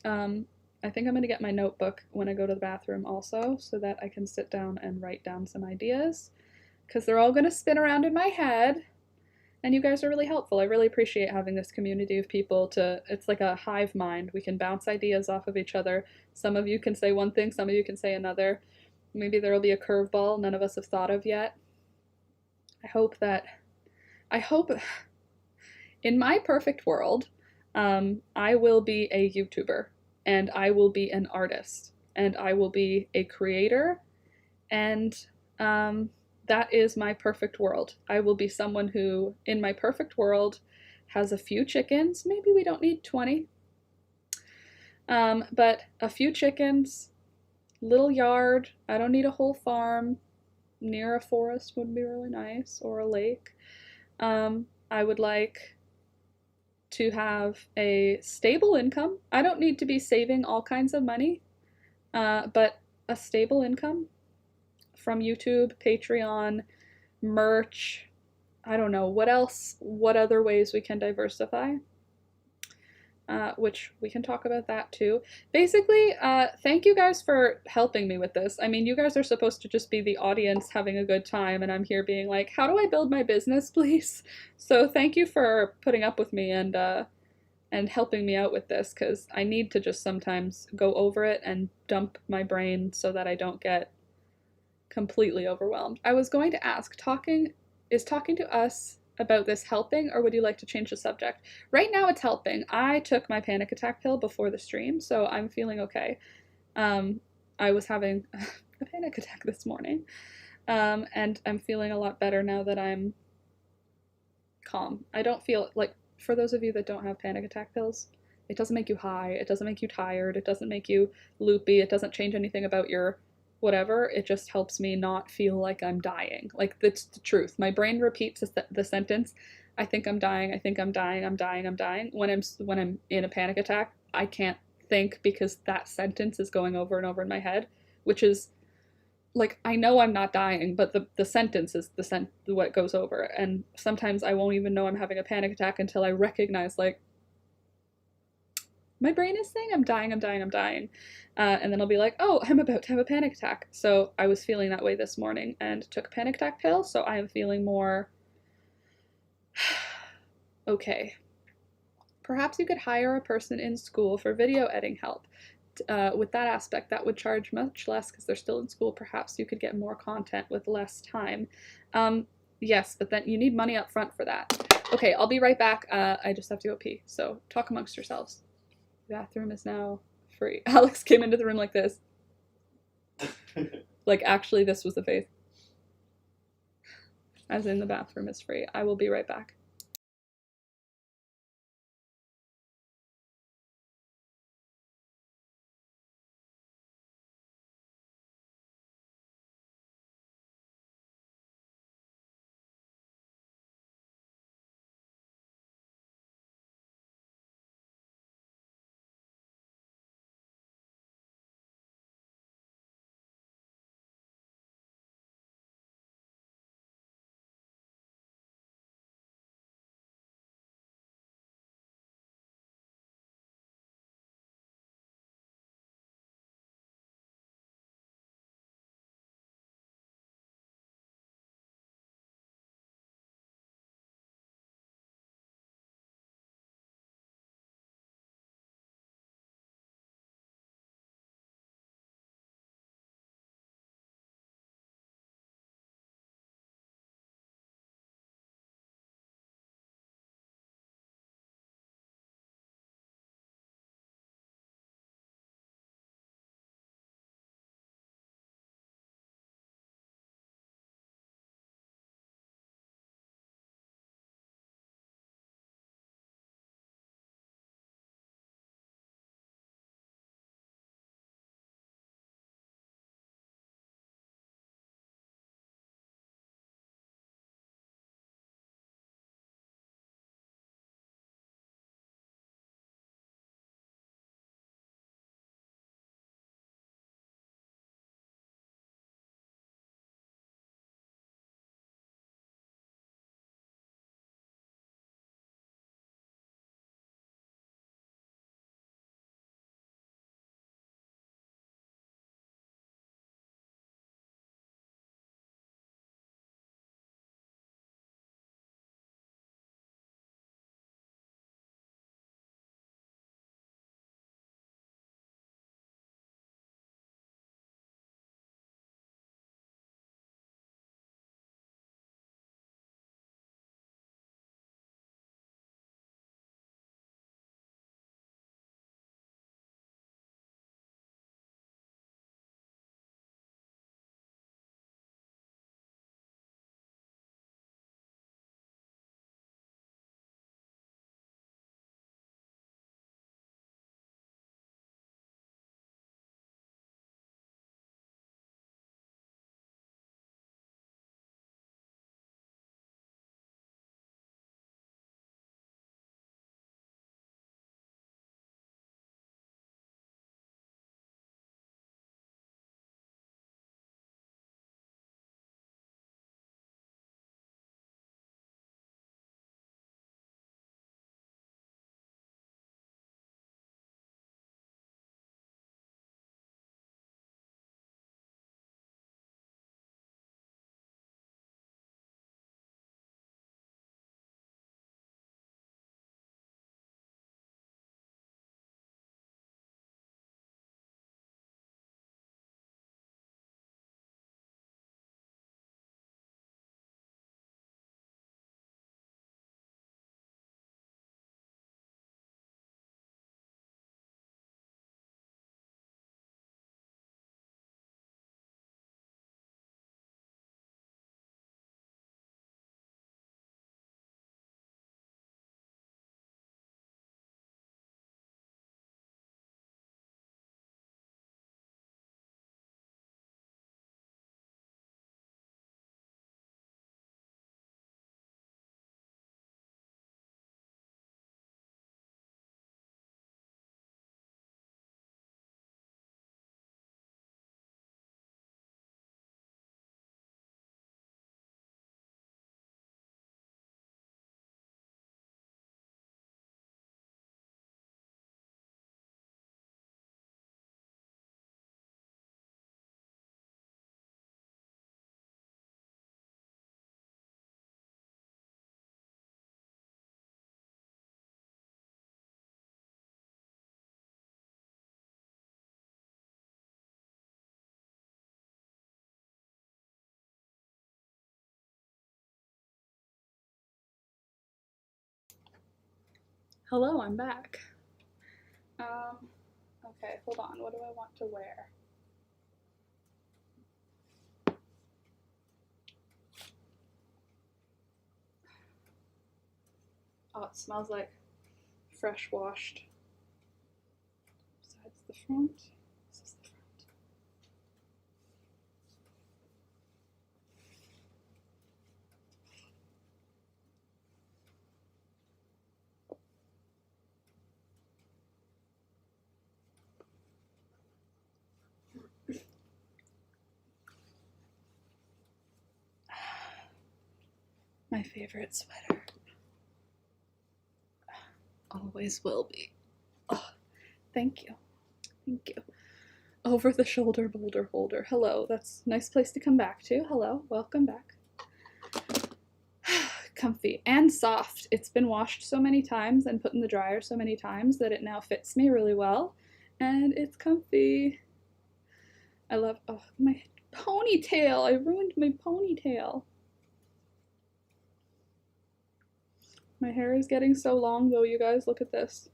I think I'm going to get my notebook when I go to the bathroom also, so that I can sit down and write down some ideas, because they're all going to spin around in my head, and you guys are really helpful. I really appreciate having this community of people to, it's like a hive mind. We can bounce ideas off of each other. Some of you can say one thing, some of you can say another. Maybe there will be a curveball none of us have thought of yet. I hope in my perfect world, I will be a YouTuber, and I will be an artist, and I will be a creator, and that is my perfect world. I will be someone who, in my perfect world, has a few chickens. Maybe we don't need 20, but a few chickens, little yard. I don't need a whole farm. Near a forest would be really nice, or a lake. I would like to have a stable income. I don't need to be saving all kinds of money, but a stable income from YouTube, Patreon, merch. I don't know what else, what other ways we can diversify. which we can talk about that too. Basically, thank you guys for helping me with this. I mean, you guys are supposed to just be the audience having a good time, and I'm here being like, how do I build my business, please? So thank you for putting up with me and helping me out with this, because I need to just sometimes go over it and dump my brain so that I don't get completely overwhelmed. I was going to ask, is talking to us about this helping, or would you like to change the subject? Right now it's helping. I took my panic attack pill before the stream, so I'm feeling okay. I was having a panic attack this morning, and I'm feeling a lot better now that I'm calm. I don't feel like, for those of you that don't have panic attack pills, it doesn't make you high, it doesn't make you tired, it doesn't make you loopy, it doesn't change anything about your whatever. It just helps me not feel like I'm dying. Like, that's the truth. My brain repeats the sentence, I think I'm dying, I think I'm dying, I'm dying, I'm dying. When I'm in a panic attack, I can't think because that sentence is going over and over in my head, which is like, I know I'm not dying, but the sentence is what goes over. And sometimes I won't even know I'm having a panic attack until I recognize, like, my brain is saying I'm dying, I'm dying, I'm dying. And then I'll be like, oh, I'm about to have a panic attack. So I was feeling that way this morning and took a panic attack pill, so I am feeling more okay. Perhaps you could hire a person in school for video editing help. With that aspect, that would charge much less because they're still in school. Perhaps you could get more content with less time. Yes, but then you need money up front for that. Okay, I'll be right back. I just have to go pee, so talk amongst yourselves. The bathroom is now free. Alex came into the room like this. Like, actually, this was the face. As in, the bathroom is free. I will be right back. Hello, I'm back. Okay, hold on. What do I want to wear? Oh, it smells like fresh washed. Besides the front. This is the front. My favorite sweater. Always will be. Oh, thank you. Thank you. Over the shoulder boulder holder. Hello, that's a nice place to come back to. Hello, welcome back. Comfy and soft. It's been washed so many times and put in the dryer so many times that it now fits me really well. And it's comfy. I love, oh, my ponytail. I ruined my ponytail. My hair is getting so long though, you guys. Look at this.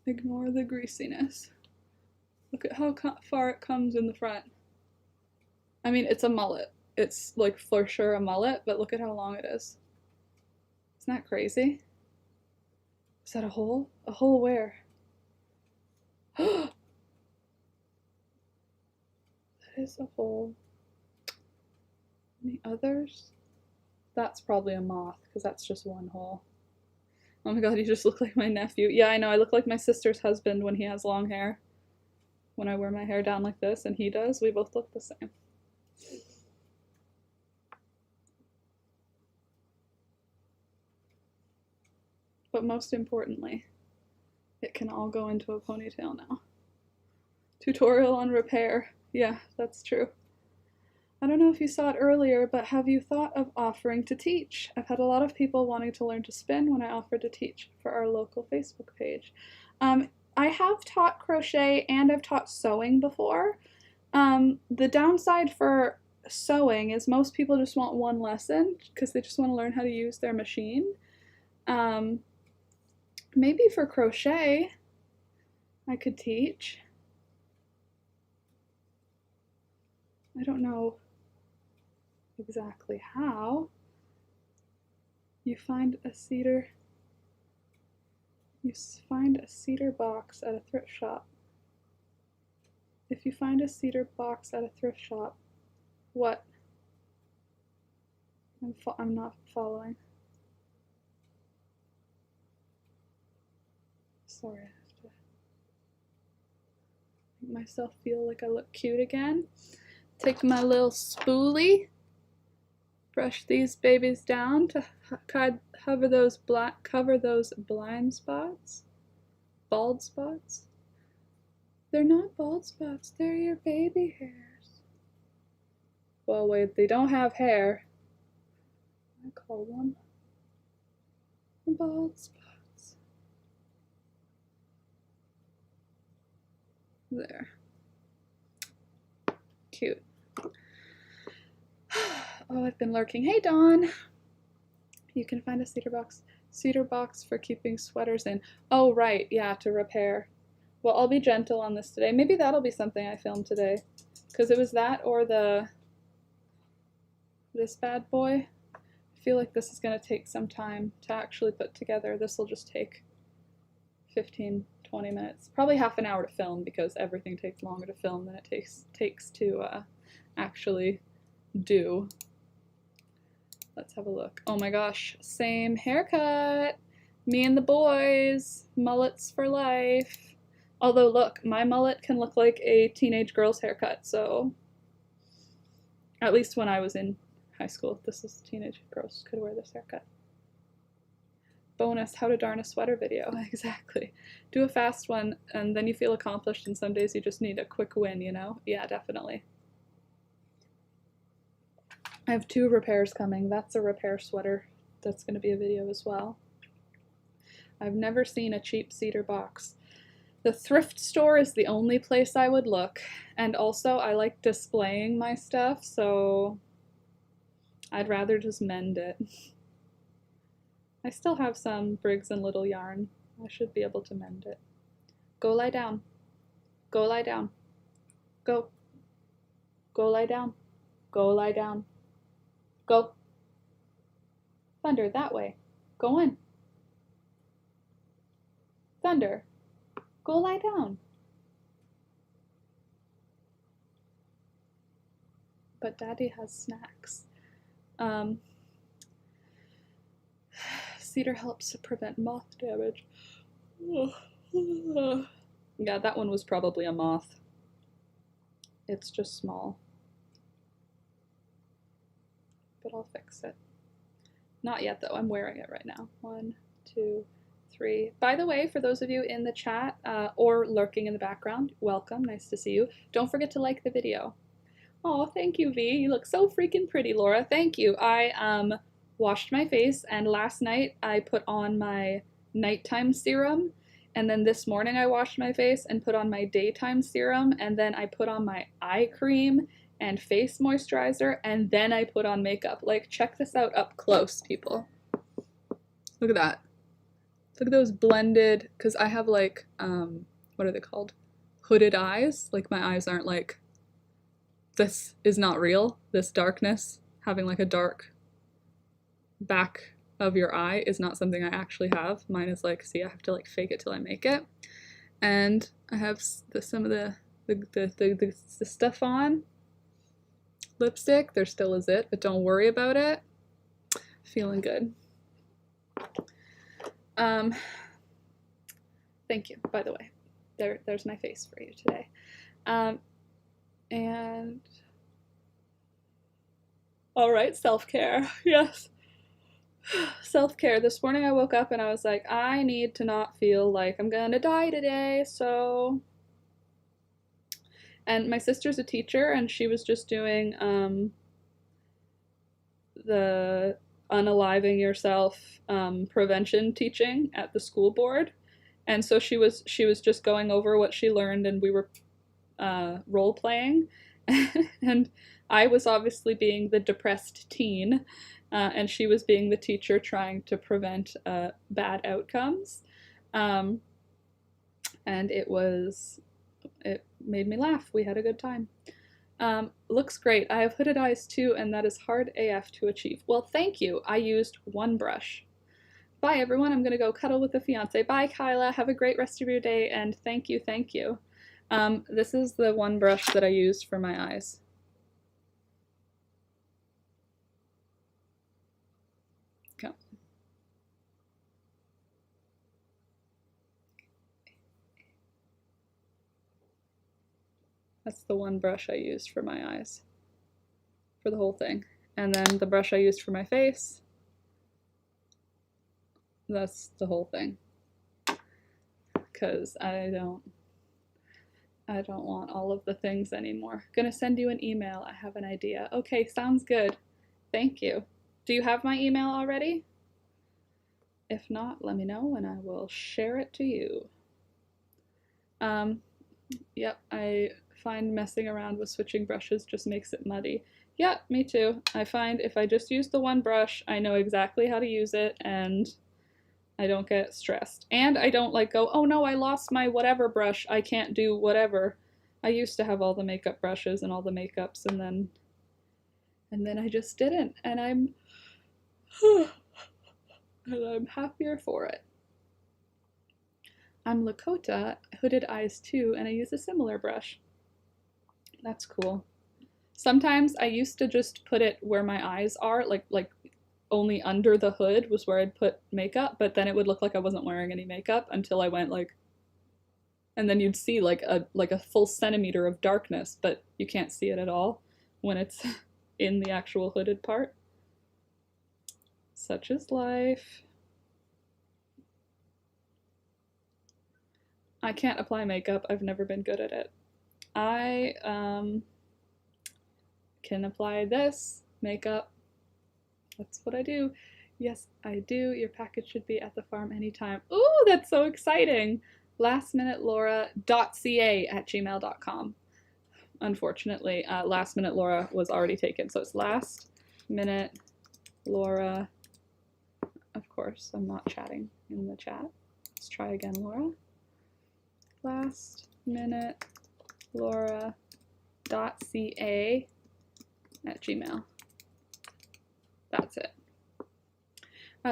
Ignore the greasiness. Look at how far it comes in the front. I mean, it's a mullet. It's like for sure a mullet, but look at how long it is. Isn't that crazy? Is that a hole? A hole where? That is a hole. Any others? That's probably a moth, because that's just one hole. Oh my god, you just look like my nephew. Yeah, I know, I look like my sister's husband when he has long hair. When I wear my hair down like this, and he does, we both look the same. But most importantly, it can all go into a ponytail now. Tutorial on repair. Yeah, that's true. I don't know if you saw it earlier, but have you thought of offering to teach? I've had a lot of people wanting to learn to spin when I offered to teach for our local Facebook page. I have taught crochet and I've taught sewing before. The downside for sewing is most people just want one lesson because they just want to learn how to use their machine. Maybe for crochet, I could teach. I don't know exactly how. You find a cedar box at a thrift shop. If you find a cedar box at a thrift shop, what? I'm not following. Sorry, I have to make myself feel like I look cute again. Take my little spoolie, brush these babies down to cover those blind spots, bald spots. They're not bald spots, they're your baby hairs. Well, wait, they don't have hair. I call them bald spots. There. Cute. Oh, I've been lurking. Hey, Dawn. You can find a cedar box for keeping sweaters in. Oh, right. Yeah, to repair. Well, I'll be gentle on this today. Maybe that'll be something I film today. Because it was that or this bad boy. I feel like this is going to take some time to actually put together. This will just take 15, 20 minutes. Probably half an hour to film because everything takes longer to film than it takes to actually do. Let's have a look. Oh my gosh, same haircut. Me and the boys. Mullets for life. Although look, my mullet can look like a teenage girl's haircut, so at least when I was in high school, teenage girls could wear this haircut. Bonus, how to darn a sweater video. Exactly. Do a fast one and then you feel accomplished, and some days you just need a quick win, you know? Yeah, definitely. I have 2 repairs coming. That's a repair sweater. That's going to be a video as well. I've never seen a cheap cedar box. The thrift store is the only place I would look. And also, I like displaying my stuff, so I'd rather just mend it. I still have some Briggs and Little yarn. I should be able to mend it. Go lie down. Go lie down. Go. Go lie down. Go lie down. Go. Thunder, that way. Go in. Thunder, go lie down. But Daddy has snacks. Cedar helps to prevent moth damage. Yeah, that one was probably a moth. It's just small. But I'll fix it. Not yet though, I'm wearing it right now. 1, 2, 3. By the way, for those of you in the chat or lurking in the background, welcome, nice to see you. Don't forget to like the video. Oh, thank you, V. You look so freaking pretty, Laura. Thank you. I washed my face, and last night I put on my nighttime serum, and then this morning I washed my face and put on my daytime serum, and then I put on my eye cream and face moisturizer, and then I put on makeup. Like, check this out up close, people. Look at that. Look at those blended, because I have like, what are they called? Hooded eyes. Like, my eyes aren't like, this is not real. This darkness, having like a dark back of your eye is not something I actually have. Mine is like, see, I have to like fake it till I make it. And I have some of the stuff on. Lipstick, there still is it, but don't worry about it. Feeling good. Thank you, by the way. There's my face for you today. And all right, self-care. Yes. Self-care. This morning I woke up and I was like, I need to not feel like I'm gonna die today, so. And my sister's a teacher, and she was just doing the unaliving yourself prevention teaching at the school board, and so she was just going over what she learned, and we were role playing, and I was obviously being the depressed teen, and she was being the teacher trying to prevent bad outcomes, and it made me laugh. We had a good time. Looks great. I have hooded eyes too, and that is hard AF to achieve. Well, thank you. I used one brush. Bye, everyone. I'm going to go cuddle with the fiance. Bye, Kyla. Have a great rest of your day, and thank you, thank you. This is the one brush that I used for my eyes. Okay. That's the one brush I used for my eyes, for the whole thing. And then the brush I used for my face, that's the whole thing. Because I don't want all of the things anymore. Gonna send you an email. I have an idea. Okay, sounds good. Thank you. Do you have my email already? If not, let me know and I will share it to you. Yep, I find messing around with switching brushes just makes it muddy. Yeah, me too. I find if I just use the one brush, I know exactly how to use it and I don't get stressed. And I don't like go, oh no, I lost my whatever brush, I can't do whatever. I used to have all the makeup brushes and all the makeups, and then I just didn't, and I'm happier for it. I'm Lakota, hooded eyes too, and I use a similar brush. That's cool. Sometimes I used to just put it where my eyes are, like only under the hood was where I'd put makeup, but then it would look like I wasn't wearing any makeup until I went like, and then you'd see like a full centimeter of darkness, but you can't see it at all when it's in the actual hooded part. Such is life. I can't apply makeup. I've never been good at it. I can apply this makeup. That's what I do. Yes, I do. Your package should be at the farm anytime. Ooh, that's so exciting. lastminutelaura.ca@gmail.com. Unfortunately, Last Minute Laura was already taken, so it's Last Minute Laura, of course. course, I'm not chatting in the chat. Let's try again, Laura. Last minute Laura.ca@gmail. That's it.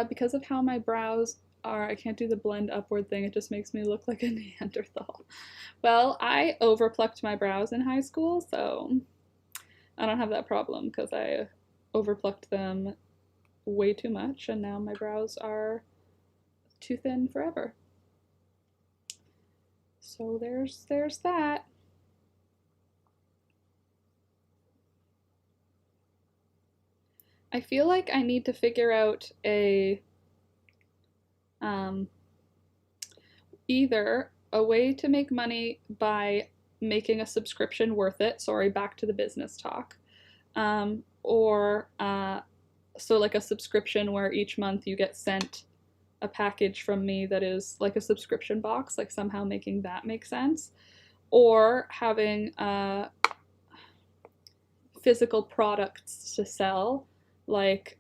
Because of how my brows are, I can't do the blend upward thing. It just makes me look like a Neanderthal. Well, I overplucked my brows in high school, so I don't have that problem because I overplucked them way too much, and now my brows are too thin forever. So there's that. I feel like I need to figure out either a way to make money by making a subscription worth it. Sorry, back to the business talk. So like a subscription where each month you get sent a package from me that is like a subscription box, like somehow making that make sense. Or having physical products to sell, like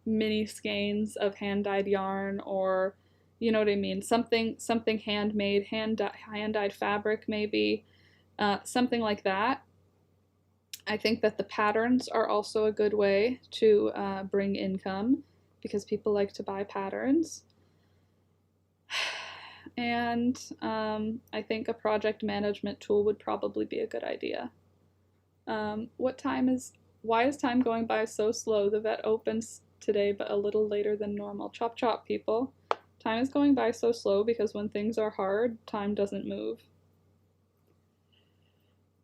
mini skeins of hand-dyed yarn, or you know what I mean, something handmade, hand-dyed fabric maybe, something like that. I think that the patterns are also a good way to bring income because people like to buy patterns. And I think a project management tool would probably be a good idea. Why is time going by so slow? The vet opens today, but a little later than normal. Chop chop, people. Time is going by so slow because when things are hard, time doesn't move.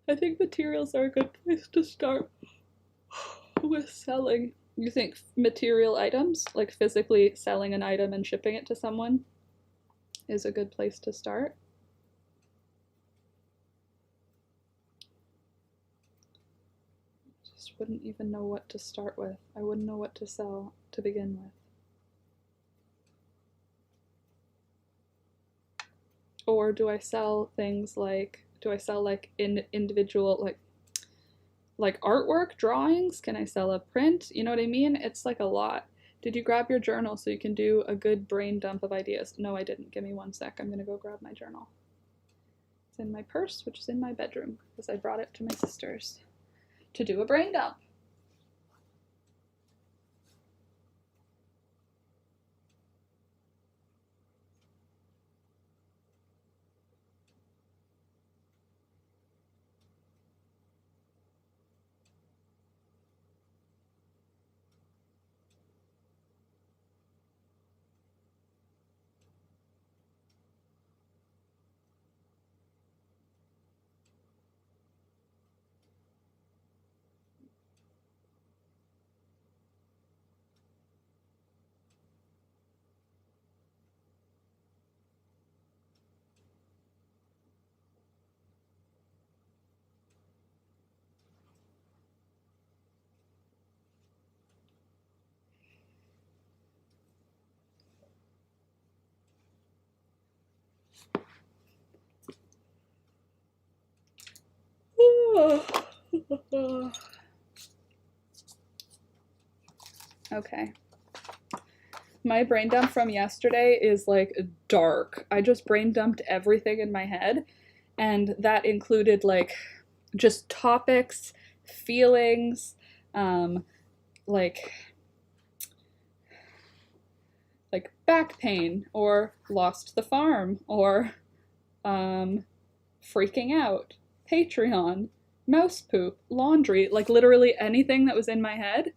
I think materials are a good place to start with selling. You think material items, like physically selling an item and shipping it to someone, is a good place to start? Just wouldn't even know what to start with. I wouldn't know what to sell to begin with. Or do I sell things like, individual, like artwork, drawings? Can I sell a print? You know what I mean? It's like a lot. Did you grab your journal so you can do a good brain dump of ideas? No, I didn't. Give me 1 sec. I'm gonna go grab my journal. It's in my purse, which is in my bedroom, because I brought it to my sister's to do a brain dump. Okay. My brain dump from yesterday is like dark. I just brain dumped everything in my head, and that included like just topics, feelings, like back pain, or lost the farm, or freaking out, Patreon, mouse poop, laundry, like literally anything that was in my head.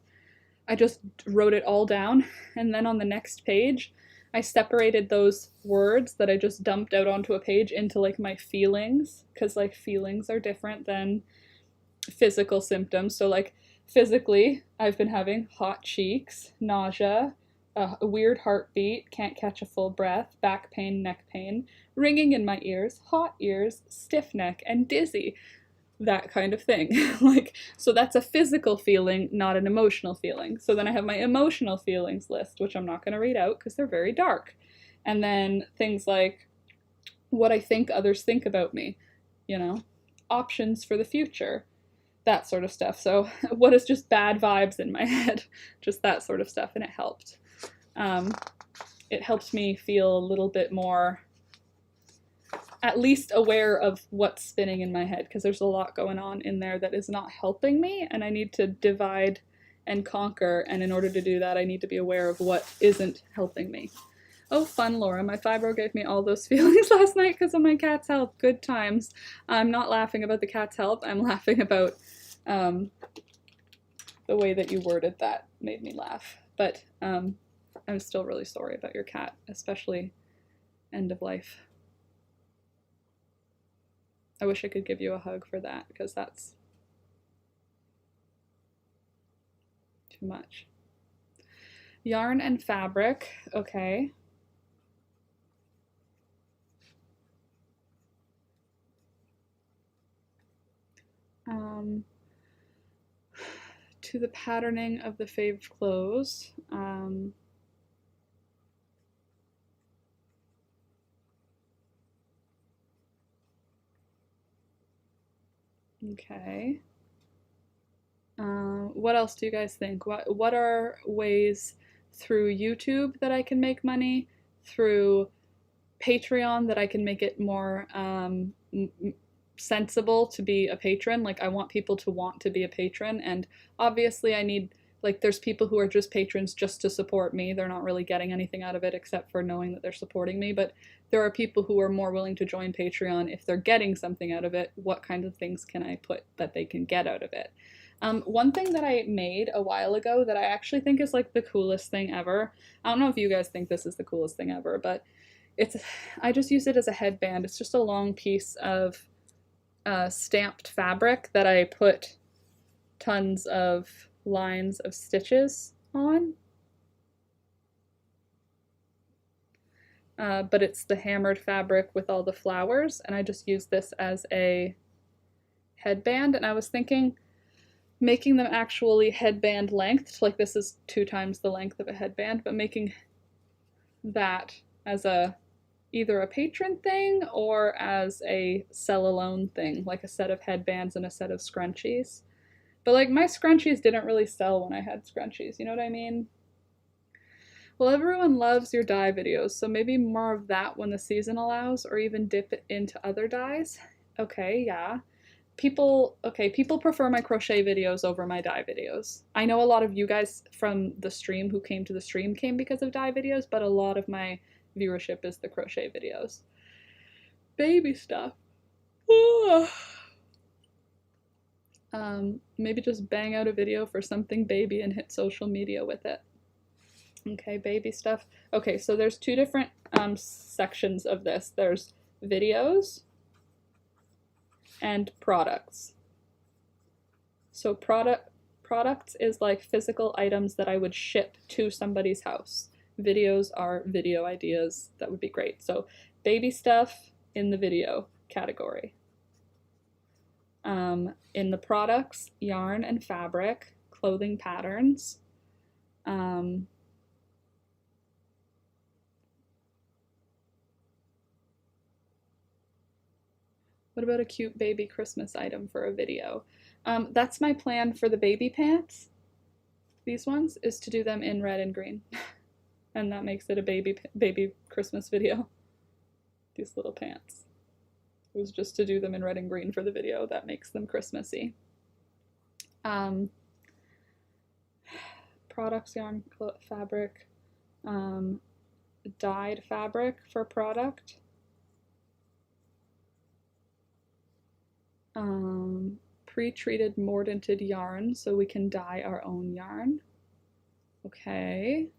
I just wrote it all down, and then on the next page, I separated those words that I just dumped out onto a page into like my feelings, because like feelings are different than physical symptoms. So like physically, I've been having hot cheeks, nausea, a weird heartbeat, can't catch a full breath, back pain, neck pain, ringing in my ears, hot ears, stiff neck, and dizzy. That kind of thing. So that's a physical feeling, not an emotional feeling. So then I have my emotional feelings list, which I'm not going to read out because they're very dark. And then things like what I think others think about me, options for the future, that sort of stuff. So what is just bad vibes in my head, just that sort of stuff, and it helped. it helps me feel a little bit more at least aware of what's spinning in my head, because there's a lot going on in there that is not helping me, and I need to divide and conquer, and in order to do that I need to be aware of what isn't helping me. Oh, fun, Laura. My fibro gave me all those feelings last night because of my cat's health. Good times. I'm not laughing about the cat's health. I'm laughing about the way that you worded that made me laugh. But I'm still really sorry about your cat, especially end of life. I wish I could give you a hug for that, because that's too much. Yarn and fabric. Okay. To the patterning of the fave clothes. Okay. What else do you guys think? What are ways through YouTube that I can make money? Through Patreon that I can make it more sensible to be a patron? Like, I want people to want to be a patron, and obviously I need, like, there's people who are just patrons just to support me. They're not really getting anything out of it except for knowing that they're supporting me, but there are people who are more willing to join Patreon if they're getting something out of it. What kind of things can I put that they can get out of it? One thing that I made a while ago that I actually think is like the coolest thing ever. I don't know if you guys think this is the coolest thing ever, but I just use it as a headband. It's just a long piece of stamped fabric that I put tons of lines of stitches on. But it's the hammered fabric with all the flowers, and I just use this as a headband. And I was thinking making them actually headband length, like this is 2 times the length of a headband, but making that as either a patron thing or as a sell alone thing, like a set of headbands and a set of scrunchies. But like, my scrunchies didn't really sell when I had scrunchies, you know what I mean? Well, everyone loves your dye videos, so maybe more of that when the season allows, or even dip it into other dyes. Okay, yeah. People prefer my crochet videos over my dye videos. I know a lot of you guys from the stream who came to the stream came because of dye videos, but a lot of my viewership is the crochet videos. Baby stuff. Maybe just bang out a video for something baby and hit social media with it. Okay, baby stuff. Okay, so there's 2 different sections of this. There's videos and products. So products is like physical items that I would ship to somebody's house. Videos are video ideas that would be great. So baby stuff in the video category. In the products, yarn and fabric, clothing patterns. What about a cute baby Christmas item for a video? That's my plan for the baby pants. These ones is to do them in red and green. And that makes it a baby Christmas video. These little pants. It was just to do them in red and green for the video. That makes them Christmassy. Products, yarn, fabric, dyed fabric for product. Pre-treated mordanted yarn, so we can dye our own yarn. Okay.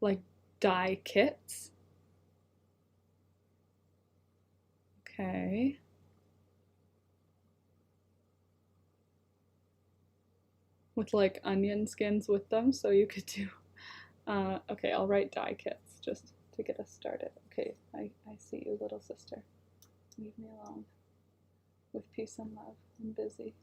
Like dye kits. Okay. With like onion skins with them, so you could do, okay, I'll write dye kits just to get us started. Okay, I see you, little sister. Leave me alone. With peace and love. I'm busy.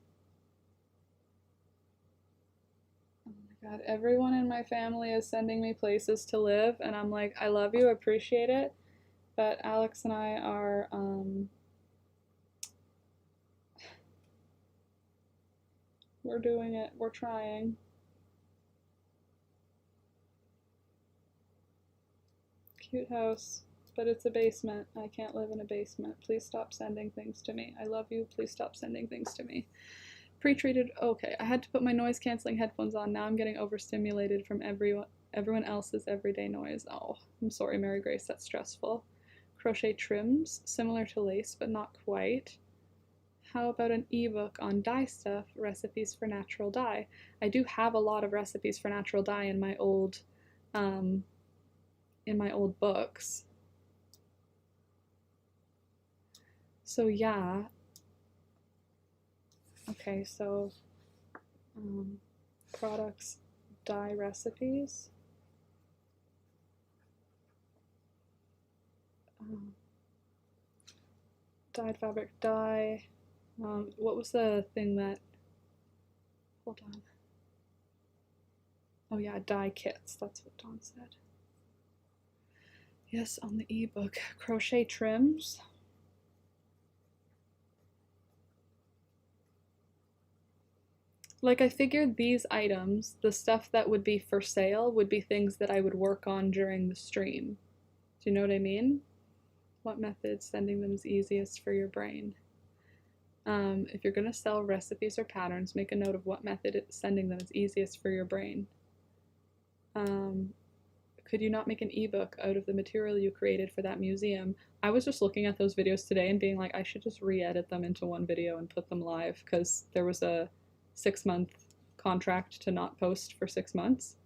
Oh my god, everyone in my family is sending me places to live, and I'm like, I love you, appreciate it, but Alex and I are, we're doing it, we're trying. Cute house, but it's a basement. I can't live in a basement. Please stop sending things to me. I love you. Please stop sending things to me. Pre-treated. Okay, I had to put my noise canceling headphones on. Now I'm getting overstimulated from everyone else's everyday noise. Oh, I'm sorry, Mary Grace. That's stressful. Crochet trims, similar to lace, but not quite. How about an ebook on dye stuff, recipes for natural dye? I do have a lot of recipes for natural dye in my old books. So yeah. Okay, so products, dye recipes. Dyed fabric dye. What was the thing that, hold on. Oh yeah, dye kits, that's what Dawn said. Yes, on the ebook. Crochet trims. Like, I figured these items, the stuff that would be for sale, would be things that I would work on during the stream. Do you know what I mean? What method sending them is easiest for your brain? If you're going to sell recipes or patterns, make a note of what method sending them is easiest for your brain. Could you not make an ebook out of the material you created for that museum? I was just looking at those videos today and being like, I should just re-edit them into one video and put them live, because there was a 6-month contract to not post for 6 months.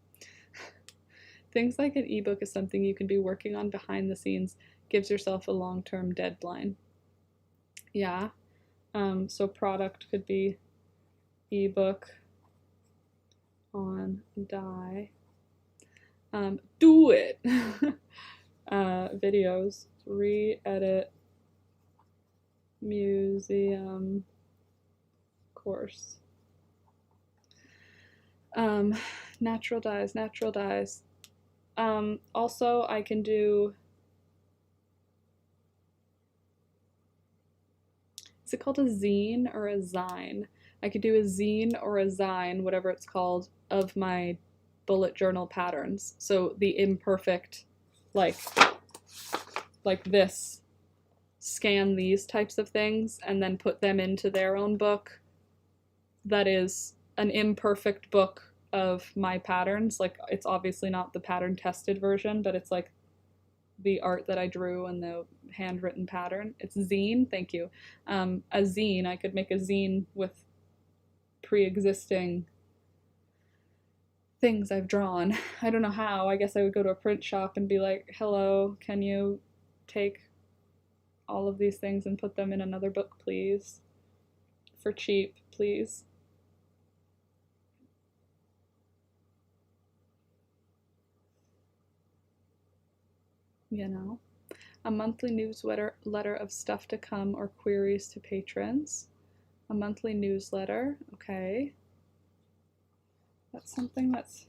Things like an ebook is something you can be working on behind the scenes, gives yourself a long-term deadline. Yeah. So product could be ebook on dye. Do it! Videos, re-edit, museum, course. Natural dyes. Also, I can do, is it called a zine or a zine? I could do a zine or a zine, whatever it's called, of my bullet journal patterns. So the imperfect, like this, scan these types of things and then put them into their own book. That is an imperfect book of my patterns. Like, it's obviously not the pattern tested version, but it's like the art that I drew and the handwritten pattern. It's zine, thank you. A zine, I could make a zine with pre-existing things I've drawn. I don't know how. I guess I would go to a print shop and be like, hello, can you take all of these things and put them in another book, please? For cheap, please. You know? A monthly newsletter of stuff to come or queries to patrons. A monthly newsletter, okay. That's something that's,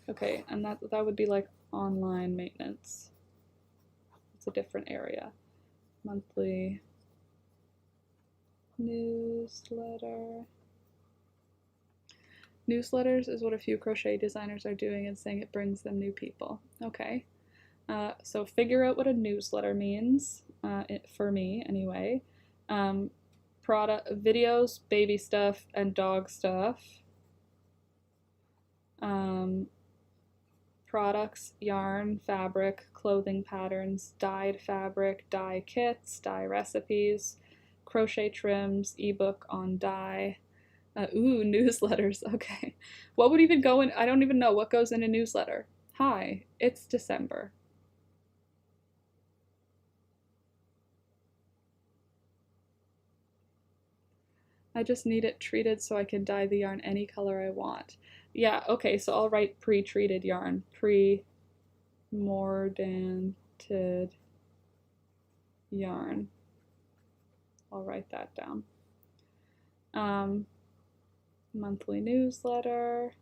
okay, and that would be like online maintenance. It's a different area. Monthly newsletter. Newsletters is what a few crochet designers are doing and saying it brings them new people. Okay. So figure out what a newsletter means, for me anyway. Product, videos, baby stuff, and dog stuff. Products, yarn, fabric, clothing patterns, dyed fabric, dye kits, dye recipes, crochet trims, ebook on dye. Ooh, newsletters, okay. What would even go in, I don't even know what goes in a newsletter. Hi, it's December. I just need it treated so I can dye the yarn any color I want. Yeah, okay, so I'll write pre-treated yarn. Pre-mordanted yarn. I'll write that down. Monthly newsletter.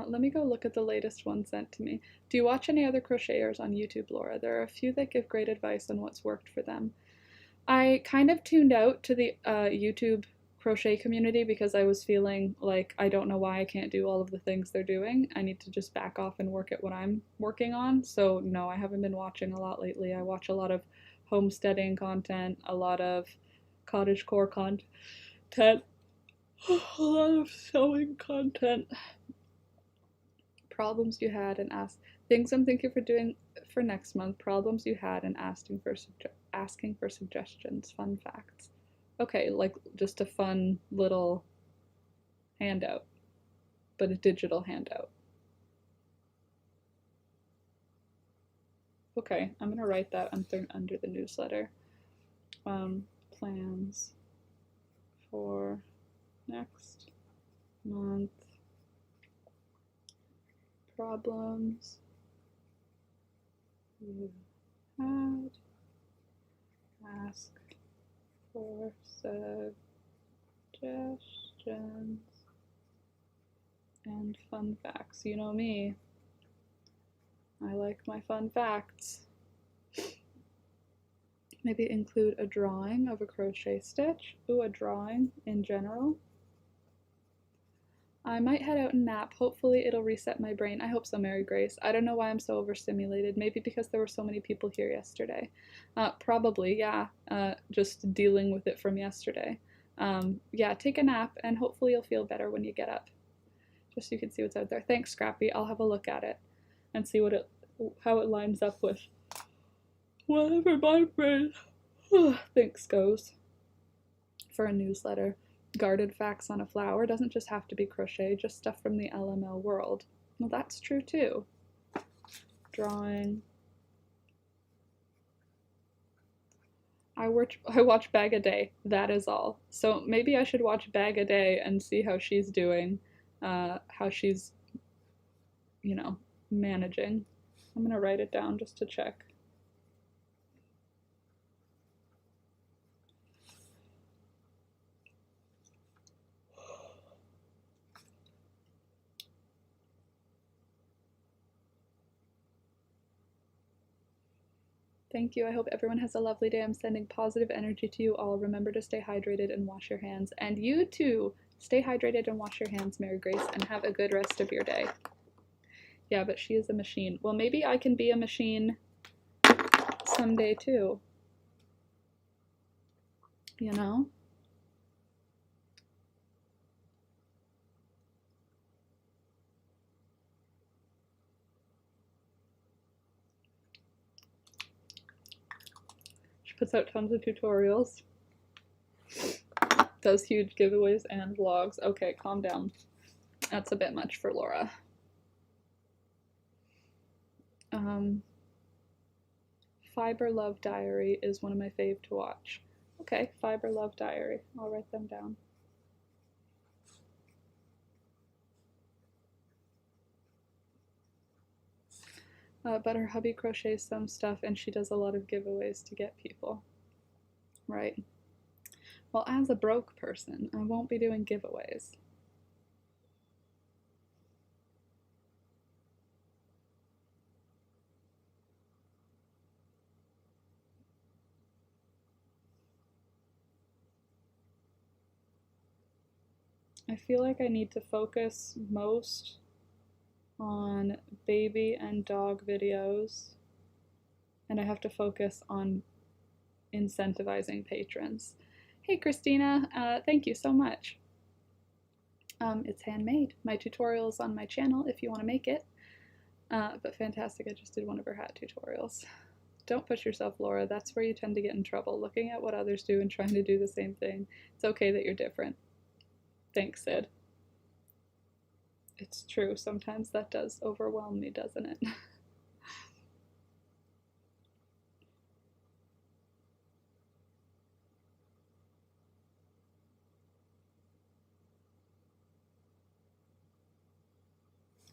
Let me go look at the latest one sent to me. Do you watch any other crocheters on YouTube, Laura? There are a few that give great advice on what's worked for them. I kind of tuned out to the YouTube crochet community because I was feeling like I don't know why I can't do all of the things they're doing. I need to just back off and work at what I'm working on. So no, I haven't been watching a lot lately. I watch a lot of homesteading content, a lot of cottagecore content, a lot of sewing content. Problems you had and asked, things I'm thinking for doing for next month, problems you had and asking for suggestions, fun facts. Okay, like just a fun little handout, but a digital handout. Okay, I'm gonna write that under the newsletter. Plans for next month, problems you had, ask for suggestions, and fun facts. You know me, I like my fun facts. Maybe include a drawing of a crochet stitch. Ooh, a drawing in general. I might head out and nap. Hopefully it'll reset my brain. I hope so, Mary Grace. I don't know why I'm so overstimulated. Maybe because there were so many people here yesterday. Probably, yeah. Just dealing with it from yesterday. Yeah, take a nap and hopefully you'll feel better when you get up. Just so you can see what's out there. Thanks, Scrappy. I'll have a look at it and see how it lines up with whatever my brain thinks goes. For a newsletter. Guarded facts on a flower doesn't just have to be crochet, just stuff from the LML world. Well, that's true too. Drawing. I watch Bag a Day, that is all. So maybe I should watch Bag a Day and see how she's doing, how she's, you know, managing. I'm gonna write it down just to check. Thank you. I hope everyone has a lovely day. I'm sending positive energy to you all. Remember to stay hydrated and wash your hands. And you too, stay hydrated and wash your hands, Mary Grace, and have a good rest of your day. Yeah, but she is a machine. Well, maybe I can be a machine someday too. You know? She puts out tons of tutorials, does huge giveaways and vlogs. Okay, calm down. That's a bit much for Laura. Fiber Love Diary is one of my fave to watch. Okay, Fiber Love Diary. I'll write them down. But her hubby crochets some stuff and she does a lot of giveaways to get people. Right. Well, as a broke person, I won't be doing giveaways. I feel like I need to focus most on baby and dog videos, and I have to focus on incentivizing patrons. Hey Christina, thank you so much. It's handmade. My tutorial is on my channel if you want to make it. But fantastic, I just did one of her hat tutorials. Don't push yourself, Laura. That's where you tend to get in trouble, looking at what others do and trying to do the same thing. It's okay that you're different. Thanks, Sid. It's true, sometimes that does overwhelm me, doesn't it?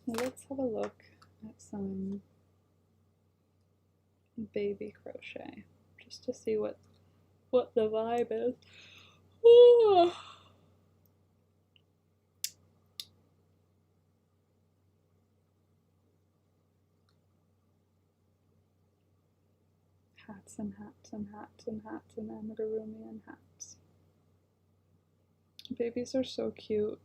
Let's have a look at some baby crochet, just to see what the vibe is. Ooh. Hats and hats and hats and hats and amigurumian hats. Babies are so cute.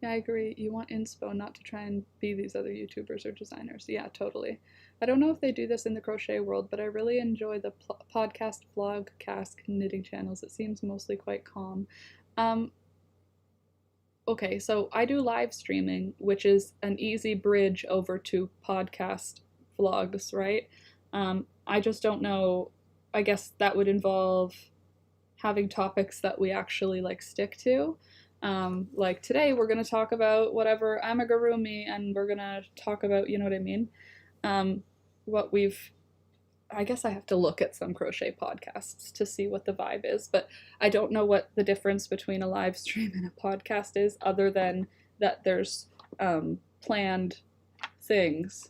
Yeah, I agree. You want inspo, not to try and be these other YouTubers or designers. Yeah, totally. I don't know if they do this in the crochet world, but I really enjoy the podcast vlog cast knitting channels. It seems mostly quite calm. Okay, so I do live streaming, which is an easy bridge over to podcast vlogs, right? I just don't know. I guess that would involve having topics that we actually like stick to. Like today, we're gonna talk about whatever amigurumi, and we're gonna talk about, you know what I mean? What we've I guess I have to look at some crochet podcasts to see what the vibe is, but I don't know what the difference between a live stream and a podcast is, other than that there's planned things.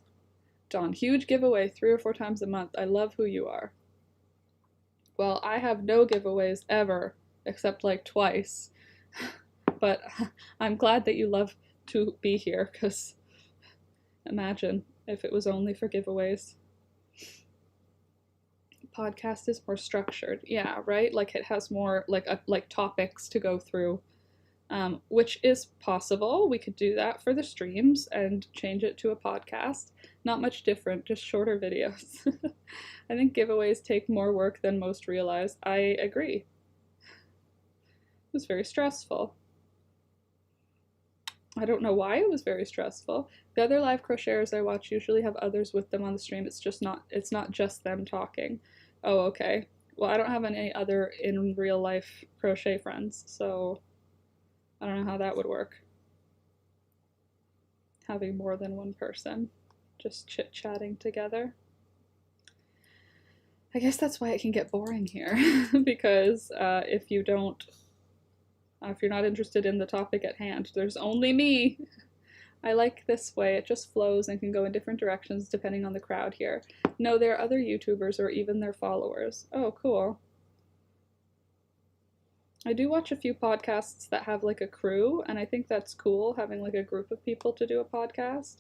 Dawn, huge giveaway 3 or 4 times a month. I love who you are. Well, I have no giveaways ever, except like twice. But I'm glad that you love to be here, because imagine if it was only for giveaways. Podcast is more structured. Yeah, right? Like it has more like topics to go through, which is possible. We could do that for the streams and change it to a podcast. Not much different, just shorter videos. I think giveaways take more work than most realize. I agree. It was very stressful. I don't know why it was very stressful. The other live crocheters I watch usually have others with them on the stream. It's not just them talking. Oh, okay. Well, I don't have any other in real life crochet friends, so I don't know how that would work. Having more than one person just chit-chatting together. I guess that's why it can get boring here, because if you're not interested in the topic at hand, there's only me. I like this way. It just flows and can go in different directions depending on the crowd here. No, there are other YouTubers or even their followers. Oh, cool. I do watch a few podcasts that have like a crew, and I think that's cool, having like a group of people to do a podcast.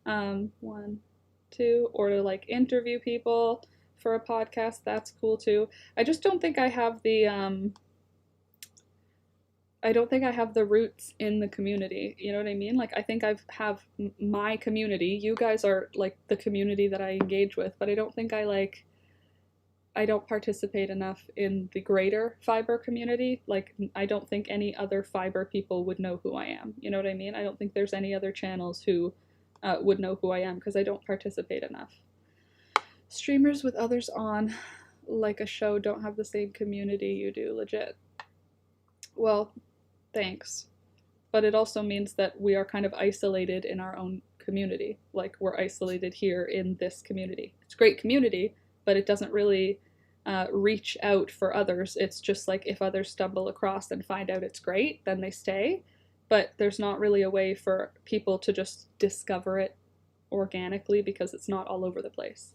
1, 2, or to like interview people for a podcast. That's cool too. I just don't think I have the roots in the community. You know what I mean? Like, I think I have my community. You guys are like the community that I engage with, but I don't think I don't participate enough in the greater fiber community. Like, I don't think any other fiber people would know who I am. You know what I mean? I don't think there's any other channels who would know who I am, because I don't participate enough. Streamers with others on, like a show, don't have the same community you do, legit. Well, thanks. But it also means that we are kind of isolated in our own community. Like, we're isolated here in this community. It's a great community, but it doesn't really reach out for others. It's just like if others stumble across and find out it's great, then they stay. But there's not really a way for people to just discover it organically, because it's not all over the place.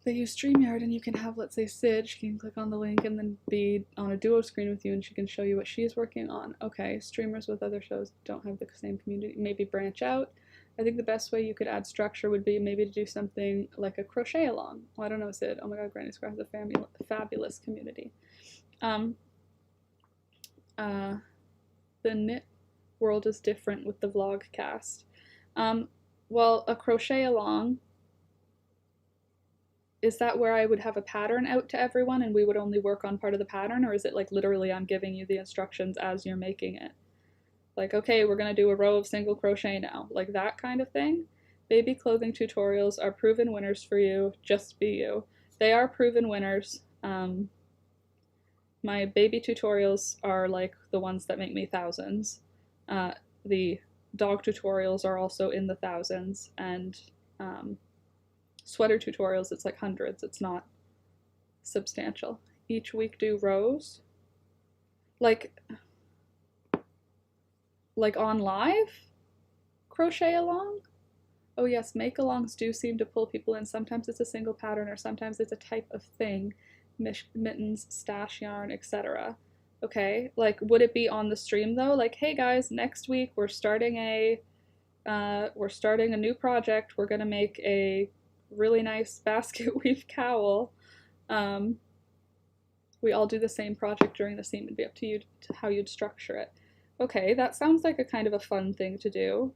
They use StreamYard, and you can have, let's say, Sid. She can click on the link and then be on a duo screen with you, and she can show you what she's working on. Okay, streamers with other shows don't have the same community. Maybe branch out. I think the best way you could add structure would be maybe to do something like a crochet along. Well, I don't know, Sid. Oh my god, Granny Square has a fabulous community. The knit world is different with the vlog cast. Well, a crochet along, is that where I would have a pattern out to everyone and we would only work on part of the pattern, or is it like literally I'm giving you the instructions as you're making it? Like, okay, we're going to do a row of single crochet now. Like that kind of thing. Baby clothing tutorials are proven winners for you. Just be you. They are proven winners. My baby tutorials are like the ones that make me thousands. The dog tutorials are also in the thousands, and sweater tutorials, it's like hundreds. It's not substantial. Each week do rows. Like on live crochet along? Oh yes, make-alongs do seem to pull people in. Sometimes it's a single pattern, or sometimes it's a type of thing. Mittens, stash yarn, etc. Okay, like, would it be on the stream though? Like, hey guys, next week we're starting a new project. We're gonna make a really nice basket weave cowl. We all do the same project during the seam. It'd be up to you to how you'd structure it. Okay, that sounds like a kind of a fun thing to do,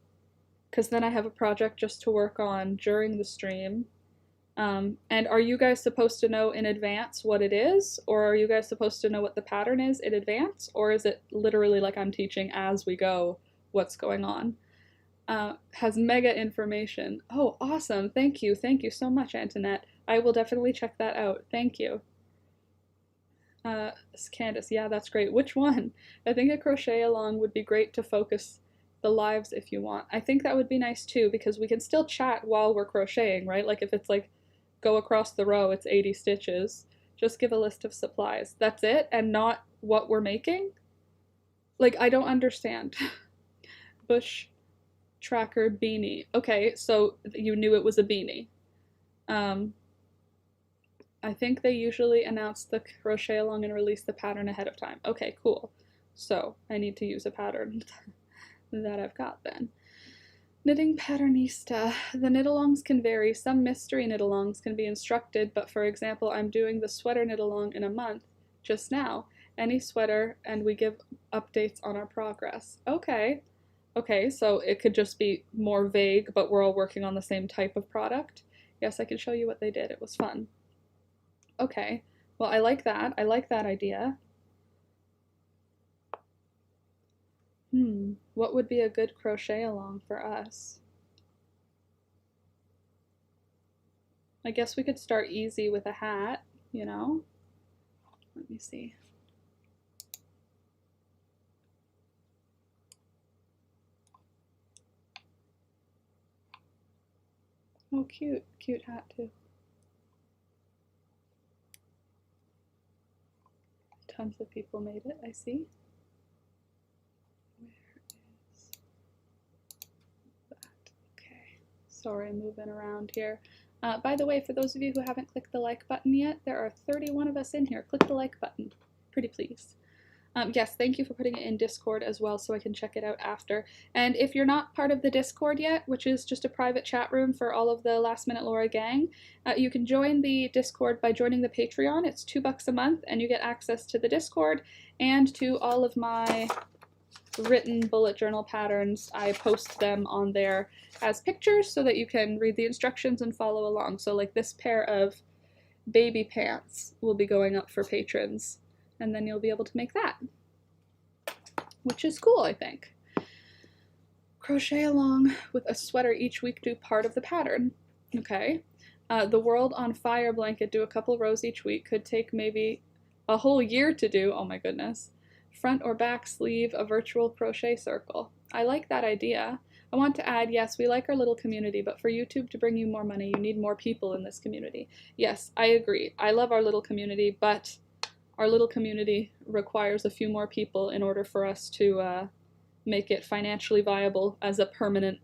because then I have a project just to work on during the stream. And are you guys supposed to know in advance what it is, or are you guys supposed to know what the pattern is in advance, or is it literally like I'm teaching as we go what's going on? Has mega information. Oh, awesome. Thank you so much, Antoinette. I will definitely check that out. Thank you. Candace, yeah, that's great. Which one? I think a crochet along would be great to focus the lives if you want. I think that would be nice too, because we can still chat while we're crocheting, right? Like if it's like go across the row, it's 80 stitches. Just give a list of supplies. That's it, and not what we're making? Like, I don't understand. Bush tracker beanie. Okay, so you knew it was a beanie. I think they usually announce the crochet along and release the pattern ahead of time. Okay, cool. So I need to use a pattern that I've got then. Knitting patternista. The knit-alongs can vary. Some mystery knit-alongs can be instructed, but for example, I'm doing the sweater knit-along in a month, just now. Any sweater, and we give updates on our progress. Okay. Okay, so it could just be more vague, but we're all working on the same type of product. Yes, I can show you what they did. It was fun. Okay, well, I like that. I like that idea. What would be a good crochet along for us? I guess we could start easy with a hat, you know? Let me see. Oh, cute. Cute hat, too. Tons of people made it, I see. Where is that? Okay. Sorry, I'm moving around here. By the way, for those of you who haven't clicked the like button yet, there are 31 of us in here. Click the like button. Pretty please. Yes, thank you for putting it in Discord as well so I can check it out after. And if you're not part of the Discord yet, which is just a private chat room for all of the Last Minute Laura gang, you can join the Discord by joining the Patreon. It's $2 a month, and you get access to the Discord and to all of my written bullet journal patterns. I post them on there as pictures so that you can read the instructions and follow along. So like this pair of baby pants will be going up for patrons, and then you'll be able to make that, which is cool, I think. Crochet along with a sweater each week, do part of the pattern. Okay. The World on Fire blanket, do a couple rows each week. Could take maybe a whole year to do. Oh my goodness. Front or back sleeve, a virtual crochet circle. I like that idea. I want to add, yes, we like our little community, but for YouTube to bring you more money, you need more people in this community. Yes, I agree. I love our little community, but our little community requires a few more people in order for us to make it financially viable as a permanent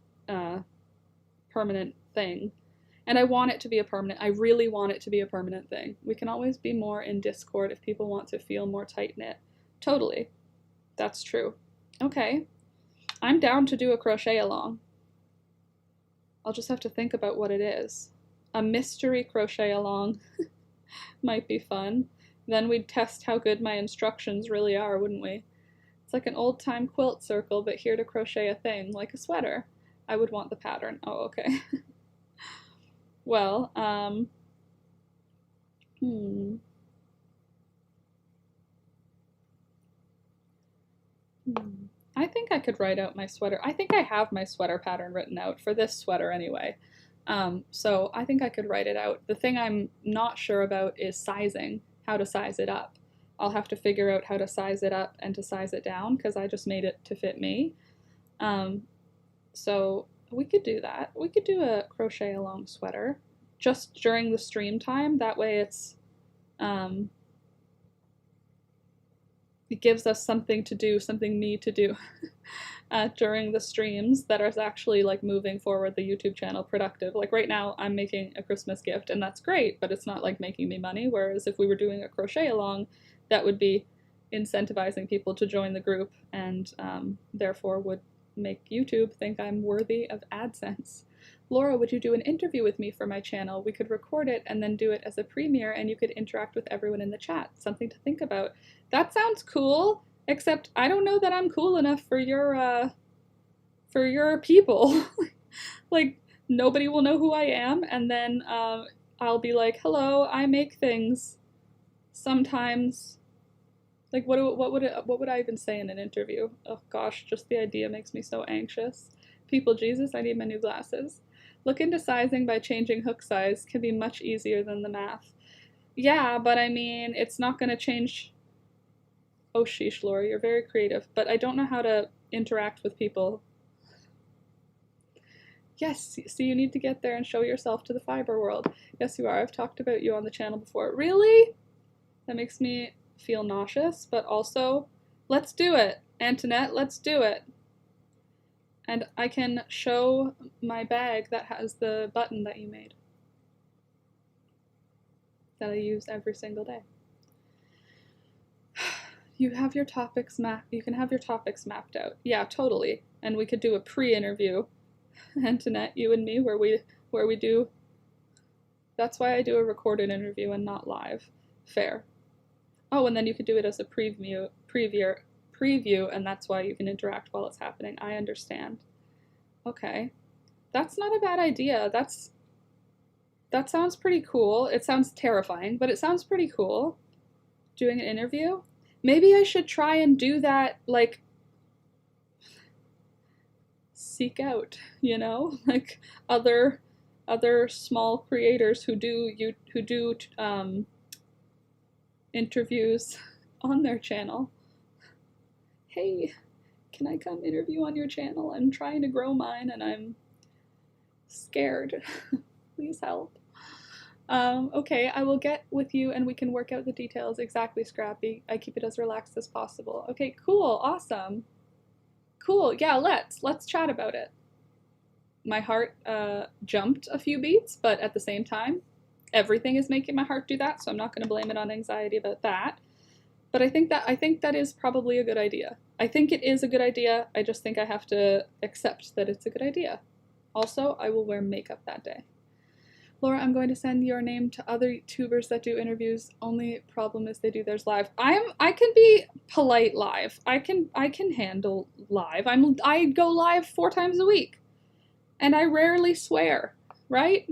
thing. And I want it to be a permanent, I really want it to be a permanent thing. We can always be more in Discord if people want to feel more tight-knit. Totally. That's true. Okay. I'm down to do a crochet along. I'll just have to think about what it is. A mystery crochet along might be fun. Then we'd test how good my instructions really are, wouldn't we? It's like an old-time quilt circle, but here to crochet a thing, like a sweater. I would want the pattern. Oh, okay. Well, I think I could write out my sweater. I think I have my sweater pattern written out for this sweater anyway. So I think I could write it out. The thing I'm not sure about is sizing, how to size it up. I'll have to figure out how to size it up and to size it down because I just made it to fit me. So we could do that. We could do a crochet along sweater just during the stream time. That way it's, it gives us something to do, something me to do during the streams that is actually like moving forward the YouTube channel productive. Like right now I'm making a Christmas gift and that's great, but it's not like making me money. Whereas if we were doing a crochet along, that would be incentivizing people to join the group and therefore would make YouTube think I'm worthy of AdSense. Laura, would you do an interview with me for my channel? We could record it and then do it as a premiere and you could interact with everyone in the chat. Something to think about. That sounds cool, except I don't know that I'm cool enough for your people. Like, nobody will know who I am, and then I'll be like, hello, I make things. Sometimes, like, what would I even say in an interview? Oh gosh, just the idea makes me so anxious. People, Jesus, I need my new glasses. Look into sizing by changing hook size can be much easier than the math. Yeah, but I mean, it's not going to change. Oh sheesh, Laura, you're very creative, but I don't know how to interact with people. Yes, so you need to get there and show yourself to the fiber world. Yes, you are. I've talked about you on the channel before. Really? That makes me feel nauseous, but also, let's do it. Antoinette, let's do it. And I can show my bag that has the button that you made. That I use every single day. You have your topics mapped. You can have your topics mapped out. Yeah, totally. And we could do a pre-interview, Antoinette, you and me, where we do. That's why I do a recorded interview and not live. Fair. Oh, and then you could do it as a preview, and that's why you can interact while it's happening. I understand. Okay. That's not a bad idea. That sounds pretty cool. It sounds terrifying, but it sounds pretty cool. Doing an interview? Maybe I should try and do that, like, seek out, you know, like other small creators who do interviews on their channel. Hey, can I come interview on your channel? I'm trying to grow mine and I'm scared. Please help. Okay, I will get with you and we can work out the details. Exactly, Scrappy. I keep it as relaxed as possible. Okay, cool, awesome. Cool, yeah, let's chat about it. My heart jumped a few beats, but at the same time, everything is making my heart do that, so I'm not going to blame it on anxiety about that. But I think that is probably a good idea. I think it is a good idea. I just think I have to accept that it's a good idea. Also, I will wear makeup that day. Laura, I'm going to send your name to other YouTubers that do interviews. Only problem is they do theirs live. I can be polite live. I can handle live. I go live 4 times a week. And I rarely swear, right?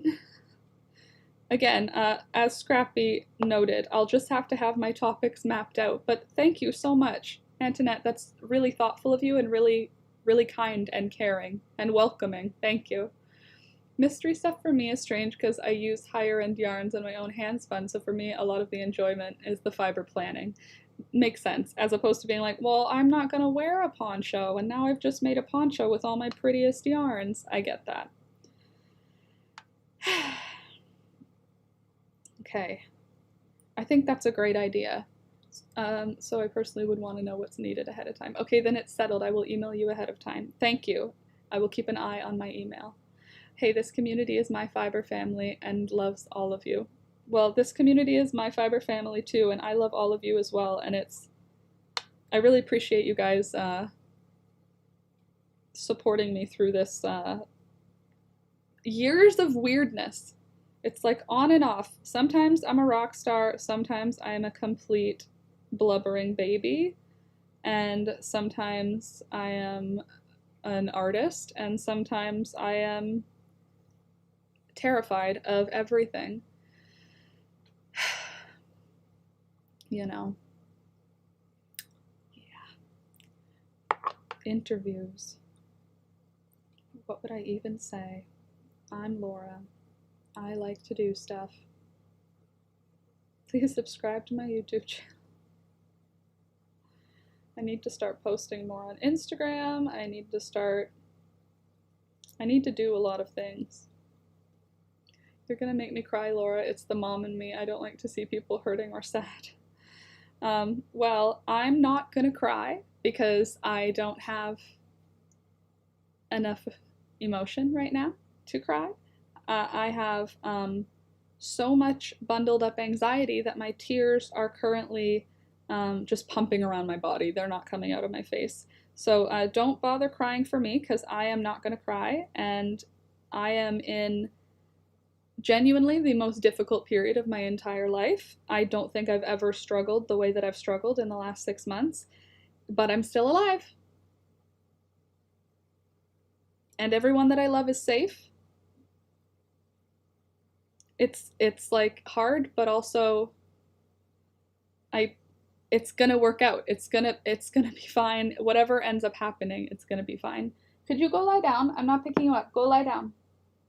Again, as Scrappy noted, I'll just have to have my topics mapped out. But thank you so much, Antoinette. That's really thoughtful of you and really, really kind and caring and welcoming. Thank you. Mystery stuff for me is strange because I use higher end yarns and my own hand spun, so for me a lot of the enjoyment is the fiber planning. Makes sense, as opposed to being like, well, I'm not gonna wear a poncho and now I've just made a poncho with all my prettiest yarns. I get that. Okay, I think that's a great idea. So I personally would want to know what's needed ahead of time. Okay, then it's settled. I will email you ahead of time. Thank you. I will keep an eye on my email. Hey, this community is my fiber family and loves all of you. Well, this community is my fiber family too, and I love all of you as well, and I really appreciate you guys supporting me through this years of weirdness. It's like on and off. Sometimes I'm a rock star, sometimes I am a complete blubbering baby, and sometimes I am an artist, and sometimes I am terrified of everything. You know. Yeah. Interviews. What would I even say? I'm Laura. I like to do stuff. Please subscribe to my YouTube channel. I need to start posting more on Instagram. I need to do a lot of things. You're gonna make me cry, Laura. It's the mom in me. I don't like to see people hurting or sad. Well, I'm not gonna cry because I don't have enough emotion right now to cry. I have so much bundled up anxiety that my tears are currently just pumping around my body. They're not coming out of my face. So don't bother crying for me because I am not gonna cry, and I am in genuinely the most difficult period of my entire life. I don't think I've ever struggled the way that I've struggled in the last 6 months, but I'm still alive. And everyone that I love is safe. It's like hard, but also it's gonna work out. It's gonna be fine. Whatever ends up happening, it's gonna be fine. Could you go lie down? I'm not picking you up. Go lie down.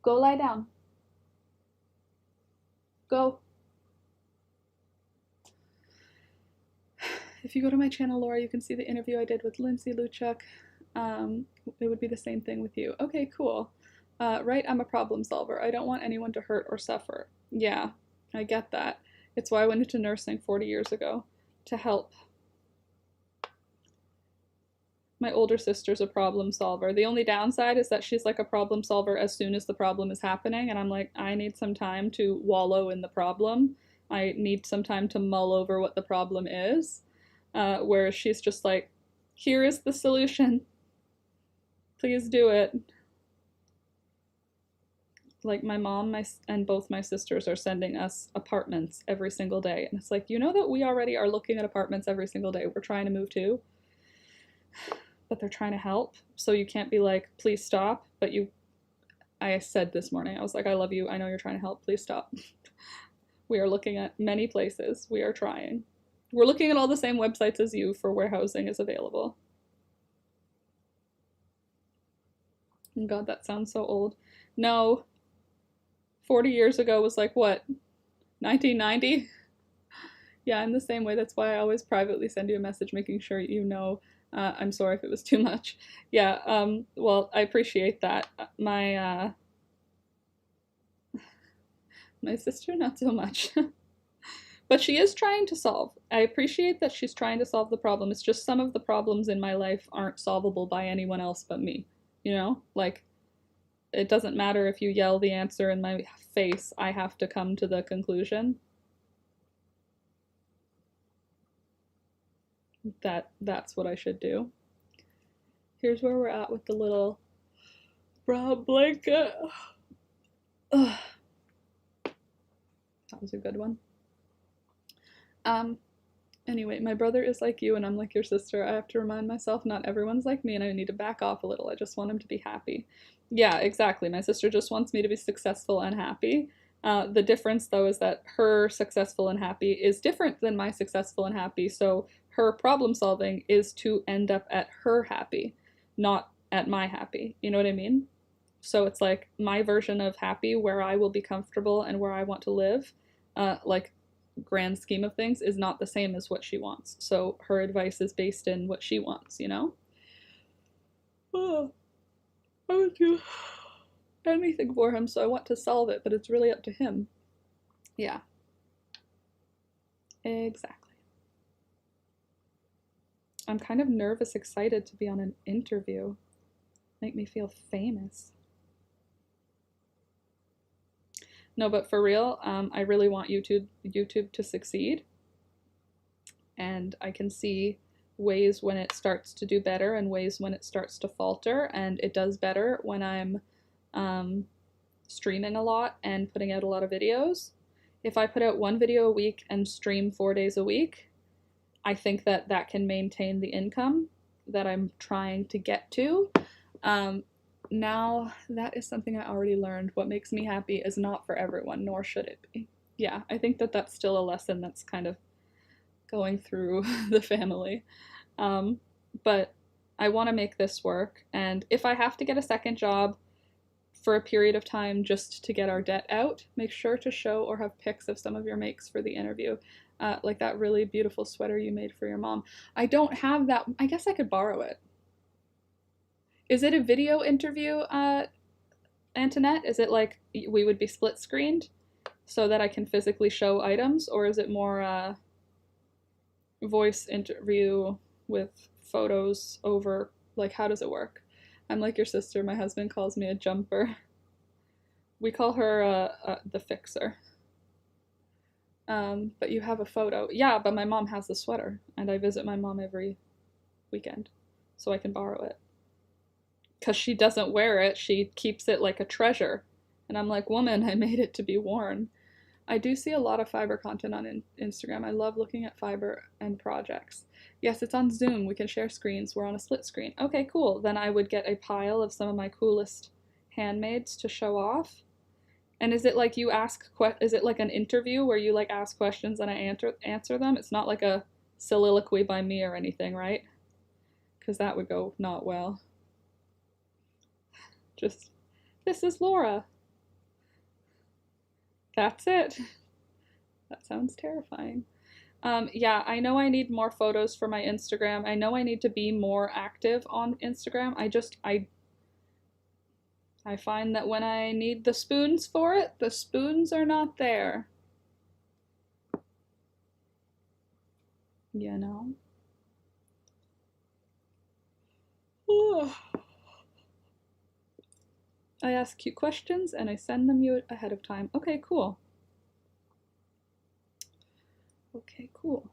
Go lie down. Go. If you go to my channel, Laura, you can see the interview I did with Lindsay Luchuk. It would be the same thing with you. Okay, cool. Right, I'm a problem solver. I don't want anyone to hurt or suffer. Yeah, I get that. It's why I went into nursing 40 years ago, to help. My older sister's a problem solver. The only downside is that she's like a problem solver as soon as the problem is happening, and I'm like, I need some time to wallow in the problem. I need some time to mull over what the problem is. Whereas she's just like, here is the solution. Please do it. Like my mom and both my sisters are sending us apartments every single day. And it's like, you know that we already are looking at apartments every single day. We're trying to move too. But they're trying to help. So you can't be like, please stop. But I said this morning, I was like, I love you. I know you're trying to help. Please stop. We are looking at many places. We are trying. We're looking at all the same websites as you for where housing is available. God, that sounds so old. No. 40 years ago was like what? 1990? Yeah, in the same way. That's why I always privately send you a message making sure you know I'm sorry if it was too much. Yeah, well, I appreciate that. My sister, not so much. But she is trying to solve. I appreciate that she's trying to solve the problem. It's just some of the problems in my life aren't solvable by anyone else but me. You know? Like, it doesn't matter if you yell the answer in my face. I have to come to the conclusion that that's what I should do. Here's where we're at with the little bra blanket. Ugh. That was a good one. Anyway, my brother is like you and I'm like your sister. I have to remind myself not everyone's like me and I need to back off a little. I just want him to be happy. Yeah, exactly. My sister just wants me to be successful and happy. The difference, though, is that her successful and happy is different than my successful and happy. So her problem solving is to end up at her happy, not at my happy. You know what I mean? So it's like my version of happy where I will be comfortable and where I want to live, like grand scheme of things, is not the same as what she wants. So her advice is based in what she wants, you know? Oh, I would do anything for him, so I want to solve it, but it's really up to him. Yeah. Exactly. I'm kind of nervous, excited to be on an interview. Make me feel famous. No, but for real, I really want YouTube to succeed. And I can see ways when it starts to do better and ways when it starts to falter. And it does better when I'm streaming a lot and putting out a lot of videos. If I put out 1 video a week and stream 4 days a week, I think that that can maintain the income that I'm trying to get to. Now, that is something I already learned. What makes me happy is not for everyone, nor should it be. Yeah, I think that that's still a lesson that's kind of going through the family. But I want to make this work, and if I have to get a second job for a period of time just to get our debt out, make sure to show or have pics of some of your makes for the interview. Like that really beautiful sweater you made for your mom. I don't have that. I guess I could borrow it. Is it a video interview, Antoinette? Is it like we would be split screened so that I can physically show items, or is it more voice interview with photos over, like, how does it work? I'm like your sister. My husband calls me a jumper. We call her the fixer. But you have a photo. Yeah, but my mom has the sweater, and I visit my mom every weekend, so I can borrow it. because she doesn't wear it. She keeps it like a treasure. And I'm like, woman, I made it to be worn. I do see a lot of fiber content on Instagram. I love looking at fiber and projects. Yes, it's on Zoom. We can share screens. We're on a split screen. Okay, cool. Then I would get a pile of some of my coolest handmaids to show off. And is it like you ask, is it like an interview where you like ask questions and I answer them? It's not like a soliloquy by me or anything, right? Because that would go not well. Just, this is Laura. That's it. That sounds terrifying. Yeah, I know I need more photos for my Instagram. I know I need to be more active on Instagram. I find that when I need the spoons for it, the spoons are not there. You know? I ask cute questions and I send them you ahead of time. Okay, cool. Okay, cool.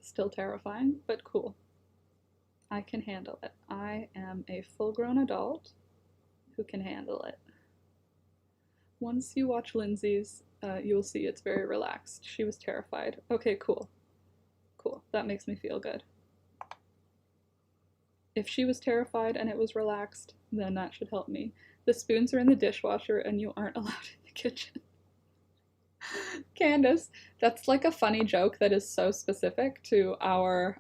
Still terrifying, but cool. I can handle it. I am a full-grown adult who can handle it. Once you watch Lindsay's, you'll see it's very relaxed. She was terrified. Okay, cool. Cool. That makes me feel good. If she was terrified and it was relaxed, then that should help me. The spoons are in the dishwasher and you aren't allowed in the kitchen. Candace, that's like a funny joke that is so specific to our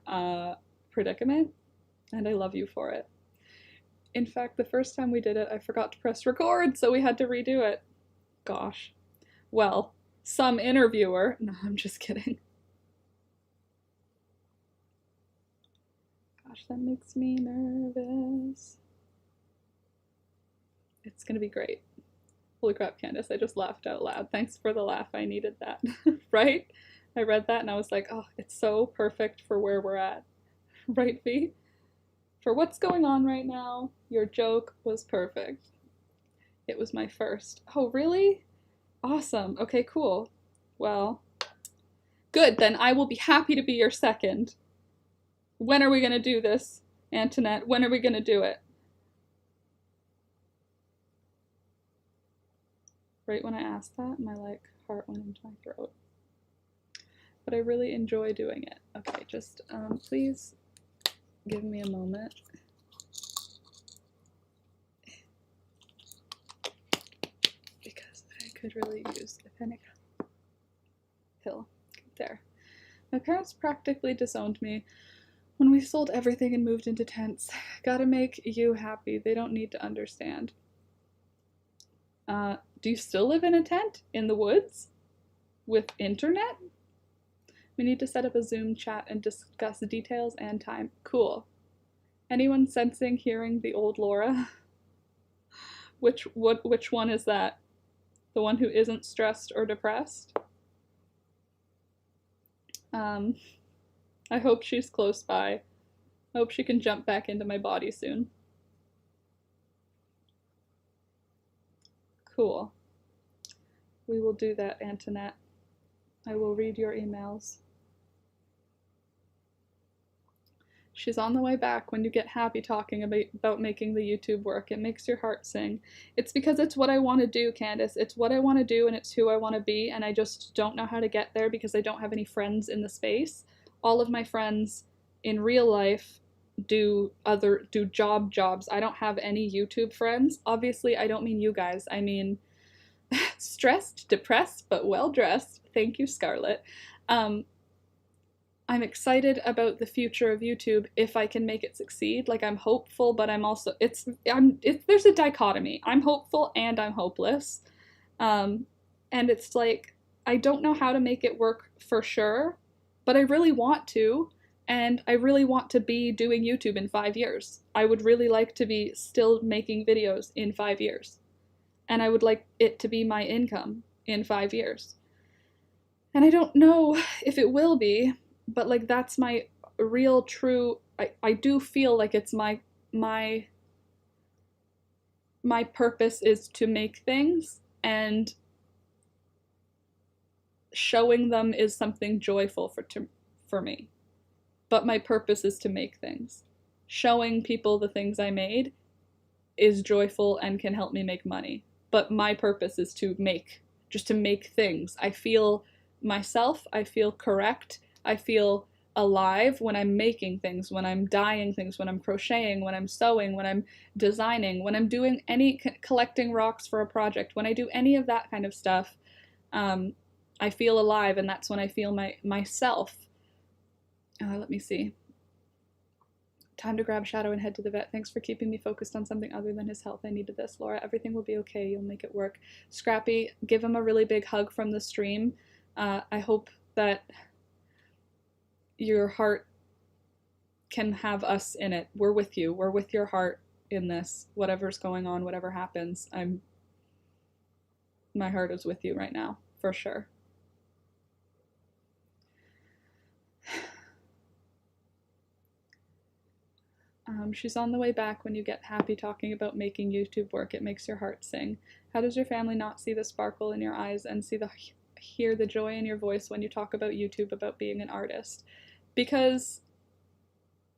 predicament, and I love you for it. In fact, the first time we did it, I forgot to press record, so we had to redo it. Gosh. Well, some interviewer. No, I'm just kidding. Gosh, that makes me nervous. It's gonna be great. Holy crap, Candace, I just laughed out loud. Thanks for the laugh, I needed that. Right? I read that and I was like, oh, it's so perfect for where we're at. Right, V? For what's going on right now, your joke was perfect. It was my first. Oh, really? Awesome. Okay, cool. Well, good, then I will be happy to be your second. When are we gonna do this, Antoinette? When are we gonna do it? Right when I asked that, my heart went into my throat. But I really enjoy doing it. Okay, just please give me a moment. Because I could really use a panic pill. There. My parents practically disowned me when we sold everything and moved into tents. Gotta make you happy. They don't need to understand. Do you still live in a tent in the woods with internet? We need to set up a Zoom chat and discuss details and time. Cool. Anyone sensing hearing the old Laura? Which one is that? The one who isn't stressed or depressed? I hope she's close by. I hope she can jump back into my body soon. Cool. We will do that, Antoinette. I will read your emails. She's on the way back. When you get happy talking about making the YouTube work, it makes your heart sing. It's because it's what I want to do, Candace. It's what I want to do and it's who I want to be, and I just don't know how to get there because I don't have any friends in the space. All of my friends in real life do jobs. I don't have any YouTube friends. Obviously, I don't mean you guys. I mean stressed, depressed, but well-dressed. Thank you, Scarlett. I'm excited about the future of YouTube if I can make it succeed. Like, I'm hopeful, but I'm also, there's a dichotomy. I'm hopeful and I'm hopeless. And it's like, I don't know how to make it work for sure, but I really want to. And I really want to be doing YouTube in 5 years. I would really like to be still making videos in 5 years. And I would like it to be my income in 5 years. And I don't know if it will be, but like that's my real true, I do feel like it's my purpose is to make things, and showing them is something joyful for me. but my purpose is to make things. Showing people the things I made is joyful and can help me make money. But my purpose is to make, just to make things. I feel myself, I feel correct, I feel alive when I'm making things, when I'm dyeing things, when I'm crocheting, when I'm sewing, when I'm designing, when I'm doing any collecting rocks for a project, when I do any of that kind of stuff, I feel alive, and that's when I feel myself. Let me see. Time to grab Shadow and head to the vet. Thanks for keeping me focused on something other than his health. I needed this. Laura, everything will be okay. You'll make it work. Scrappy, give him a really big hug from the stream. I hope that your heart can have us in it. We're with you. We're with your heart in this. Whatever's going on, whatever happens, my heart is with you right now, for sure. She's on the way back when you get happy talking about making YouTube work. It makes your heart sing. How does your family not see the sparkle in your eyes and hear the joy in your voice when you talk about YouTube, about being an artist? Because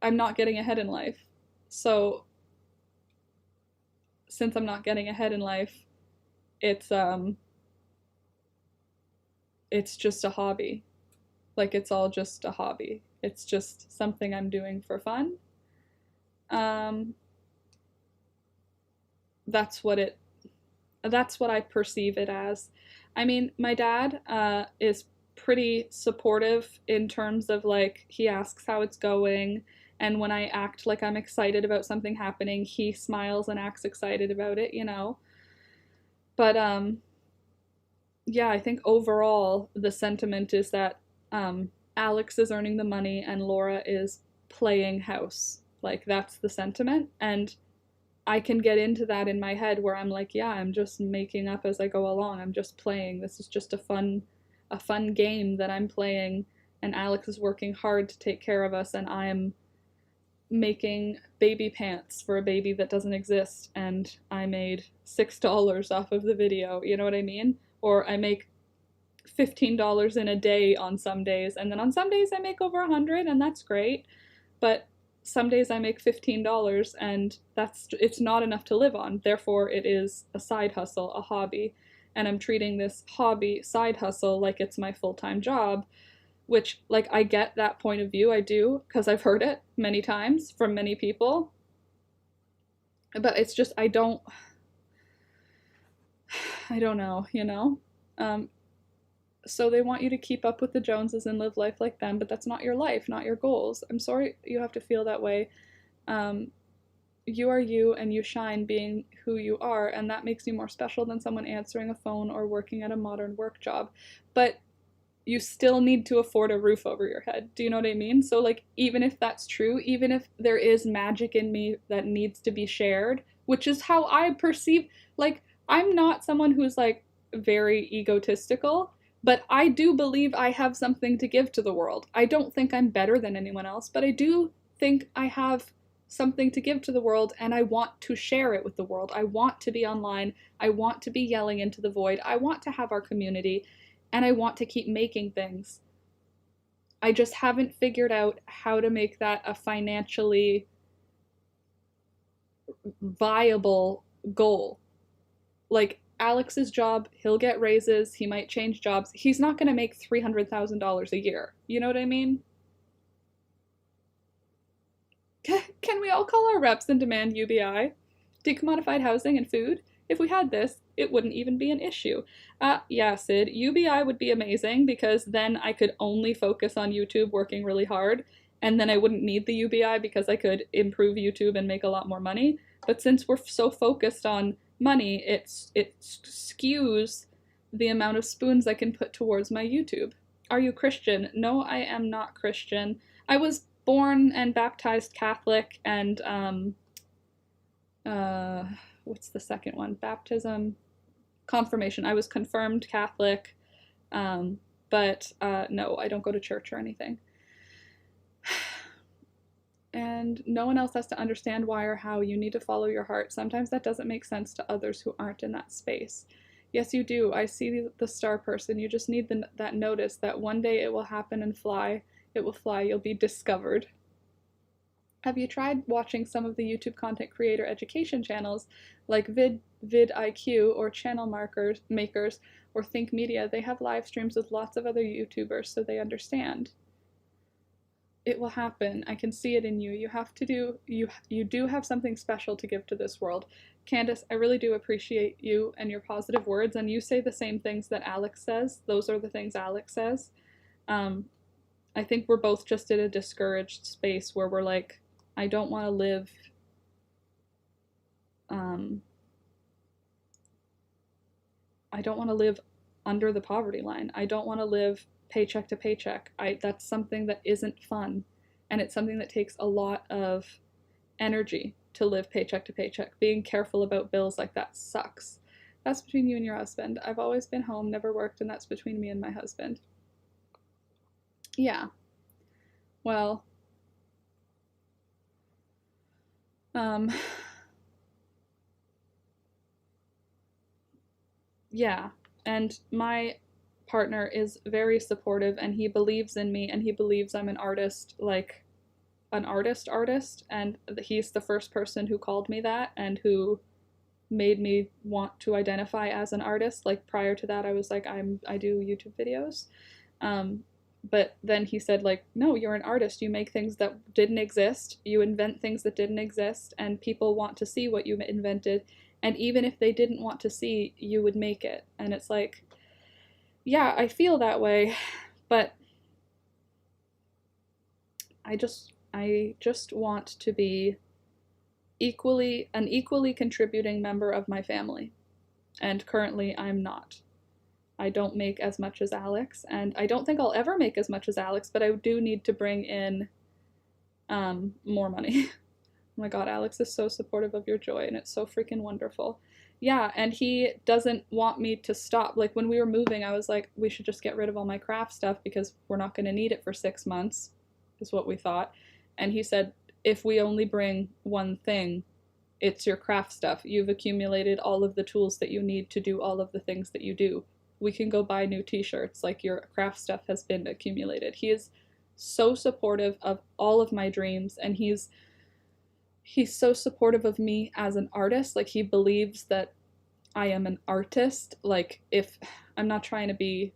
I'm not getting ahead in life. So since I'm not getting ahead in life, it's just a hobby. Like, it's all just a hobby. It's just something I'm doing for fun. That's what I perceive it as. I mean, my dad is pretty supportive in terms of, like, he asks how it's going, and when I act like I'm excited about something happening, he smiles and acts excited about it, you know. But yeah, I think overall the sentiment is that Alex is earning the money and Laura is playing house. Like, that's the sentiment, and I can get into that in my head where I'm like, yeah, I'm just making up as I go along. I'm just playing. This is just a fun game that I'm playing, and Alex is working hard to take care of us, and I'm making baby pants for a baby that doesn't exist, and I made $6 off of the video, you know what I mean? Or I make $15 in a day on some days, and then on some days I make over $100, and that's great, but some days I make $15, and it's not enough to live on. Therefore, it is a side hustle, a hobby, and I'm treating this hobby side hustle like it's my full-time job, which, like, I get that point of view, I do, because I've heard it many times from many people, but it's just, I don't know, you know? So they want you to keep up with the Joneses and live life like them, but that's not your life, not your goals. I'm sorry you have to feel that way. You are you, and you shine being who you are, and that makes you more special than someone answering a phone or working at a modern work job. But you still need to afford a roof over your head. Do you know what I mean? So, like, even if that's true, even if there is magic in me that needs to be shared, which is how I perceive, like, I'm not someone who's, like, very egotistical, but I do believe I have something to give to the world. I don't think I'm better than anyone else, but I do think I have something to give to the world, and I want to share it with the world. I want to be online. I want to be yelling into the void. I want to have our community, and I want to keep making things. I just haven't figured out how to make that a financially viable goal. Like, Alex's job, he'll get raises, he might change jobs. He's not going to make $300,000 a year. You know what I mean? Can we all call our reps and demand UBI? Decommodified housing and food? If we had this, it wouldn't even be an issue. Yeah, Sid, UBI would be amazing, because then I could only focus on YouTube working really hard, and then I wouldn't need the UBI because I could improve YouTube and make a lot more money. But since we're so focused on money, it skews the amount of spoons I can put towards my YouTube. Are you Christian? No, I am not Christian. I was born and baptized Catholic, and what's the second one? Baptism, confirmation. I was confirmed Catholic, but no, I don't go to church or anything. And no one else has to understand why or how. You need to follow your heart. Sometimes that doesn't make sense to others who aren't in that space. Yes, you do. I see the star person. You just need that notice that one day it will happen and fly. It will fly. You'll be discovered. Have you tried watching some of the YouTube content creator education channels like vidIQ or Channel Makers or Think Media? They have live streams with lots of other YouTubers so they understand. It will happen. I can see it in you. You do have something special to give to this world. Candace, I really do appreciate you and your positive words, and you say the same things that Alex says. Those are the things Alex says. I think we're both just in a discouraged space where we're like, I don't want to live I don't want to live under the poverty line. I don't want to live paycheck to paycheck. That's something that isn't fun, and it's something that takes a lot of energy to live paycheck to paycheck. Being careful about bills like that sucks. That's between you and your husband. I've always been home, never worked, and that's between me and my husband. Yeah. Well, yeah. And my partner is very supportive, and he believes in me, and he believes I'm an artist, like an artist, and he's the first person who called me that and who made me want to identify as an artist. Like prior to that, I was like, I do YouTube videos. But then he said, like, no, you're an artist. You make things that didn't exist. You invent things that didn't exist, and people want to see what you invented. And even if they didn't want to see, you would make it. And it's like, yeah, I feel that way, but I just want to be an equally contributing member of my family. And currently I'm not. I don't make as much as Alex, and I don't think I'll ever make as much as Alex, but I do need to bring in more money. Oh my god, Alex is so supportive of your joy, and it's so freaking wonderful. Yeah, and he doesn't want me to stop. Like when we were moving, I was like, we should just get rid of all my craft stuff because we're not going to need it for 6 months, is what we thought. And he said, if we only bring one thing, it's your craft stuff. You've accumulated all of the tools that you need to do all of the things that you do. We can go buy new t-shirts, like your craft stuff has been accumulated. He is so supportive of all of my dreams, and he's so supportive of me as an artist. Like he believes that I am an artist. Like if I'm not trying to be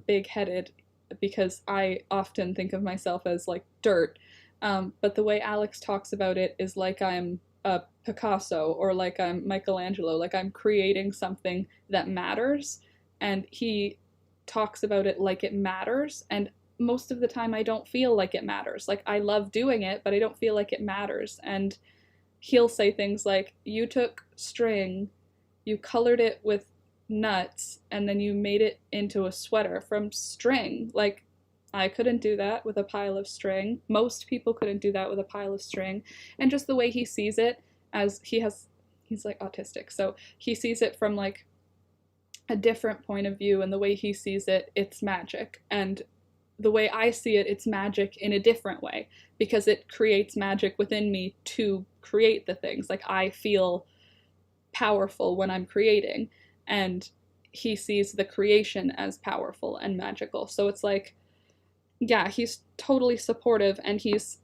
big-headed, because I often think of myself as like dirt, but the way Alex talks about it is like I'm a Picasso or like I'm Michelangelo, like I'm creating something that matters. And he talks about it like it matters, and most of the time I don't feel like it matters. Like I love doing it, but I don't feel like it matters. And he'll say things like, you took string, you colored it with nuts, and then you made it into a sweater from string. Like I couldn't do that with a pile of string. Most people couldn't do that with a pile of string. And just the way he sees it, as he's like autistic, so he sees it from like a different point of view, and the way he sees it, it's magic. And the way I see it, it's magic in a different way, because it creates magic within me to create the things. Like I feel powerful when I'm creating, and he sees the creation as powerful and magical. So it's like, yeah, he's totally supportive, and he's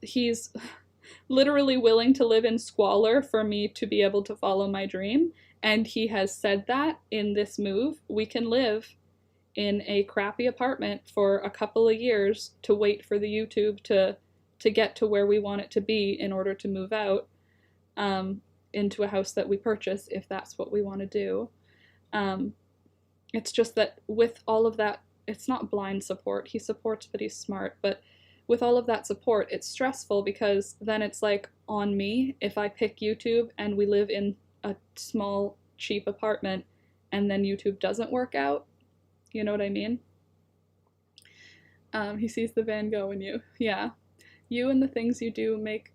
literally willing to live in squalor for me to be able to follow my dream. And he has said that in this move, we can live in a crappy apartment for a couple of years to wait for the YouTube to get to where we want it to be in order to move out into a house that we purchase, if that's what we want to do. It's just that with all of that, it's not blind support. He supports, but he's smart. But with all of that support, it's stressful, because then it's like on me if I pick YouTube and we live in a small, cheap apartment and then YouTube doesn't work out. You know what I mean? He sees the Van Gogh in you. Yeah. You and the things you do make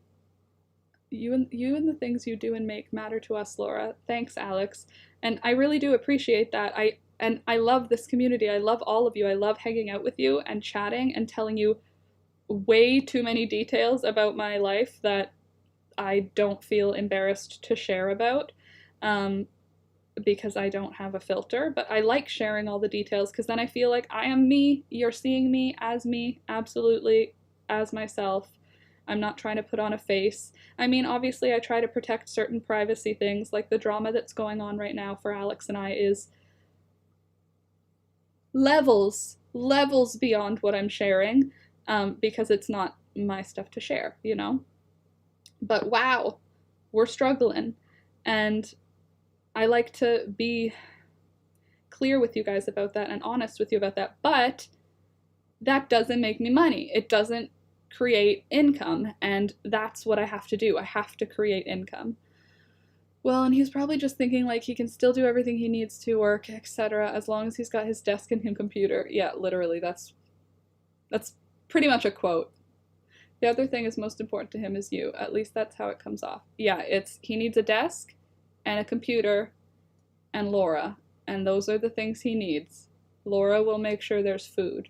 and make matter to us, Laura. Thanks, Alex. And I really do appreciate that. I love this community. I love all of you. I love hanging out with you and chatting and telling you way too many details about my life that I don't feel embarrassed to share about, because I don't have a filter. But I like sharing all the details, because then I feel like I am me. You're seeing me as me. Absolutely. as myself. I'm not trying to put on a face. I mean, obviously I try to protect certain privacy things, like the drama that's going on right now for Alex and I is levels beyond what I'm sharing, because it's not my stuff to share, you know? But wow, we're struggling. And I like to be clear with you guys about that and honest with you about that. But that doesn't make me money. It doesn't create income. And that's what I have to do. I have to create income. Well, and he's probably just thinking like he can still do everything he needs to work, etc., as long as he's got his desk and his computer. Yeah, literally, that's pretty much a quote. The other thing is most important to him is you. At least that's how it comes off. Yeah, he needs a desk and a computer and Laura, and those are the things he needs. Laura will make sure there's food.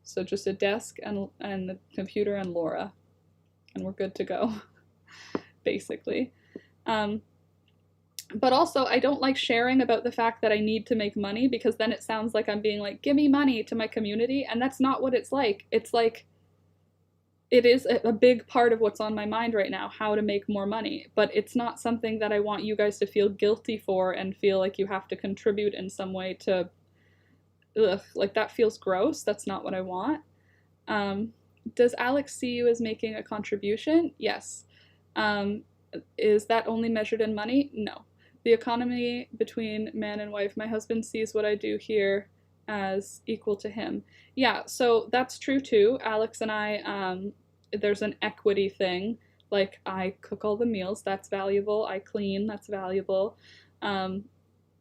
So just a desk and the computer and Laura, and we're good to go, basically. But also, I don't like sharing about the fact that I need to make money, because then it sounds like I'm being like, give me money to my community, and that's not what it's like. It's like, it is a big part of what's on my mind right now, how to make more money, but it's not something that I want you guys to feel guilty for and feel like you have to contribute in some way to, like that feels gross. That's not what I want. Does Alex see you as making a contribution? Yes. Is that only measured in money? No. The economy between man and wife, my husband sees what I do here as equal to him. Yeah, so that's true too. Alex and I, there's an equity thing. Like, I cook all the meals, that's valuable. I clean, that's valuable.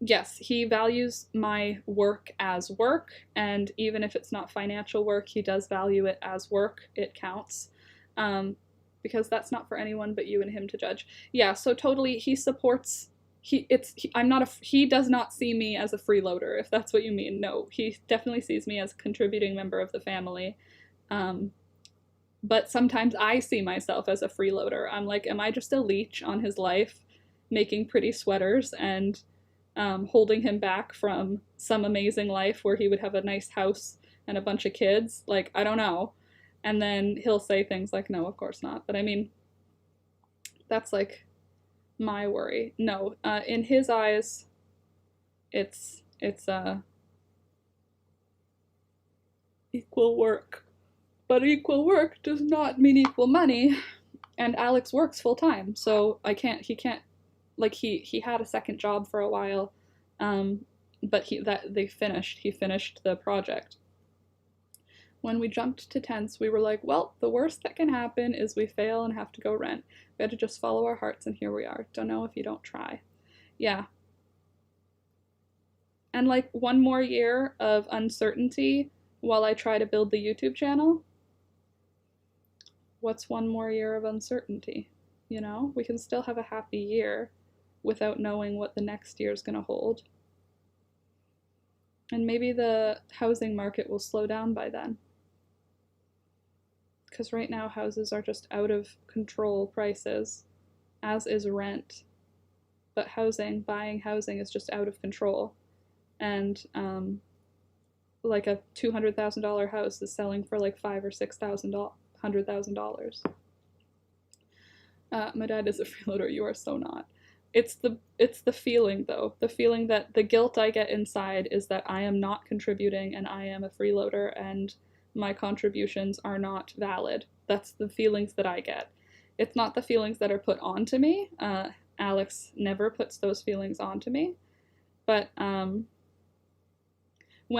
Yes, he values my work as work, and even if it's not financial work, he does value it as work. It counts. Because that's not for anyone but you and him to judge. Yeah, so totally, he supports. He does not see me as a freeloader, if that's what you mean. No, he definitely sees me as a contributing member of the family. But sometimes I see myself as a freeloader. I'm like, am I just a leech on his life, making pretty sweaters and holding him back from some amazing life where he would have a nice house and a bunch of kids? Like, I don't know. And then he'll say things like, no, of course not. But I mean, that's like my worry. No, in his eyes, it's equal work. But equal work does not mean equal money. And Alex works full time, so he can't, like, he had a second job for a while, but he finished the project. When we jumped to tents, we were like, well, the worst that can happen is we fail and have to go rent. We had to just follow our hearts, and here we are. Don't know if you don't try. Yeah. And like, one more year of uncertainty while I try to build the YouTube channel. What's one more year of uncertainty? You know, we can still have a happy year without knowing what the next year is going to hold. And maybe the housing market will slow down by then. Because right now houses are just out of control prices, as is rent. But buying housing is just out of control. And like a $200,000 house is selling for like $5,000 or $600,000. My dad is a freeloader. You are so not. It's the feeling, though. The feeling that the guilt I get inside is that I am not contributing and I am a freeloader and my contributions are not valid. That's the feelings that I get. It's not the feelings that are put onto me. Alex never puts those feelings onto me. But when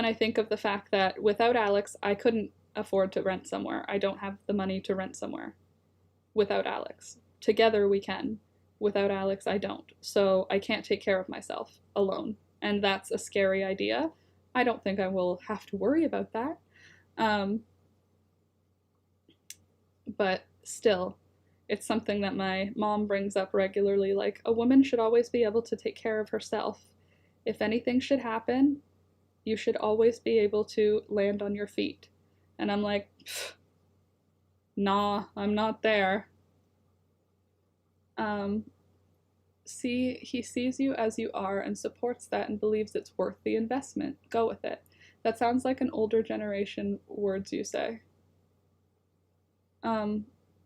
I think of the fact that without Alex, I couldn't afford to rent somewhere. I don't have the money to rent somewhere without Alex. Together we can. Without Alex, I don't. So I can't take care of myself alone. And that's a scary idea. I don't think I will have to worry about that. But still, it's something that my mom brings up regularly, like, a woman should always be able to take care of herself. If anything should happen, you should always be able to land on your feet. And I'm like, nah, I'm not there. He sees you as you are and supports that and believes it's worth the investment. Go with it. That sounds like an older generation words you say.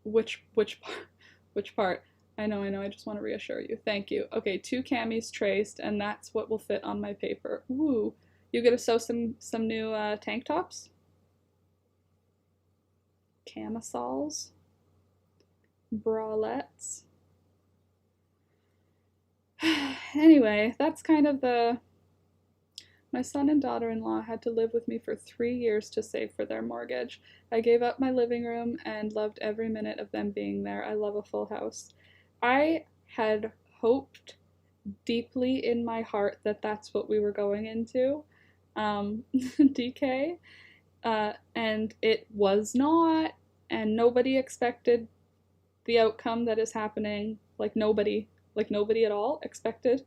Which part? I know, I just want to reassure you. Thank you. Okay, 2 camis traced, and that's what will fit on my paper. Ooh, you gonna sew some new tank tops? Camisoles? Bralettes? Anyway, that's kind of the... My son and daughter-in-law had to live with me for 3 years to save for their mortgage. I gave up my living room and loved every minute of them being there. I love a full house. I had hoped deeply in my heart that that's what we were going into, DK, and it was not, and nobody expected the outcome that is happening. Like nobody at all expected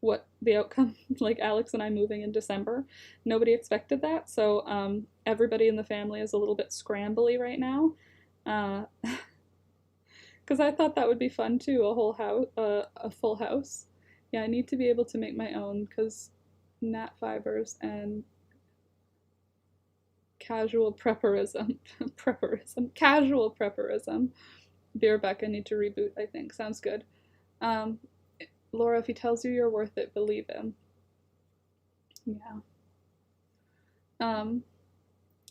what the outcome, like Alex and I moving in December. Nobody expected that, so everybody in the family is a little bit scrambly right now. Because I thought that would be fun too, a full house. Yeah, I need to be able to make my own, because nat fibers and casual prepperism, casual prepperism. Beer Becca need to reboot, I think. Sounds good. Laura, if he tells you you're worth it, believe him. Yeah.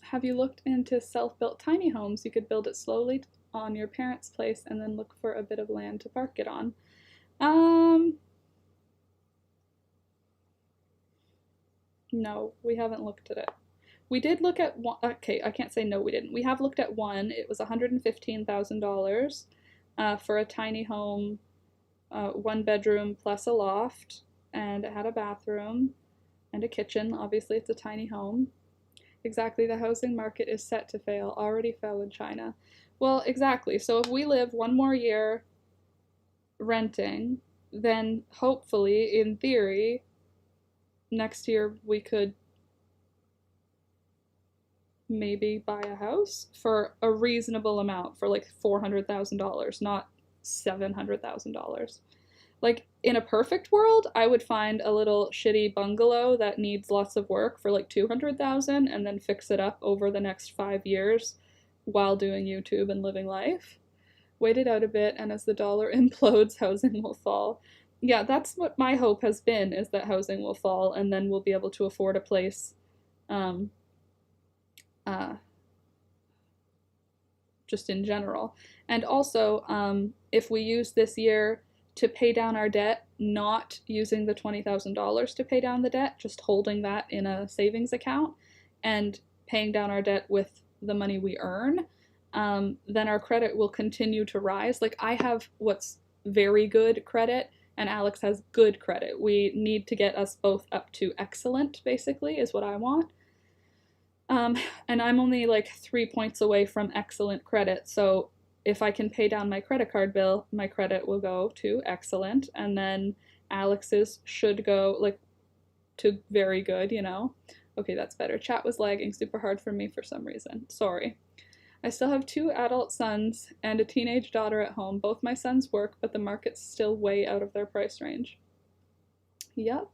Have you looked into self-built tiny homes? You could build it slowly on your parents' place and then look for a bit of land to park it on. No, we haven't looked at it. We did look at one. Okay, I can't say no, we didn't. We have looked at one. It was $115,000 for a tiny home, 1 bedroom plus a loft, and it had a bathroom and a kitchen. Obviously, it's a tiny home. Exactly, the housing market is set to fail. Already fell in China. Well, exactly. So if we live 1 more year renting, then hopefully, in theory, next year we could maybe buy a house for a reasonable amount, for like $400,000, not $700,000. Like, in a perfect world, I would find a little shitty bungalow that needs lots of work for like $200,000 and then fix it up over the next 5 years while doing YouTube and living life. Wait it out a bit, and as the dollar implodes, housing will fall. Yeah, that's what my hope has been, is that housing will fall, and then we'll be able to afford a place, just in general. And also, if we use this year to pay down our debt, not using the $20,000 to pay down the debt, just holding that in a savings account and paying down our debt with the money we earn, then our credit will continue to rise. Like, I have what's very good credit, and Alex has good credit. We need to get us both up to excellent, basically, is what I want. And I'm only like 3 points away from excellent credit, so if I can pay down my credit card bill, my credit will go to excellent, and then Alex's should go like to very good, you know? Okay, that's better. Chat was lagging super hard for me for some reason. Sorry. I still have 2 adult sons and a teenage daughter at home. Both my sons work, but the market's still way out of their price range. Yep.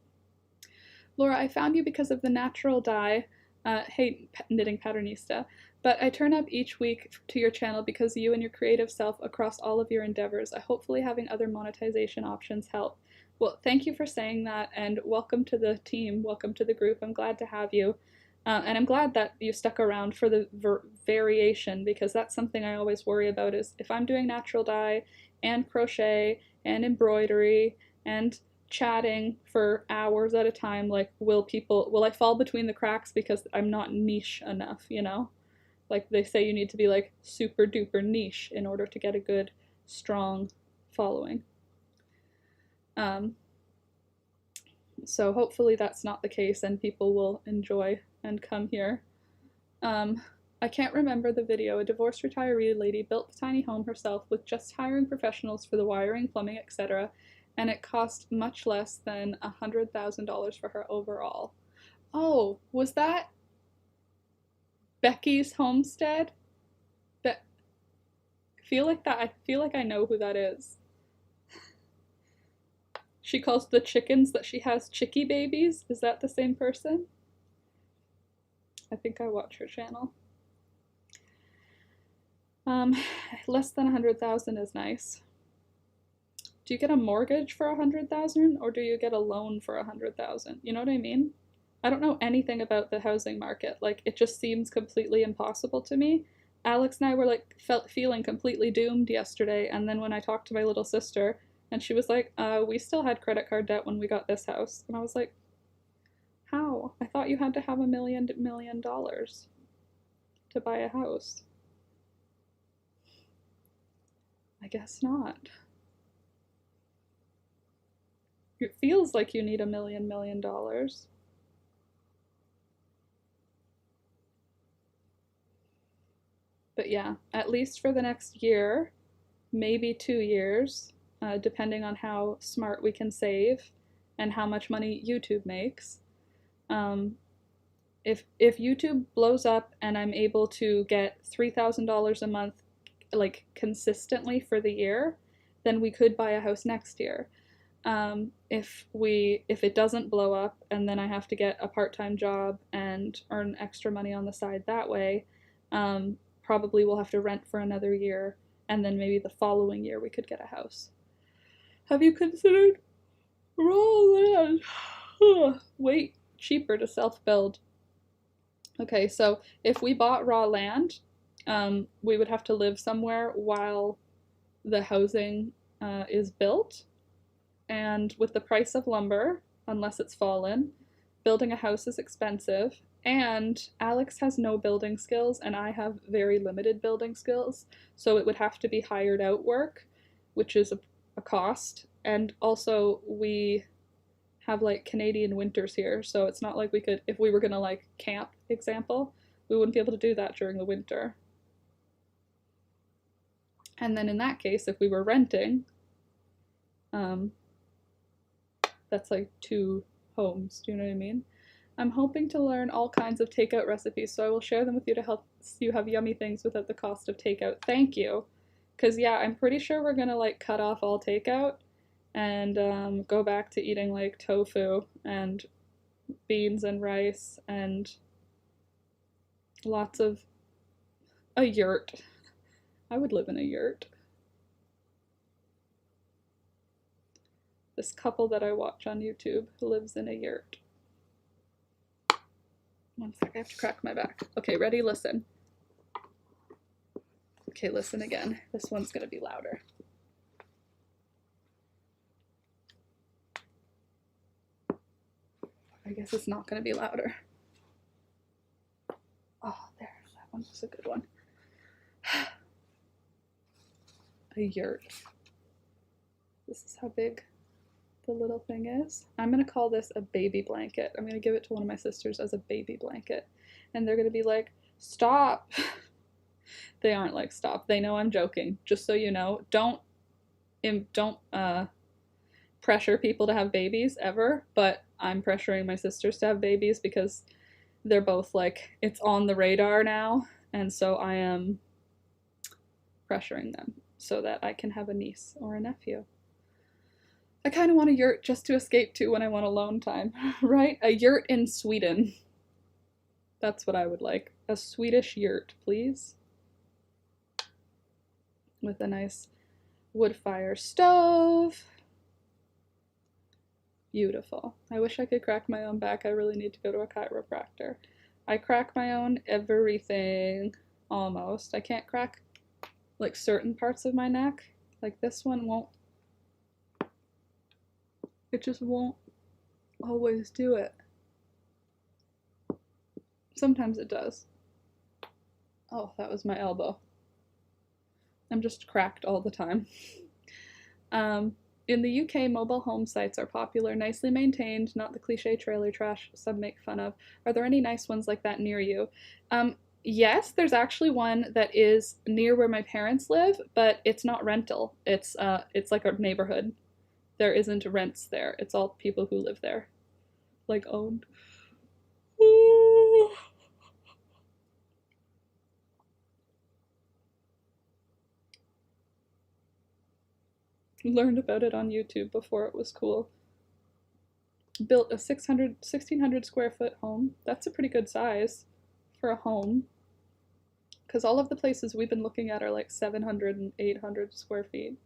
Laura, I found you because of the natural dye. Hey, knitting patternista. But I turn up each week to your channel because you and your creative self across all of your endeavors. Hopefully having other monetization options help. Well, thank you for saying that, and welcome to the team. Welcome to the group. I'm glad to have you. And I'm glad that you stuck around for the variation, because that's something I always worry about, is if I'm doing natural dye and crochet and embroidery and chatting for hours at a time, like, will I fall between the cracks because I'm not niche enough, you know? Like, they say you need to be like super duper niche in order to get a good, strong following. So hopefully that's not the case and people will enjoy and come here. I can't remember the video. A divorced retiree lady built the tiny home herself with just hiring professionals for the wiring, plumbing, etc., and it cost much less than $100,000 for her overall. Oh, was that Becky's homestead? I feel like I know who that is. She calls the chickens that she has chickie babies. Is that the same person? I think I watch her channel. Um, less than 100,000 is nice. Do you get a mortgage for 100,000 or do you get a loan for 100,000? You know what I mean? I don't know anything about the housing market. Like, it just seems completely impossible to me. Alex and I were like feeling completely doomed yesterday, and then when I talked to my little sister, and she was like, we still had credit card debt when we got this house. And I was like, how? I thought you had to have $1 million to buy a house. I guess not. It feels like you need $1 million. But yeah, at least for the next year, maybe 2 years, depending on how smart we can save and how much money YouTube makes. If YouTube blows up and I'm able to get $3,000 a month, like consistently for the year, then we could buy a house next year. If it doesn't blow up and then I have to get a part-time job and earn extra money on the side that way, probably we'll have to rent for another year, and then maybe the following year we could get a house. Have you considered raw land? Wait, cheaper to self-build. Okay, so if we bought raw land, we would have to live somewhere while the housing is built. And with the price of lumber, unless it's fallen, building a house is expensive. And Alex has no building skills, and I have very limited building skills. So it would have to be hired out work, which is a cost. And also, we have like Canadian winters here, so it's not like we could, if we were gonna like camp, example, we wouldn't be able to do that during the winter. And then in that case, if we were renting, that's like 2 homes, do you know what I mean? I'm hoping to learn all kinds of takeout recipes, so I will share them with you to help you have yummy things without the cost of takeout. Thank you. Because yeah, I'm pretty sure we're gonna like cut off all takeout and go back to eating like tofu and beans and rice and lots of a yurt. I would live in a yurt. This couple that I watch on YouTube lives in a yurt. One sec, I have to crack my back. Okay, ready? Listen. Okay, listen again. This one's gonna be louder. I guess it's not gonna be louder. Oh, there, that one was a good one. A yurt. This is how big the little thing is. I'm gonna call this a baby blanket. I'm gonna give it to one of my sisters as a baby blanket. And they're gonna be like, stop. They aren't like, stop. They know I'm joking. Just so you know, don't pressure people to have babies ever, but I'm pressuring my sisters to have babies because they're both like, it's on the radar now, and so I am pressuring them so that I can have a niece or a nephew. I kind of want a yurt just to escape to when I want alone time, right? A yurt in Sweden. That's what I would like. A Swedish yurt, please. With a nice wood fire stove. Beautiful. I wish I could crack my own back. I really need to go to a chiropractor. I crack my own everything, almost. I can't crack like certain parts of my neck. Like this one won't. It just won't always do it. Sometimes it does. Oh, that was my elbow. I'm just cracked all the time. In the UK, mobile home sites are popular, nicely maintained, not the cliche trailer trash some make fun of. Are there any nice ones like that near you? Yes, there's actually one that is near where my parents live, but it's not rental. It's like a neighborhood. There isn't rents there. It's all people who live there, like owned. Learned about it on YouTube before it was cool. Built a 1,600 square foot home. That's a pretty good size for a home. because all of the places we've been looking at are like 700 and 800 square feet,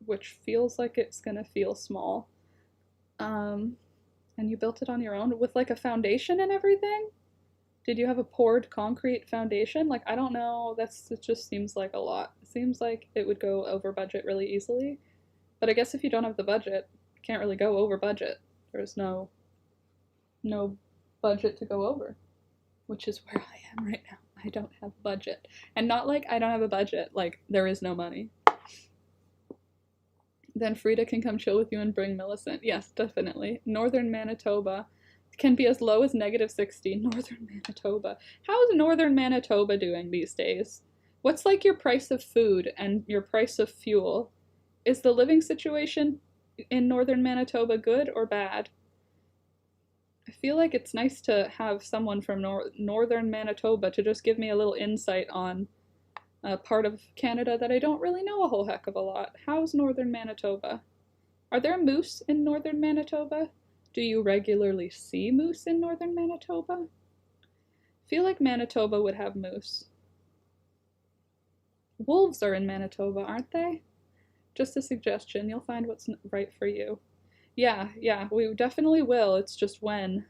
which feels like it's gonna feel small. And you built it on your own with like a foundation and everything? Did you have a poured concrete foundation? Like, I don't know, it just seems like a lot. It seems like it would go over budget really easily. But I guess if you don't have the budget, you can't really go over budget. There's no budget to go over, which is where I am right now. I don't have budget. And not like I don't have a budget, like there is no money. Then Frida can come chill with you and bring Millicent. Yes, definitely. Northern Manitoba can be as low as -60. Northern Manitoba. How is Northern Manitoba doing these days? What's like your price of food and your price of fuel? Is the living situation in Northern Manitoba good or bad? I feel like it's nice to have someone from Northern Manitoba to just give me a little insight on a part of Canada that I don't really know a whole heck of a lot. How's Northern Manitoba? Are there moose in Northern Manitoba? Do you regularly see moose in Northern Manitoba? I feel like Manitoba would have moose. Wolves are in Manitoba, aren't they? Just a suggestion. You'll find what's right for you. Yeah, we definitely will. It's just when.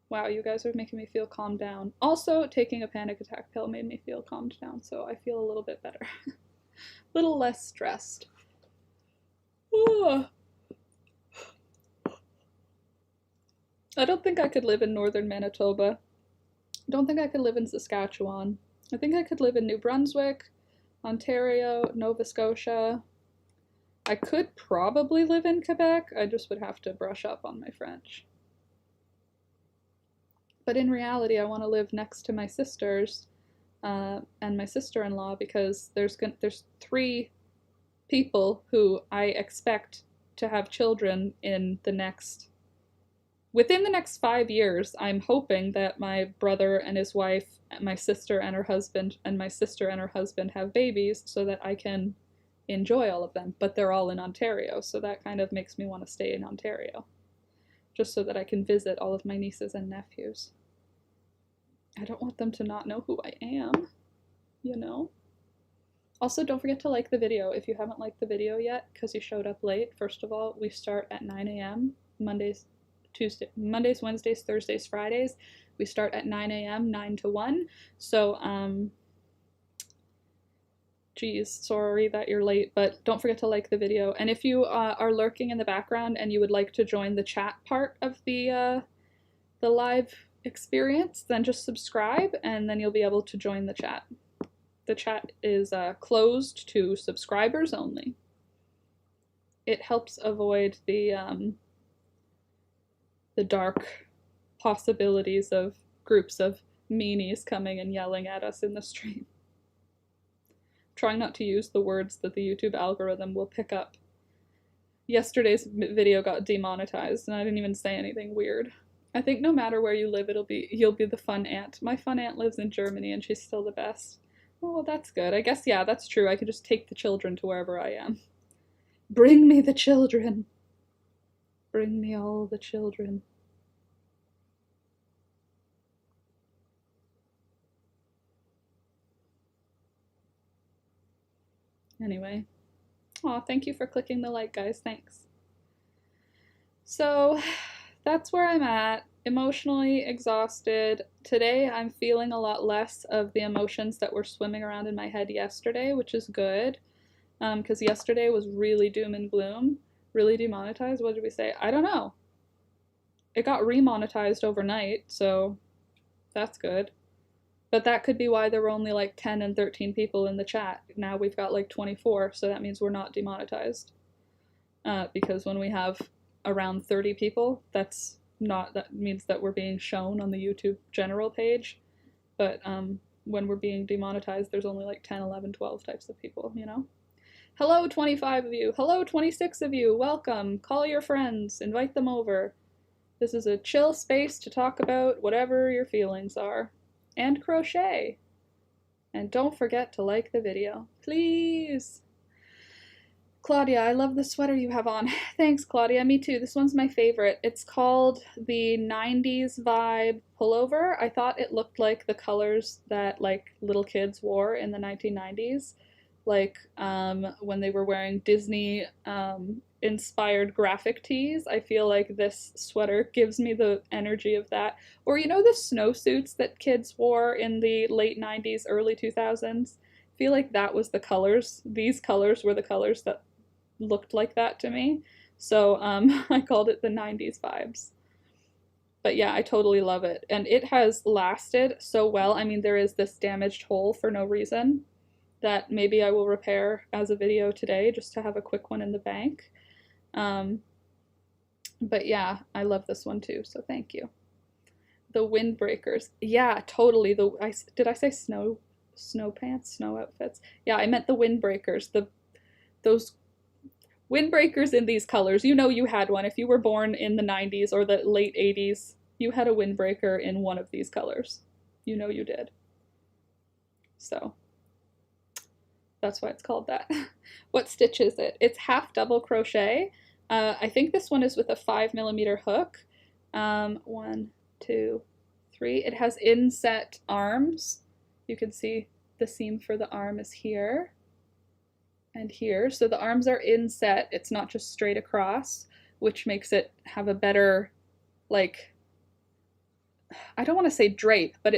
Wow, you guys are making me feel calmed down. Also, taking a panic attack pill made me feel calmed down, so I feel a little bit better. A little less stressed. Ooh. I don't think I could live in Northern Manitoba. I don't think I could live in Saskatchewan. I think I could live in New Brunswick, Ontario, Nova Scotia. I could probably live in Quebec. I just would have to brush up on my French. But in reality, I want to live next to my sisters and my sister-in-law because there's 3 people who I expect to have children within the next 5 years. I'm hoping that my brother and his wife, my sister and her husband, and my sister and her husband have babies so that I can enjoy all of them. But they're all in Ontario, so that kind of makes me want to stay in Ontario, just so that I can visit all of my nieces and nephews. I don't want them to not know who I am, you know? Also, don't forget to like the video if you haven't liked the video yet, because you showed up late. First of all, we start at 9 a.m. Mondays, Wednesdays, Thursdays, Fridays. We start at 9 a.m., 9 to 1. So, geez, sorry that you're late, but don't forget to like the video. And if you are lurking in the background and you would like to join the chat part of the live experience, then just subscribe and then you'll be able to join the chat. The chat is closed to subscribers only. It helps avoid the dark possibilities of groups of meanies coming and yelling at us in the stream. Trying not to use the words that the YouTube algorithm will pick up. Yesterday's video got demonetized and I didn't even say anything weird. I think no matter where you live, you'll be the fun aunt. My fun aunt lives in Germany and she's still the best. Oh, well, that's good. I guess, yeah, that's true. I could just take the children to wherever I am. Bring me the children. Bring me all the children. Anyway. Aw, thank you for clicking the like, guys. Thanks. So, that's where I'm at. Emotionally exhausted. Today I'm feeling a lot less of the emotions that were swimming around in my head yesterday, which is good. Because yesterday was really doom and gloom. Really demonetized. What did we say? I don't know. It got remonetized overnight, so that's good. But that could be why there were only like 10 and 13 people in the chat. Now we've got like 24, so that means we're not demonetized. Because when we have around 30 people, that means that we're being shown on the YouTube general page. But when we're being demonetized, there's only like 10, 11, 12 types of people, you know? Hello, 25 of you. Hello, 26 of you. Welcome. Call your friends. Invite them over. This is a chill space to talk about whatever your feelings are. And crochet. And don't forget to like the video. Please. Claudia, I love the sweater you have on. Thanks, Claudia. Me too. This one's my favorite. It's called the 90s Vibe Pullover. I thought it looked like the colors that like little kids wore in the 1990s, like when they were wearing Disney inspired graphic tees. I feel like this sweater gives me the energy of that. Or you know the snowsuits that kids wore in the late 90s, early 2000s? I feel like that was the colors. These colors were the colors that looked like that to me. So I called it the 90s vibes. But yeah, I totally love it. And it has lasted so well. I mean, there is this damaged hole for no reason that maybe I will repair as a video today just to have a quick one in the bank. But yeah, I love this one too, so thank you. The windbreakers. Yeah, totally. Did I say snow pants, snow outfits? Yeah, I meant the windbreakers. Those windbreakers in these colors. You know you had one. If you were born in the 90s or the late 80s, you had a windbreaker in one of these colors. You know you did. So that's why it's called that. What stitch is it? It's half double crochet. I think this one is with a 5mm hook. 1, 2, 3. It has inset arms. You can see the seam for the arm is here and here. So the arms are inset. It's not just straight across, which makes it have a better, like, I don't want to say drape, but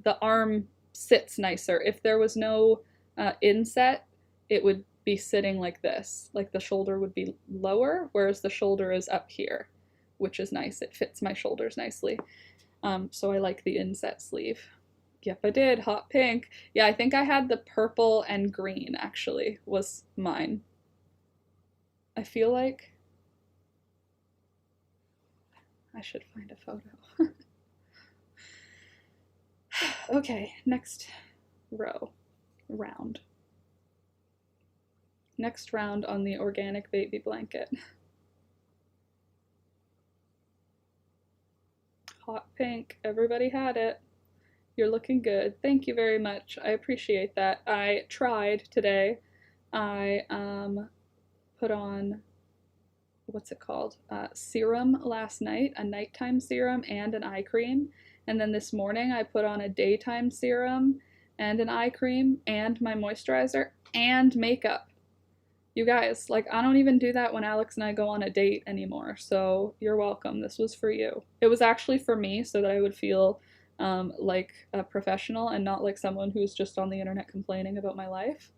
the arm sits nicer. If there was no inset, it would be sitting like this. Like the shoulder would be lower, whereas the shoulder is up here, which is nice. It fits my shoulders nicely. So I like the inset sleeve. Yep, I did. Hot pink. Yeah, I think I had the purple and green, actually, was mine. I feel like I should find a photo. Okay, next round. Next round on the organic baby blanket. Hot pink. Everybody had it. You're looking good. Thank you very much. I appreciate that. I tried today. I put on, what's it called? Serum last night, a nighttime serum and an eye cream. And then this morning I put on a daytime serum and an eye cream and my moisturizer and makeup. You guys, like, I don't even do that when Alex and I go on a date anymore. So you're welcome. This was for you. It was actually for me so that I would feel like a professional and not like someone who's just on the internet complaining about my life.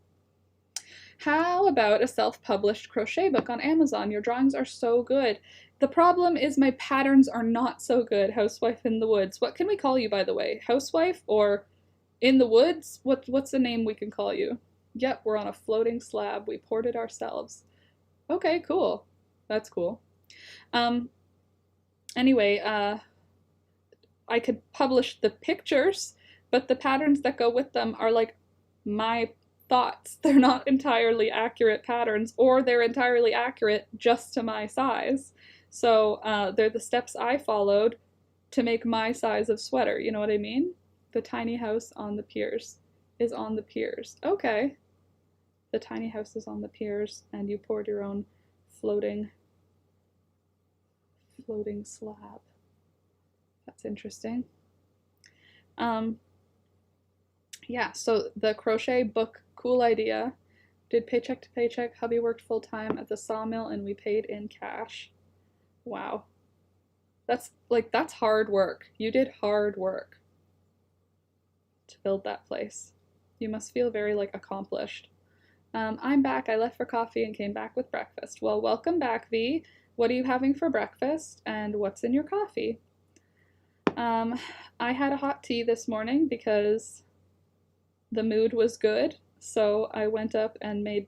How about a self-published crochet book on Amazon? Your drawings are so good. The problem is my patterns are not so good, Housewife in the Woods. What can we call you, by the way? Housewife or in the woods? What's the name we can call you? Yep, we're on a floating slab. We poured it ourselves. Okay, cool. That's cool. Anyway, I could publish the pictures, but the patterns that go with them are like my thoughts. They're not entirely accurate patterns, or they're entirely accurate just to my size. So they're the steps I followed to make my size of sweater. You know what I mean? The tiny house on the piers is on the piers. Okay. The tiny house is on the piers, and you poured your own floating slab. That's interesting. Yeah, so the crochet book, cool idea. Did paycheck to paycheck. Hubby worked full time at the sawmill and we paid in cash. Wow. That's hard work. You did hard work to build that place. You must feel very like accomplished. I'm back. I left for coffee and came back with breakfast. Well, welcome back, V. What are you having for breakfast and what's in your coffee? I had a hot tea this morning because the mood was good, so I went up and made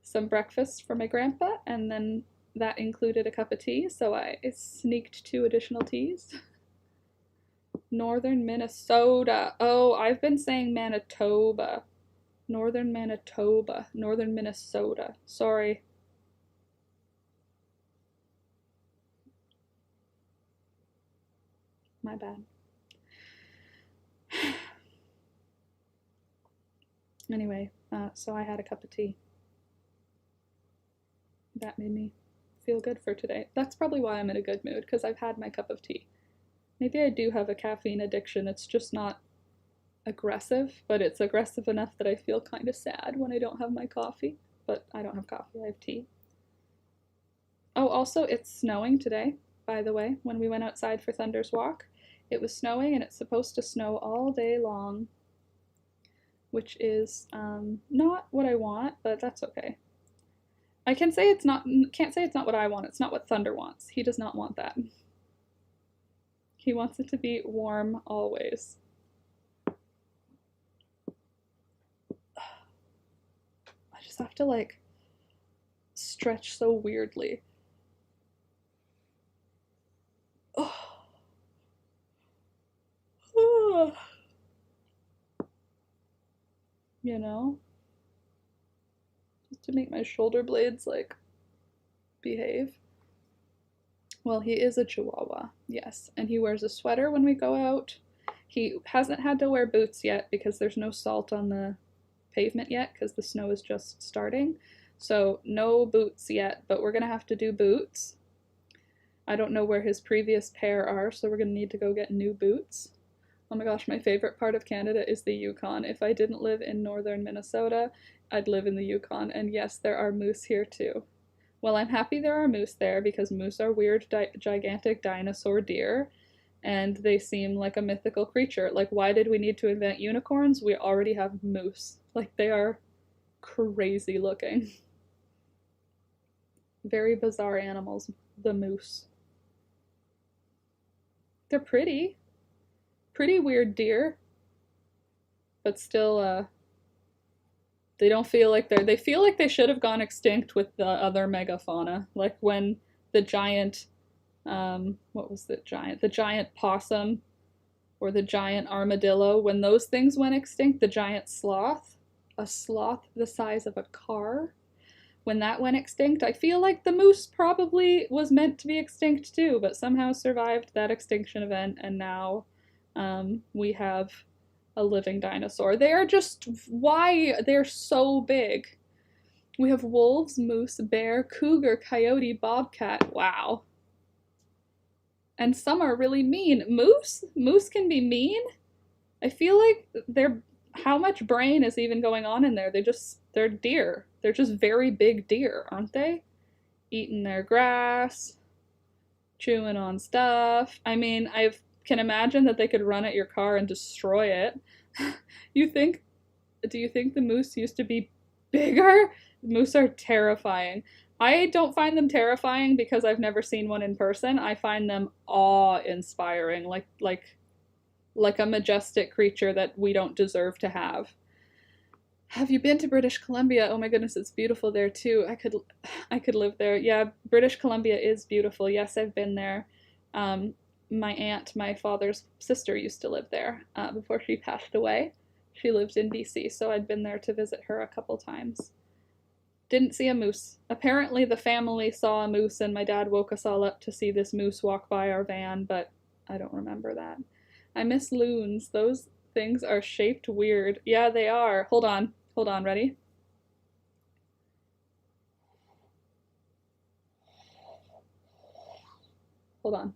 some breakfast for my grandpa, and then that included a cup of tea, so I sneaked 2 additional teas. Northern Minnesota. Oh, I've been saying Manitoba. Northern Manitoba. Northern Minnesota. Sorry. My bad. Anyway, so I had a cup of tea. that made me feel good for today. That's probably why I'm in a good mood, because I've had my cup of tea. Maybe I do have a caffeine addiction. It's just not aggressive, but it's aggressive enough that I feel kind of sad when I don't have my coffee. But I don't have coffee, I have tea. Oh, also, it's snowing today, by the way. When we went outside for Thunder's Walk, it was snowing, and it's supposed to snow all day long, which is not what I want, but that's okay. I can't say it's not what I want. It's not what Thunder wants. He does not want that. He wants it to be warm always. I just have to like stretch so weirdly. Oh. You know? Just to make my shoulder blades like behave. Well, he is a Chihuahua, yes, and he wears a sweater when we go out. He hasn't had to wear boots yet because there's no salt on the pavement yet because the snow is just starting. So no boots yet, but we're gonna have to do boots. I don't know where his previous pair are, so we're gonna need to go get new boots. Oh my gosh, my favorite part of Canada is the Yukon. If I didn't live in northern Minnesota, I'd live in the Yukon, and yes, there are moose here too. Well, I'm happy there are moose there because moose are weird, gigantic dinosaur deer, and they seem like a mythical creature. Like, why did we need to invent unicorns? We already have moose. Like, they are crazy looking. Very bizarre animals, the moose. They're pretty. Pretty weird deer, but still, they don't feel like they feel like they should have gone extinct with the other megafauna. Like when the giant, what was the giant possum or the giant armadillo, when those things went extinct, the giant sloth, a sloth the size of a car, when that went extinct, I feel like the moose probably was meant to be extinct too, but somehow survived that extinction event, and now we have a living dinosaur. They are just, why? They're so big. We have wolves, moose, bear, cougar, coyote, bobcat. Wow. And some are really mean. Moose can be mean? I feel like how much brain is even going on in there? They're deer. They're just very big deer, aren't they? Eating their grass, chewing on stuff. I mean, I can imagine that they could run at your car and destroy it. Do you think the moose used to be bigger? Moose are terrifying. I don't find them terrifying because I've never seen one in person. I find them awe-inspiring, like a majestic creature that we don't deserve to have. Have you been to British Columbia? Oh my goodness, it's beautiful there too. I could live there. Yeah, British Columbia is beautiful. Yes, I've been there. My aunt, my father's sister, used to live there before she passed away. She lived in BC, so I'd been there to visit her a couple times. Didn't see a moose. Apparently the family saw a moose and my dad woke us all up to see this moose walk by our van, but I don't remember that. I miss loons. Those things are shaped weird. Yeah, they are. Hold on, ready? Hold on.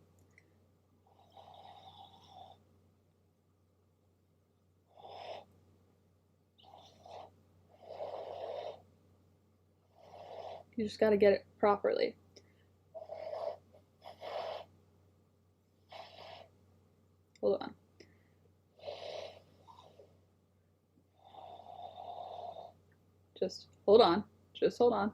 You just gotta get it properly. Hold on. Just hold on. Just hold on.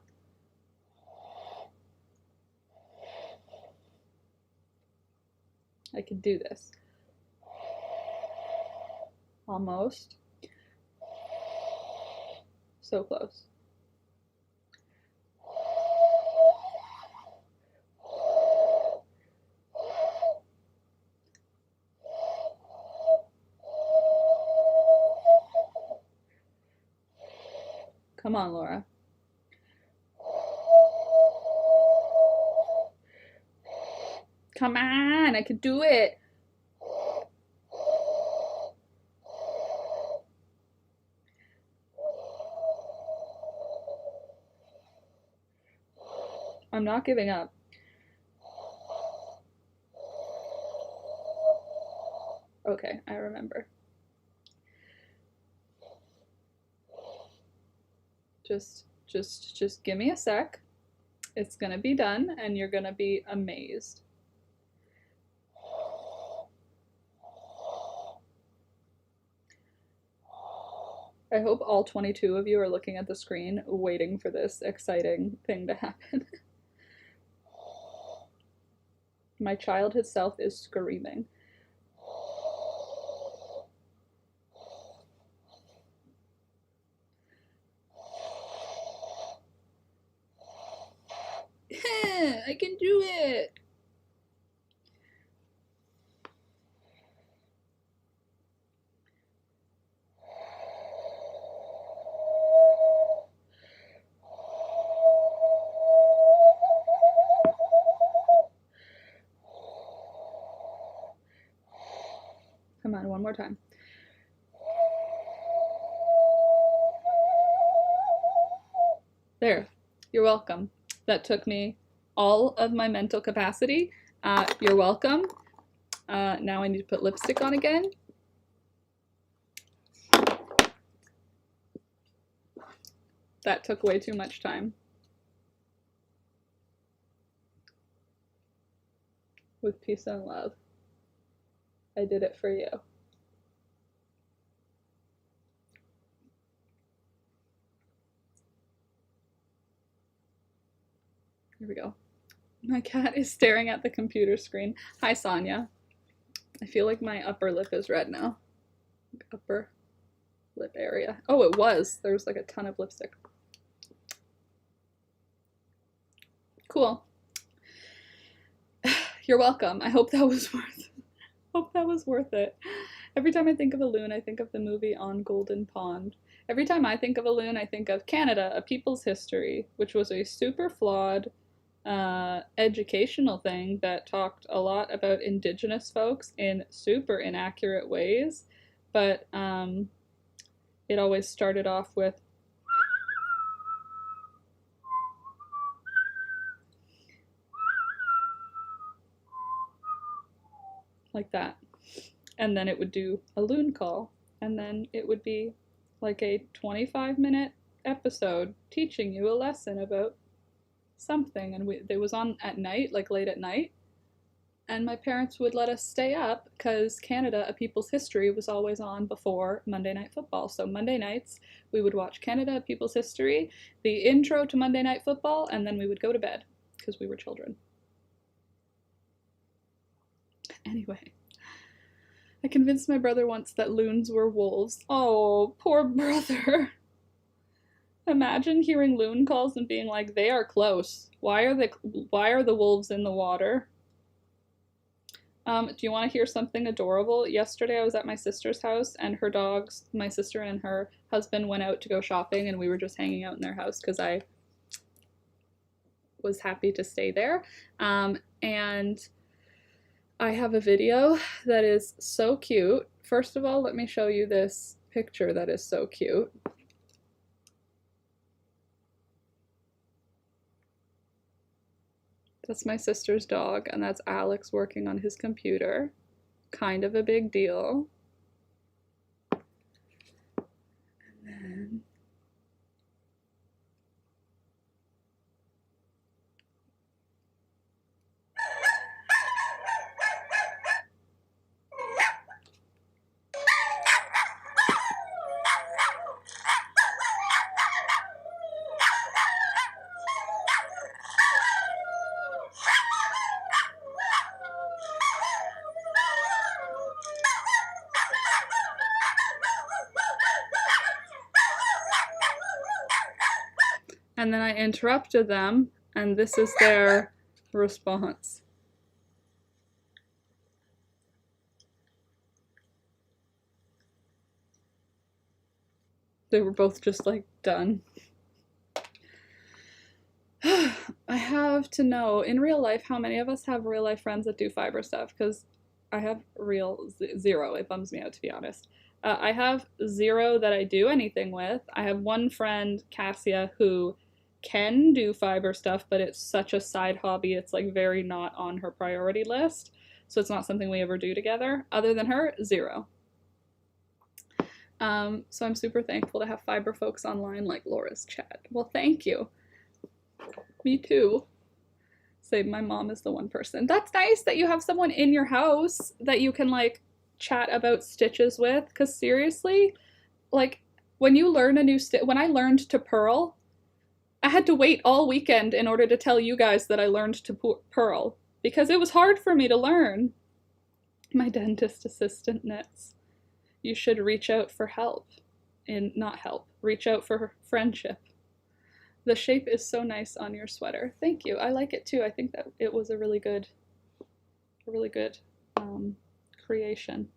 I can do this. Almost. So close. Come on, Laura. Come on, I could do it. I'm not giving up. Okay, I remember. Just give me a sec. It's gonna be done and you're gonna be amazed. I hope all 22 of you are looking at the screen waiting for this exciting thing to happen. My childhood self is screaming. I can do it! Come on, one more time. There, you're welcome. That took me all of my mental capacity. You're welcome. Now I need to put lipstick on again. That took way too much time. With peace and love. I did it for you. Here we go. My cat is staring at the computer screen. Hi, Sonia. I feel like my upper lip is red now. Upper lip area. Oh, it was. There was like a ton of lipstick. Cool. You're welcome. I hope that was worth it. Every time I think of a loon, I think of the movie On Golden Pond. Every time I think of a loon, I think of Canada, A People's History, which was a super flawed educational thing that talked a lot about Indigenous folks in super inaccurate ways, but it always started off with like that, and then it would do a loon call, and then it would be like a 25-minute episode teaching you a lesson about something, and it was on at night, like late at night, and my parents would let us stay up because Canada, A People's History was always on before Monday Night Football. So Monday nights we would watch Canada, A People's History, the intro to Monday Night Football, and then we would go to bed because we were children. Anyway, I convinced my brother once that loons were wolves. Oh, poor brother. Imagine hearing loon calls and being like, they are close. Why are the wolves in the water? Do you want to hear something adorable? Yesterday I was at my sister's house and her dogs, my sister and her husband, went out to go shopping and we were just hanging out in their house because I was happy to stay there. And I have a video that is so cute. First of all, let me show you this picture that is so cute. That's my sister's dog, and that's Alex working on his computer. Kind of a big deal. And then I interrupted them, and this is their response. They were both just like done. I have to know in real life how many of us have real life friends that do fiber stuff, because I have zero. It bums me out, to be honest. I have zero that I do anything with. I have one friend, Cassia, who can do fiber stuff, but it's such a side hobby. It's like very not on her priority list. So it's not something we ever do together. Other than her, zero. So I'm super thankful to have fiber folks online like Laura's chat. Well, thank you. Me too. Say my mom is the one person. That's nice that you have someone in your house that you can like chat about stitches with, because seriously, like when you learn a new stitch, when I learned to purl, I had to wait all weekend in order to tell you guys that I learned to purl, because it was hard for me to learn. My dentist assistant knits. You should reach out for help. Not help, reach out for friendship. The shape is so nice on your sweater. Thank you. I like it too. I think that it was a really good creation.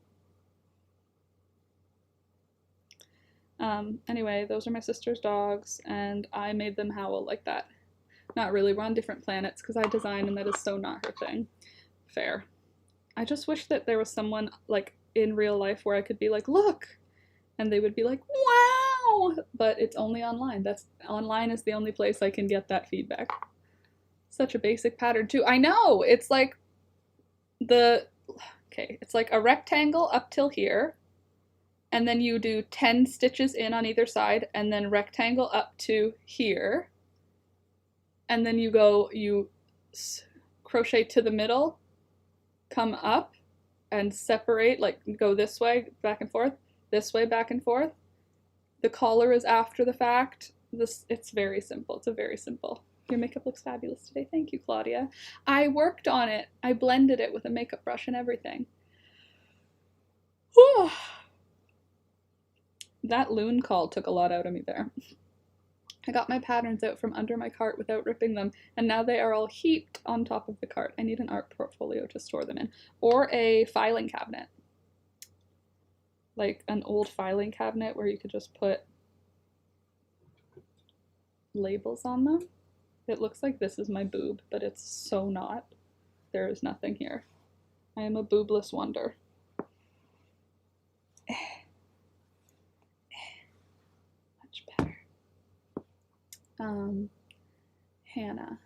Anyway, those are my sister's dogs, and I made them howl like that. Not really, we're on different planets because I design, and that is so not her thing. Fair. I just wish that there was someone, like, in real life where I could be like, look! And they would be like, wow! But it's only online. Online is the only place I can get that feedback. Such a basic pattern, too. I know! It's like it's like a rectangle up till here, and then you do 10 stitches in on either side, and then rectangle up to here, and then you crochet to the middle, come up, and separate, like go this way, back and forth, this way, back and forth. The collar is after the fact. It's very simple. It's a very simple. Your makeup looks fabulous today. Thank you, Claudia. I worked on it. I blended it with a makeup brush and everything. Whew. That loon call took a lot out of me there. I got my patterns out from under my cart without ripping them, and now they are all heaped on top of the cart. I need an art portfolio to store them in, or a filing cabinet. Like an old filing cabinet where you could just put labels on them. It looks like this is my boob, but it's so not. There is nothing here. I am a boobless wonder. Much better. Hannah.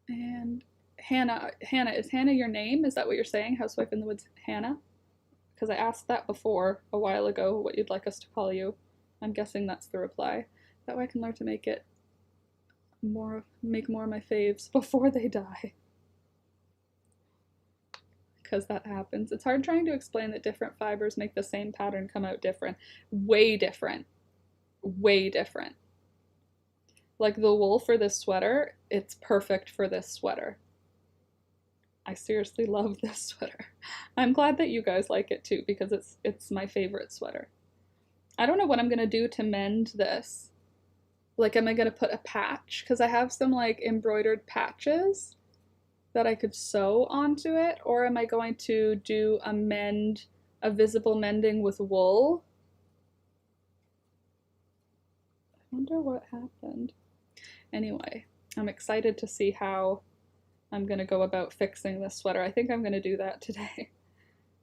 And Hannah, is Hannah your name? Is that what you're saying? Housewife in the Woods, Hannah? Because I asked that before, a while ago, what you'd like us to call you. I'm guessing that's the reply. That way I can learn to make more of my faves before they die. Because that happens. It's hard trying to explain that different fibers make the same pattern come out different. Way different. Way different. Like the wool for this sweater, it's perfect for this sweater. I seriously love this sweater. I'm glad that you guys like it too, because it's my favorite sweater. I don't know what I'm gonna do to mend this. Like, am I gonna put a patch? Because I have some like embroidered patches that I could sew onto it, or am I going to do a visible mending with wool? I wonder what happened. Anyway, I'm excited to see how I'm gonna go about fixing this sweater. I think I'm gonna do that today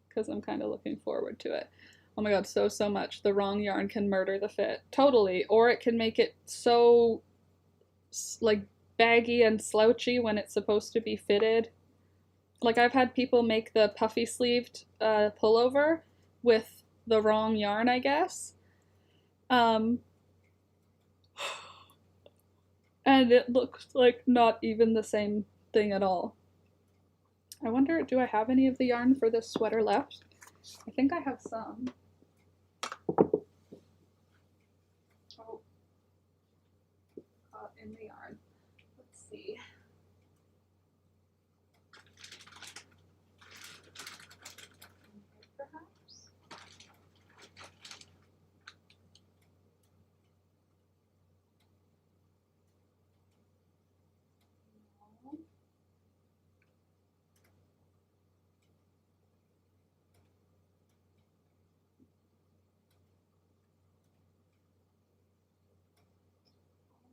because I'm kind of looking forward to it. Oh my god, so much. The wrong yarn can murder the fit. Totally. Or it can make it so like baggy and slouchy when it's supposed to be fitted. Like, I've had people make the puffy sleeved pullover with the wrong yarn, I guess. And it looks like not even the same thing at all. I wonder, do I have any of the yarn for this sweater left? I think I have some. Oh, in the yarn. Let's see. Perhaps. No.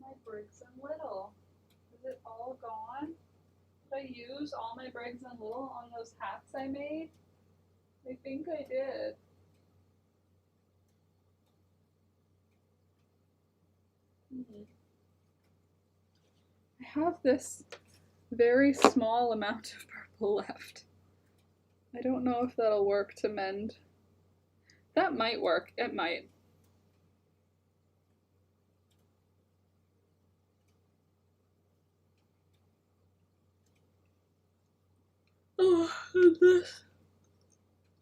My Briggs and Little. Is it all gone? Did I use all my Briggs and Little on those hats I made? I think I did. I have this very small amount of purple left. I don't know if that'll work to mend. That might work. It might. Oh, and this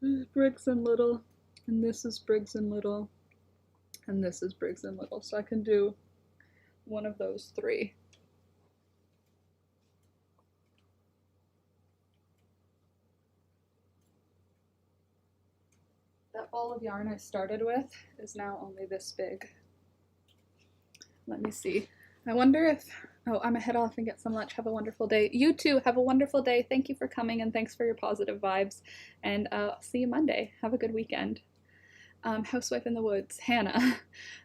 is Briggs and Little, and this is Briggs and Little, and this is Briggs and Little. So I can do one of those three. That ball of yarn I started with is now only this big. Let me see. I wonder if, oh, I'm gonna head off and get some lunch. Have a wonderful day. You too, have a wonderful day. Thank you for coming and thanks for your positive vibes. And I'll see you Monday. Have a good weekend. Housewife in the Woods, Hannah.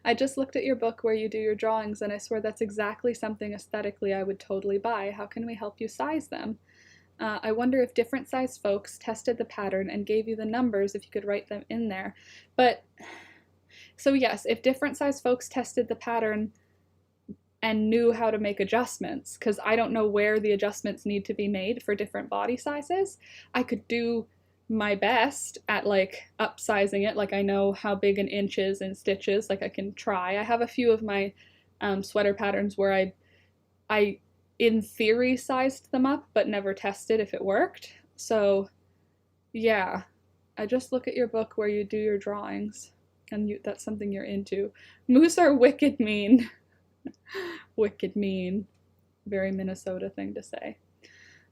I just looked at your book where you do your drawings and I swear that's exactly something aesthetically I would totally buy. How can we help you size them? I wonder if different size folks tested the pattern and gave you the numbers if you could write them in there. But, so yes, if different size folks tested the pattern and knew how to make adjustments, because I don't know where the adjustments need to be made for different body sizes, I could do my best at like upsizing it. Like I know how big an inch is in stitches, like I can try. I have a few of my sweater patterns where I in theory sized them up but never tested if it worked. So yeah, I just look at your book where you do your drawings and that's something you're into. Moose are wicked mean. Wicked mean. Very Minnesota thing to say.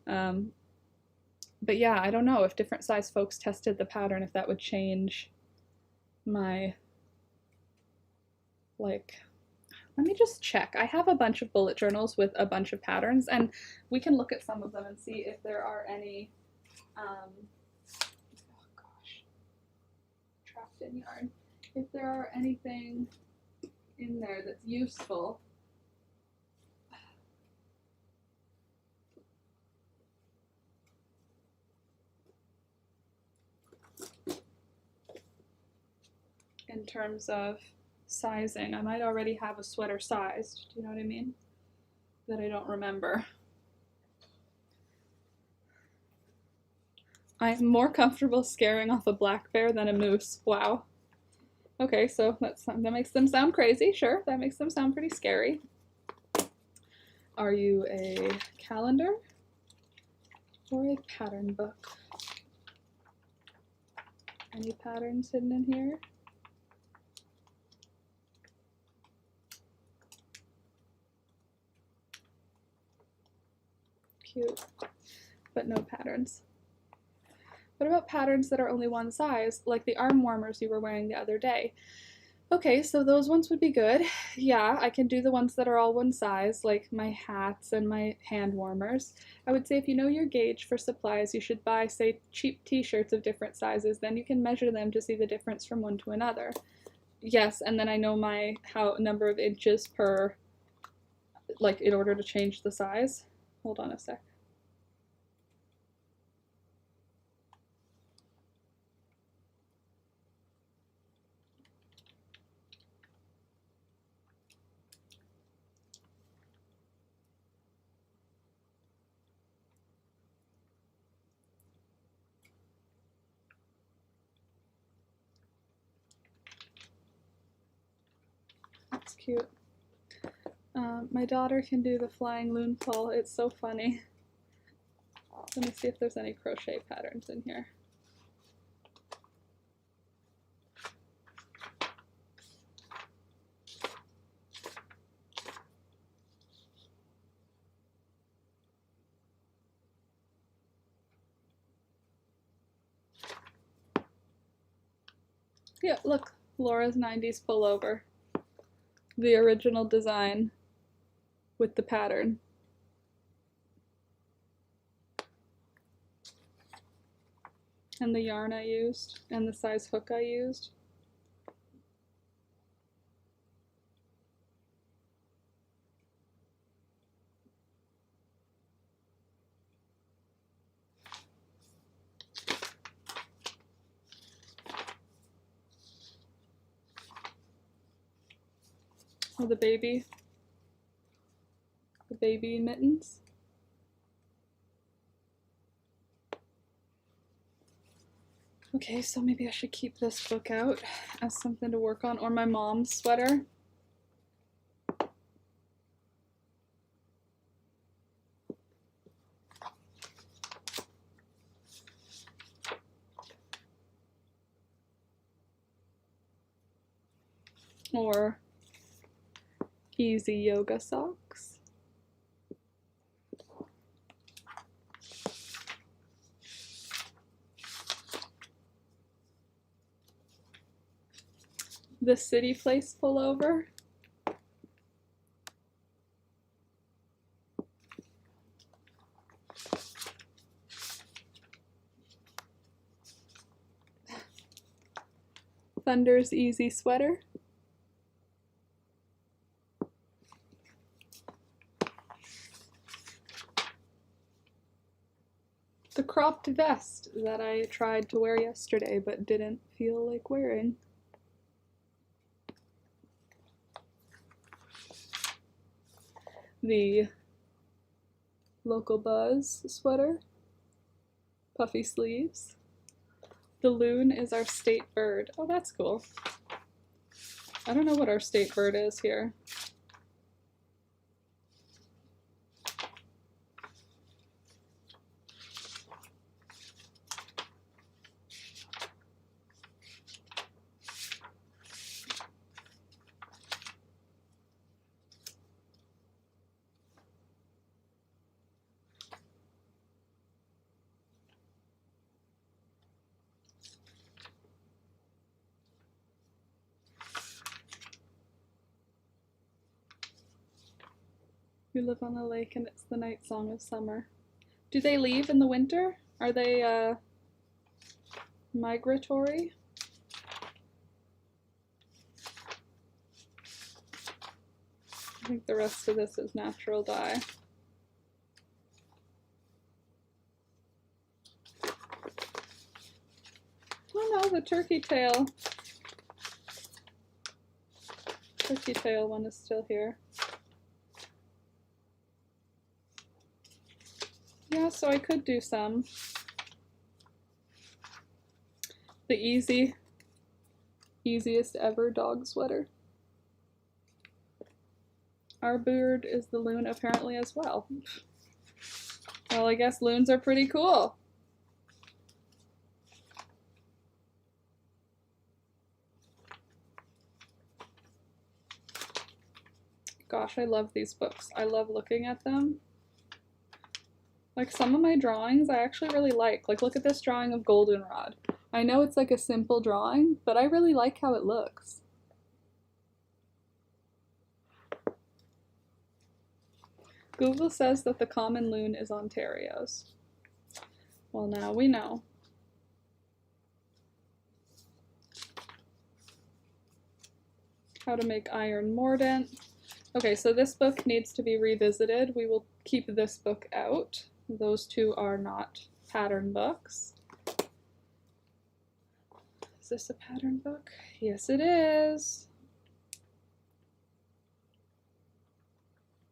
But yeah, I don't know if different size folks tested the pattern, if that would change my, like, let me just check. I have a bunch of bullet journals with a bunch of patterns, and we can look at some of them and see if there are any, oh gosh, trapped in yarn. If there are anything in there that's useful. In terms of sizing, I might already have a sweater sized, do you know what I mean? That I don't remember. I'm more comfortable scaring off a black bear than a moose. Wow. Okay, so that makes them sound crazy. Sure, that makes them sound pretty scary. Are you a calendar or a pattern book? Any patterns hidden in here? Cute, but no patterns. What about patterns that are only one size, like the arm warmers you were wearing the other day? Okay, so those ones would be good. Yeah, I can do the ones that are all one size, like my hats and my hand warmers. I would say if you know your gauge for supplies, you should buy, say, cheap t-shirts of different sizes. Then you can measure them to see the difference from one to another. Yes, and then I know my number of inches per, like, in order to change the size. Hold on a sec. That's cute. My daughter can do the flying loon fall. It's so funny. Let me see if there's any crochet patterns in here. Yeah, look, Laura's 90s pullover. The original design with the pattern. And the yarn I used, and the size hook I used. Oh, the baby. the baby mittens. Okay, so maybe I should keep this book out as something to work on, or my mom's sweater. Or easy yoga socks. The City Place pullover. Thunder's easy sweater. The cropped vest that I tried to wear yesterday but didn't feel like wearing. The Local Buzz sweater. Puffy sleeves. The loon is our state bird. Oh, that's cool. I don't know what our state bird is here. We live on a lake and it's the night song of summer. Do they leave in the winter? Are they migratory? I think the rest of this is natural dye. Oh no, the turkey tail. Turkey tail one is still here. Yeah, so I could do some. The easiest ever dog sweater. Our bird is the loon apparently as well. Well, I guess loons are pretty cool. Gosh, I love these books. I love looking at them. Like some of my drawings I actually really like. Like look at this drawing of goldenrod. I know it's like a simple drawing, but I really like how it looks. Google says that the common loon is Ontario's. Well, now we know. How to make iron mordant. Okay, so this book needs to be revisited. We will keep this book out. Those two are not pattern books. Is this a pattern book? Yes, it is.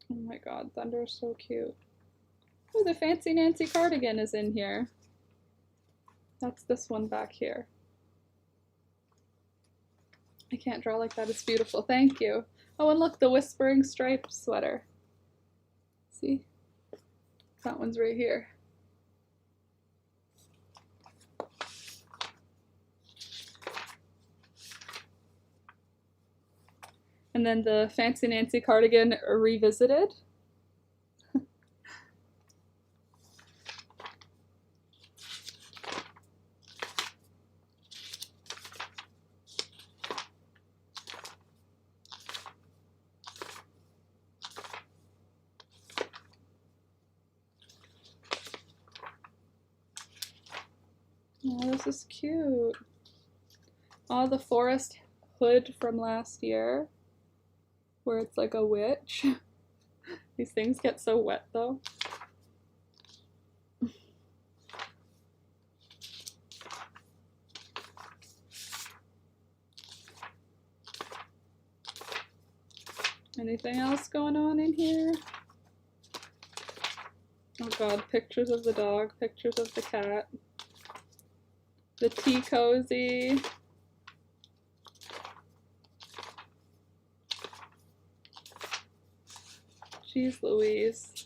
Oh my god, Thunder is so cute. Oh, the Fancy Nancy cardigan is in here. That's this one back here. I can't draw like that. It's beautiful. Thank you. Oh, and look, the Whispering Stripes sweater. See? That one's right here. And then the Fancy Nancy cardigan revisited. Oh, this is cute. Oh, the forest hood from last year, where it's like a witch. These things get so wet though. Anything else going on in here? Oh god, pictures of the dog, pictures of the cat. The tea cozy. Jeez Louise.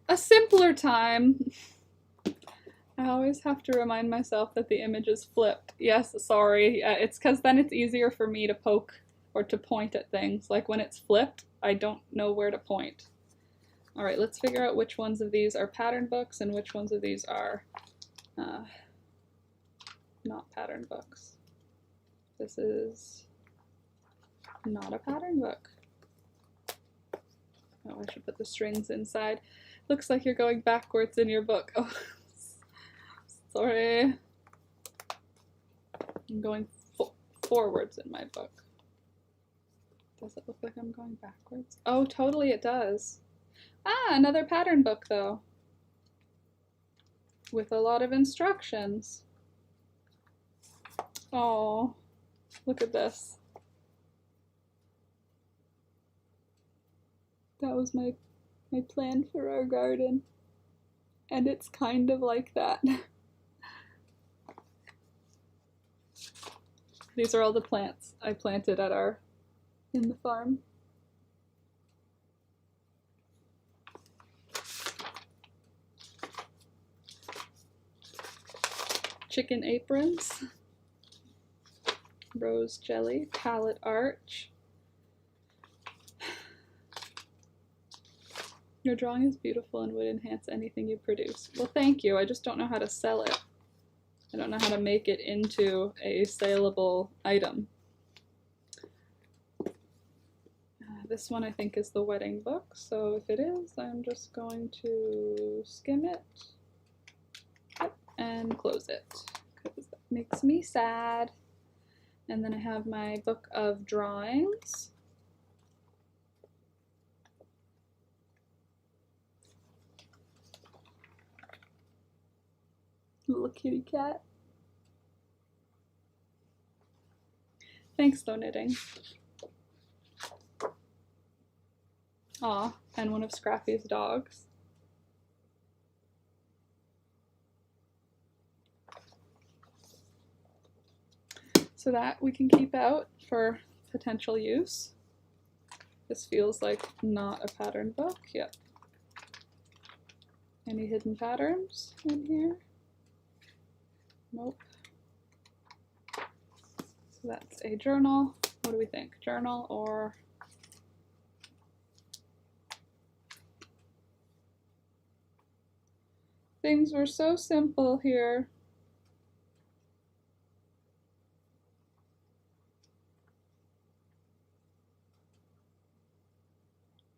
A simpler time. I always have to remind myself that the image is flipped. Yes, sorry. It's because then it's easier for me to poke or to point at things. Like when it's flipped, I don't know where to point. All right, let's figure out which ones of these are pattern books and which ones of these are not pattern books. This is not a pattern book. Oh, I should put the strings inside. Looks like you're going backwards in your book. Oh, sorry. I'm going forwards in my book. Does it look like I'm going backwards? Oh, totally it does. Ah, another pattern book though. With a lot of instructions. Oh, look at this. That was my plan for our garden. And it's kind of like that. These are all the plants I planted at in the farm. Chicken aprons. Rose jelly, palette arch. Your drawing is beautiful and would enhance anything you produce. Well, thank you. I just don't know how to sell it. I don't know how to make it into a saleable item. This one I think is the wedding book, so if it is, I'm just going to skim it and close it, because that makes me sad. And then I have my book of drawings. Little kitty cat. Thanks though, knitting. Aw, and one of Scrappy's dogs. So that we can keep out for potential use. This feels like not a pattern book. Yep. Any hidden patterns in here? Nope. So that's a journal. What do we think? Journal or... Things were so simple here.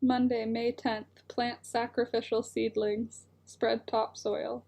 Monday, May 10th. Plant sacrificial seedlings. Spread topsoil.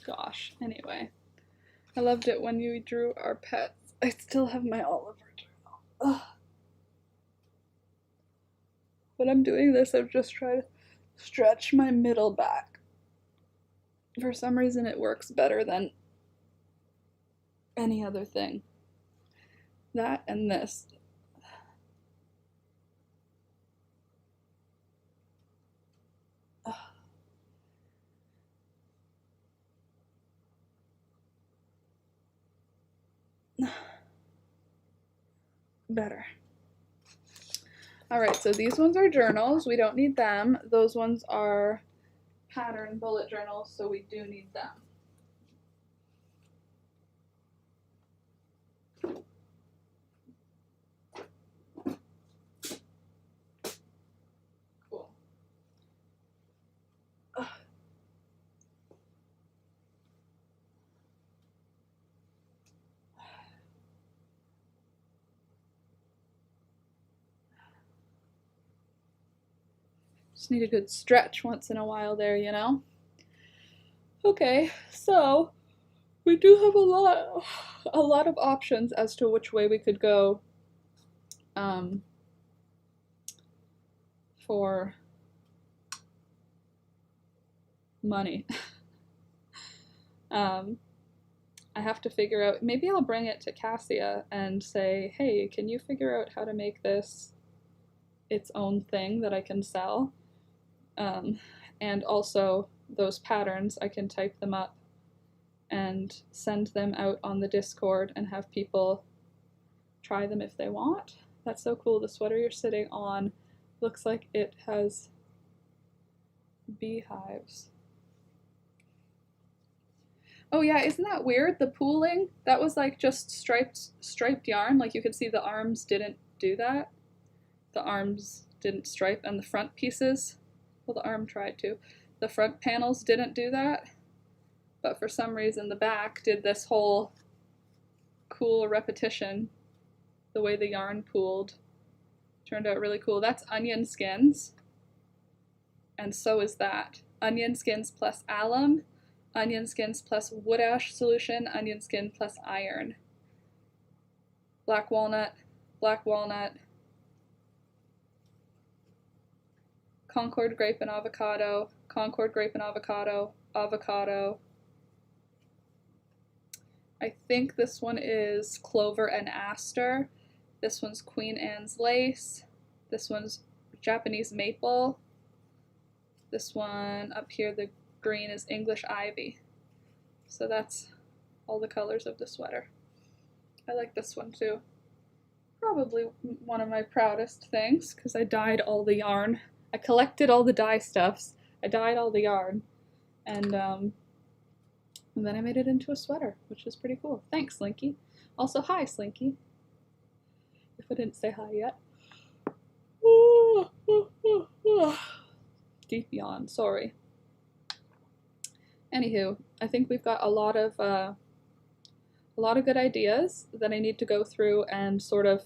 Gosh, anyway. I loved it when you drew our pets. I still have my Oliver journal. Ugh. When I'm doing this, I'm just trying to stretch my middle back. For some reason, it works better than any other thing. That and this. Ugh. Better. Alright, so these ones are journals. We don't need them. Those ones are pattern bullet journals, so we do need them. Cool. Just need a good stretch once in a while there, you know? Okay, so we do have a lot of options as to which way we could go for money. I have to figure out, maybe I'll bring it to Cassia and say, hey, can you figure out how to make this its own thing that I can sell? And also those patterns, I can type them up and send them out on the Discord and have people try them if they want. That's so cool. The sweater you're sitting on looks like it has beehives. Oh yeah, isn't that weird? The pooling, that was like just striped yarn. Like you could see the arms didn't do that. The arms didn't stripe, and the front pieces, well, the arm tried to. The front panels didn't do that, but for some reason the back did this whole cool repetition. The way the yarn pooled turned out really cool. That's onion skins, and so is that. Onion skins plus alum, onion skins plus wood ash solution, onion skin plus iron. Black walnut, Concord grape and avocado, Concord grape and avocado, avocado. I think this one is clover and aster. This one's Queen Anne's lace. This one's Japanese maple. This one up here, the green, is English ivy. So that's all the colors of the sweater. I like this one too. Probably one of my proudest things, because I dyed all the yarn. I collected all the dye stuffs. I dyed all the yarn. And then I made it into a sweater, which is pretty cool. Thanks, Slinky. Also, hi, Slinky. If I didn't say hi yet. Deep yawn, sorry. Anywho, I think we've got a lot of good ideas that I need to go through and sort of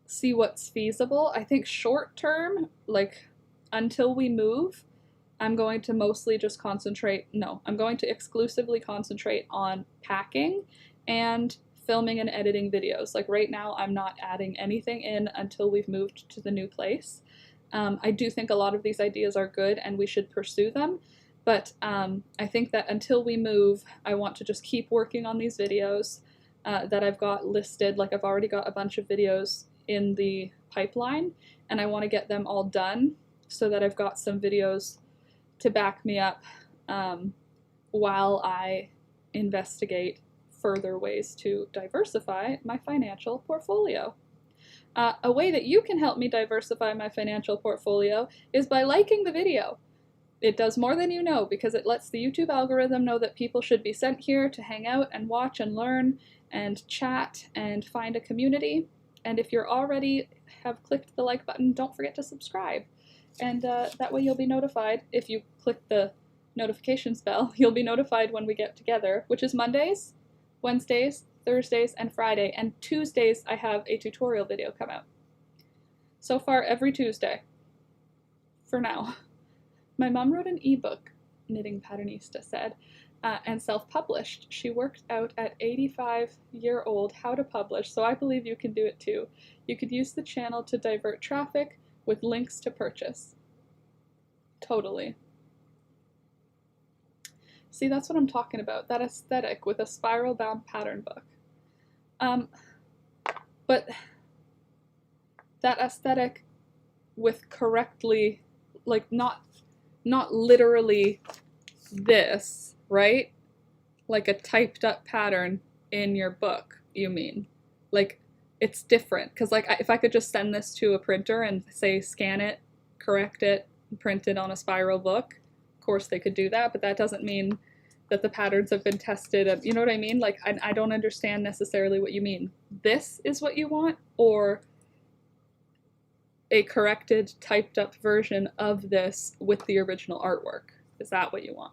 see what's feasible. I think short term, like until we move, I'm going to mostly just I'm going to exclusively concentrate on packing and filming and editing videos. Like right now, I'm not adding anything in until we've moved to the new place. I do think a lot of these ideas are good and we should pursue them, but I think that until we move, I want to just keep working on these videos that I've got listed. Like I've already got a bunch of videos in the pipeline, and I want to get them all done so that I've got some videos to back me up while I investigate further ways to diversify my financial portfolio. A way that you can help me diversify my financial portfolio is by liking the video. It does more than you know, because it lets the YouTube algorithm know that people should be sent here to hang out and watch and learn and chat and find a community. And if you're already have clicked the like button, don't forget to subscribe. And that way you'll be notified. If you click the notifications bell, you'll be notified when we get together, which is Mondays, Wednesdays, Thursdays, and Friday. And Tuesdays I have a tutorial video come out. So far every Tuesday. For now. My mom wrote an ebook, Knitting Patternista said, and self-published. She worked out at 85-year-old how to publish, so I believe you can do it too. You could use the channel to divert traffic with links to purchase. Totally. See, that's what I'm talking about, that aesthetic with a spiral-bound pattern book. But that aesthetic with correctly, like not literally this, right? Like a typed up pattern in your book, you mean? Like, it's different. Because, like, if I could just send this to a printer and say, scan it, correct it, and print it on a spiral book, of course they could do that, but that doesn't mean that the patterns have been tested. And, you know what I mean? Like, I don't understand necessarily what you mean. This is what you want? Or a corrected, typed up version of this with the original artwork? Is that what you want?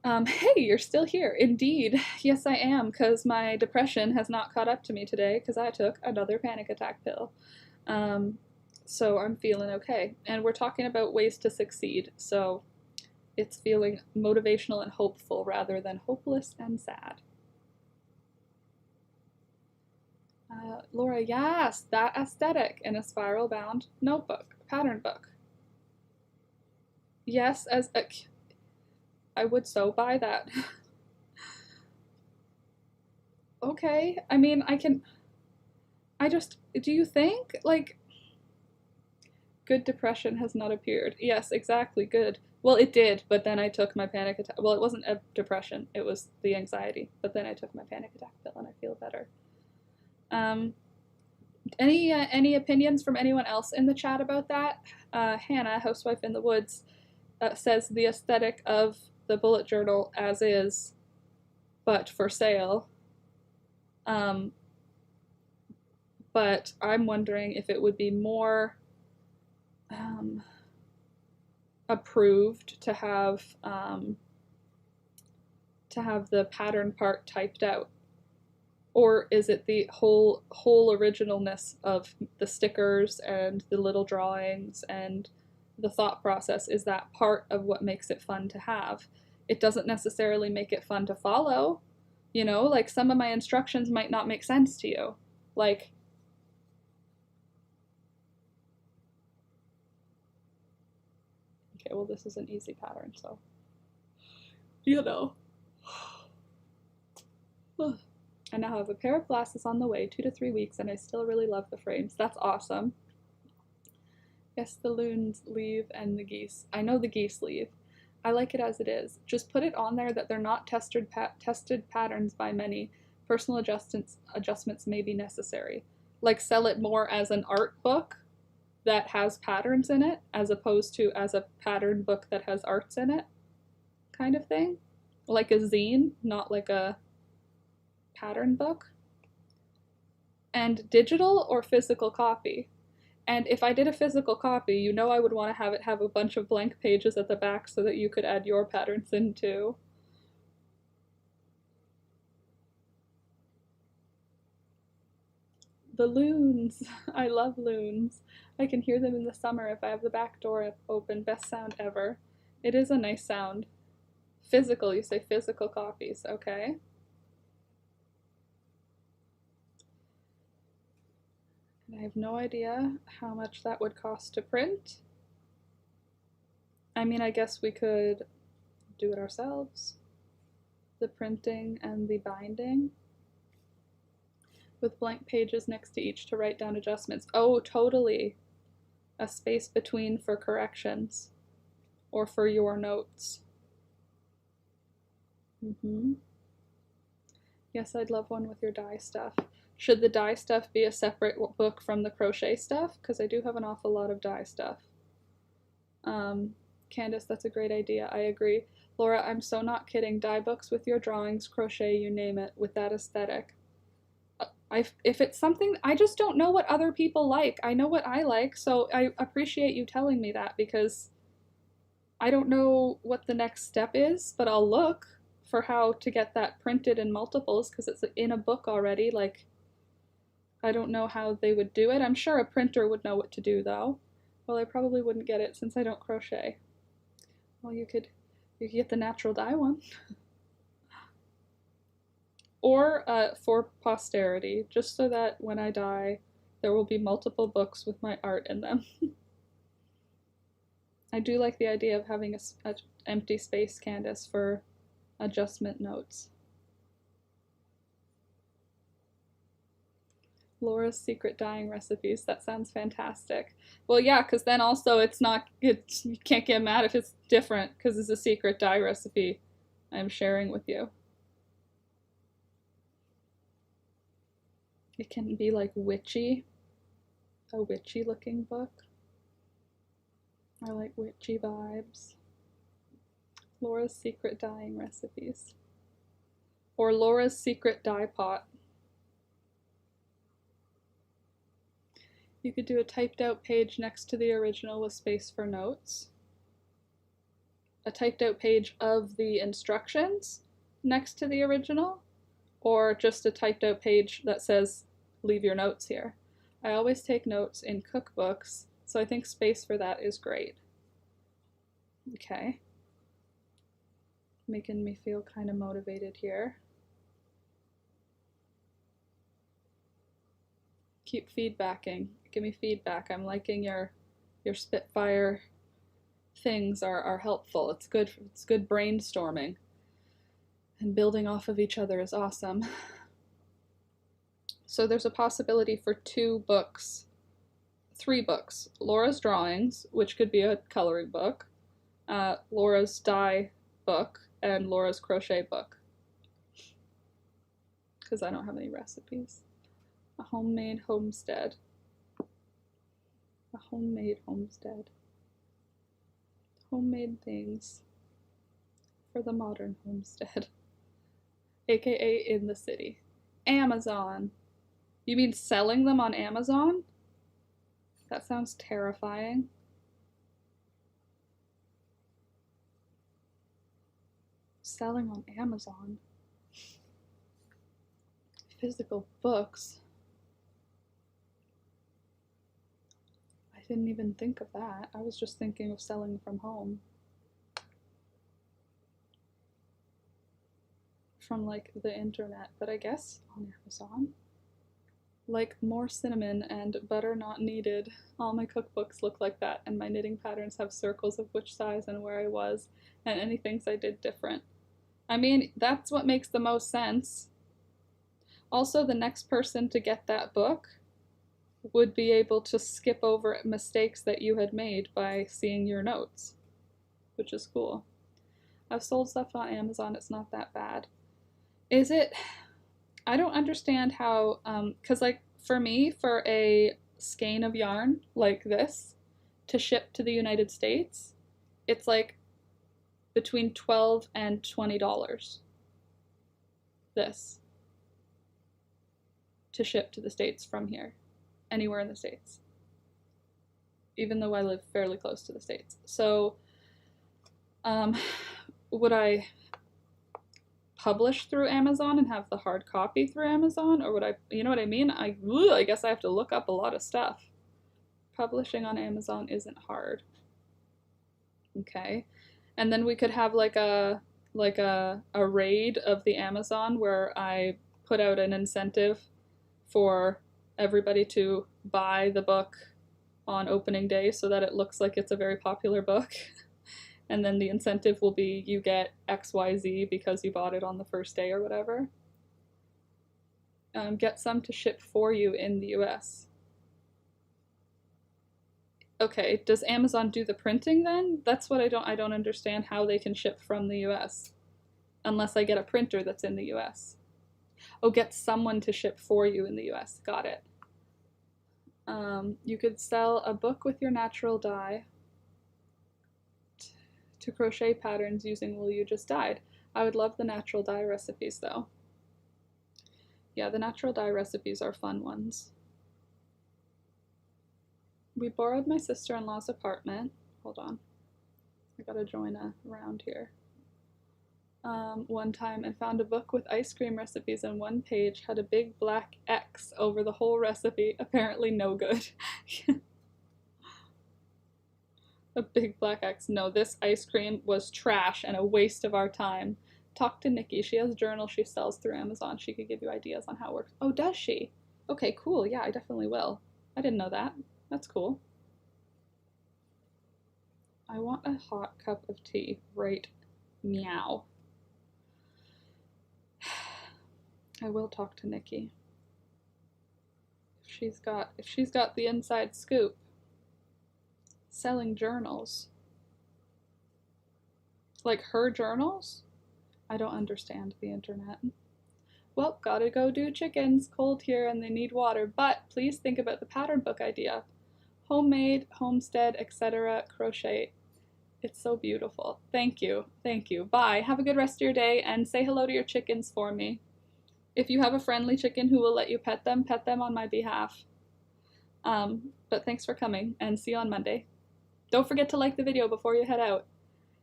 Hey, you're still here. Indeed. Yes, I am, because my depression has not caught up to me today, because I took another panic attack pill. So I'm feeling okay. And we're talking about ways to succeed, so it's feeling motivational and hopeful rather than hopeless and sad. Laura, yes, that aesthetic in a spiral-bound notebook, pattern book. Yes, I would so buy that. Okay, I mean, do you think, like, good depression has not appeared? Yes, exactly, good. Well, it did, but then I took my panic attack. Well, it wasn't a depression, it was the anxiety, but then I took my panic attack pill and I feel better. Any opinions from anyone else in the chat about that? Hannah, housewife in the woods, says the aesthetic of the bullet journal as is, but for sale. But I'm wondering if it would be more approved to have the pattern part typed out, or is it the whole originalness of the stickers and the little drawings and the thought process? Is that part of what makes it fun to have? It doesn't necessarily make it fun to follow, you know, like some of my instructions might not make sense to you, like okay, well, this is an easy pattern, so, you know. I now have a pair of glasses on the way, 2 to 3 weeks, and I still really love the frames. That's awesome. Yes, the loons leave and the geese. I know the geese leave. I like it as it is. Just put it on there that they're not tested patterns by many. Personal adjustments may be necessary. Like sell it more as an art book that has patterns in it, as opposed to as a pattern book that has arts in it, kind of thing. Like a zine, not like a pattern book. And digital or physical copy. And if I did a physical copy, you know I would want to have it have a bunch of blank pages at the back so that you could add your patterns in too. The loons. I love loons. I can hear them in the summer if I have the back door open. Best sound ever. It is a nice sound. Physical, you say physical copies, okay. And I have no idea how much that would cost to print. I mean, I guess we could do it ourselves. The printing and the binding. With blank pages next to each to write down adjustments. Oh, totally. A space between for corrections or for your notes. Yes, I'd love one with your dye stuff. Should the dye stuff be a separate book from the crochet stuff? Because I do have an awful lot of dye stuff. Candace, that's a great idea. I agree. Laura, I'm so not kidding. Dye books with your drawings, crochet, you name it, with that aesthetic. If it's something, I just don't know what other people like. I know what I like, so I appreciate you telling me that, because I don't know what the next step is, but I'll look for how to get that printed in multiples, because it's in a book already. Like, I don't know how they would do it. I'm sure a printer would know what to do, though. Well, I probably wouldn't get it since I don't crochet. Well, you could get the natural dye one. Or for posterity, just so that when I die, there will be multiple books with my art in them. I do like the idea of having an empty space, Candace, for adjustment notes. Laura's secret dyeing recipes. That sounds fantastic. Well, yeah, because then also you can't get mad if it's different, because it's a secret dye recipe I'm sharing with you. It can be like witchy, a witchy looking book. I like witchy vibes. Laura's secret dyeing recipes. Or Laura's secret dye pot. You could do a typed out page next to the original with space for notes. A typed out page of the instructions next to the original, or just a typed out page that says leave your notes here. I always take notes in cookbooks So I think space for that is great. Okay. Making me feel kind of motivated here. Keep feedbacking. Give me feedback. I'm liking your Spitfire things are helpful. It's good brainstorming. And building off of each other is awesome. So there's a possibility for 3 books. Laura's drawings, which could be a coloring book, Laura's dye book, and Laura's crochet book. Because I don't have any recipes. A homemade homestead. A homemade homestead. Homemade things for the modern homestead. AKA in the city. Amazon. You mean selling them on Amazon? That sounds terrifying. Selling on Amazon. Physical books. I didn't even think of that. I was just thinking of selling from home. From like the internet, but I guess on Amazon. Like more cinnamon and butter not needed. All my cookbooks look like that, and my knitting patterns have circles of which size and where I was, and any things I did different. I mean, that's what makes the most sense. Also, the next person to get that book would be able to skip over mistakes that you had made by seeing your notes, which is cool. I've sold stuff on Amazon, it's not that bad. Is it? I don't understand how, because like for me, for a skein of yarn like this to ship to the United States, it's like between $12 and $20. This. To ship to the States from here. Anywhere in the States. Even though I live fairly close to the States. So, would I publish through Amazon and have the hard copy through Amazon, or would I, you know what I mean? I guess I have to look up a lot of stuff. Publishing on Amazon isn't hard. Okay. And then we could have like a raid of the Amazon where I put out an incentive for everybody to buy the book on opening day so that it looks like it's a very popular book. And then the incentive will be you get XYZ because you bought it on the first day or whatever. Get some to ship for you in the US. Okay, does Amazon do the printing then? That's what I don't understand how they can ship from the US. Unless I get a printer that's in the US. Oh, get someone to ship for you in the US. Got it. You could sell a book with your natural dye to crochet patterns using wool you just dyed. I would love the natural dye recipes though. Yeah, the natural dye recipes are fun ones. We borrowed my sister-in-law's apartment. Hold on. I gotta join a round here. One time and found a book with ice cream recipes, and one page had a big black X over the whole recipe. Apparently no good. A big black X. No, this ice cream was trash and a waste of our time. Talk to Nikki. She has journals she sells through Amazon. She could give you ideas on how it works. Oh, does she? Okay, cool. Yeah, I definitely will. I didn't know that. That's cool. I want a hot cup of tea. Right. Meow. I will talk to Nikki. If she's got the inside scoop. Selling journals. Like her journals? I don't understand the internet. Well, gotta go do chickens. Cold here and they need water, but please think about the pattern book idea. Homemade, homestead, etc. crochet. It's so beautiful. Thank you. Thank you. Bye. Have a good rest of your day and say hello to your chickens for me. If you have a friendly chicken who will let you pet them on my behalf. But thanks for coming and see you on Monday. Don't forget to like the video before you head out.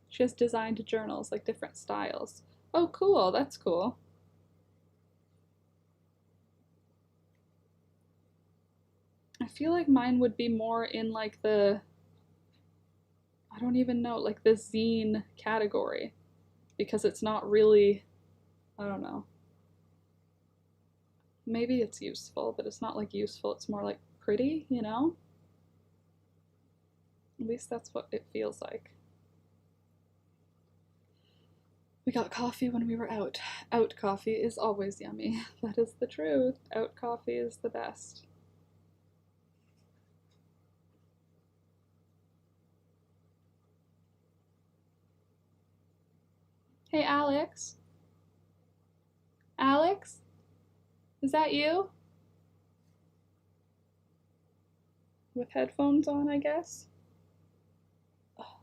She has designed journals, like different styles. Oh, cool. That's cool. I feel like mine would be more in like the, I don't even know, like the zine category, because it's not really, I don't know. Maybe it's useful, but it's not like useful, it's more like pretty, you know? At least that's what it feels like. We got coffee when we were out. Out coffee is always yummy. That is the truth. Out coffee is the best. Hey, Alex. Alex? Is that you? With headphones on, I guess? Oh.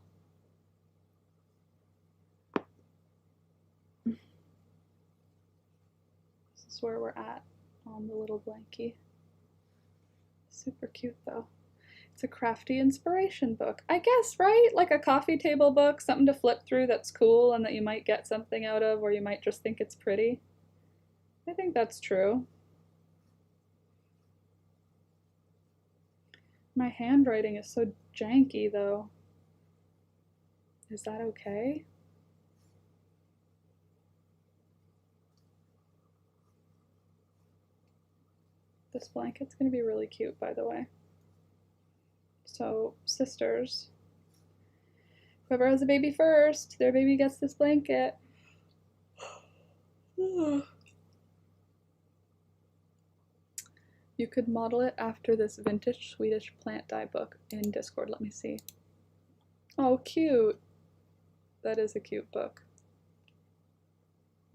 This is where we're at on the little blankie. Super cute, though. It's a crafty inspiration book, I guess, right? Like a coffee table book, something to flip through that's cool and that you might get something out of, or you might just think it's pretty. I think that's true. My handwriting is so janky, though. Is that okay? This blanket's gonna be really cute, by the way. So, sisters, whoever has a baby first, their baby gets this blanket. You could model it after this vintage Swedish plant dye book in Discord. Let me see. Oh, cute. That is a cute book.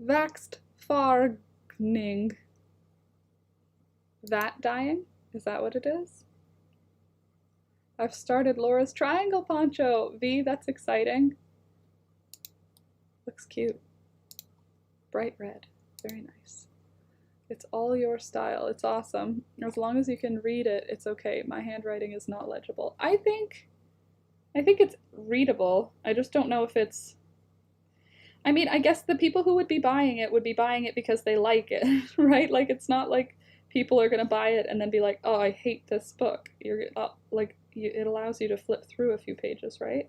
Vaxed fargning. Vat dyeing? Is that what it is? I've started Laura's triangle poncho. V, that's exciting. Looks cute. Bright red. Very nice. It's all your style. It's awesome. As long as you can read it, it's okay. My handwriting is not legible. I think it's readable. I just don't know if it's... I mean, I guess the people who would be buying it because they like it, right? Like, it's not like people are gonna buy it and then be like, oh, I hate this book. You're like, it allows you to flip through a few pages, right?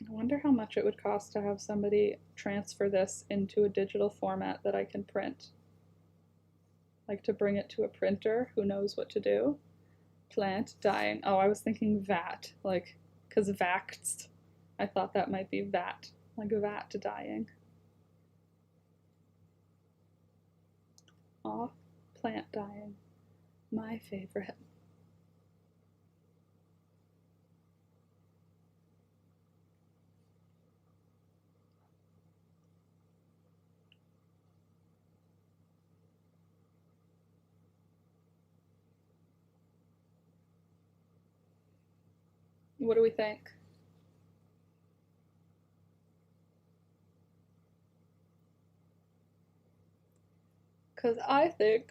I wonder how much it would cost to have somebody transfer this into a digital format that I can print. Like to bring it to a printer who knows what to do. Plant dyeing. Oh, I was thinking vat, like, because vaxed. I thought that might be vat, like vat dyeing. Aw, plant dyeing. My favorite. What do we think? Because I think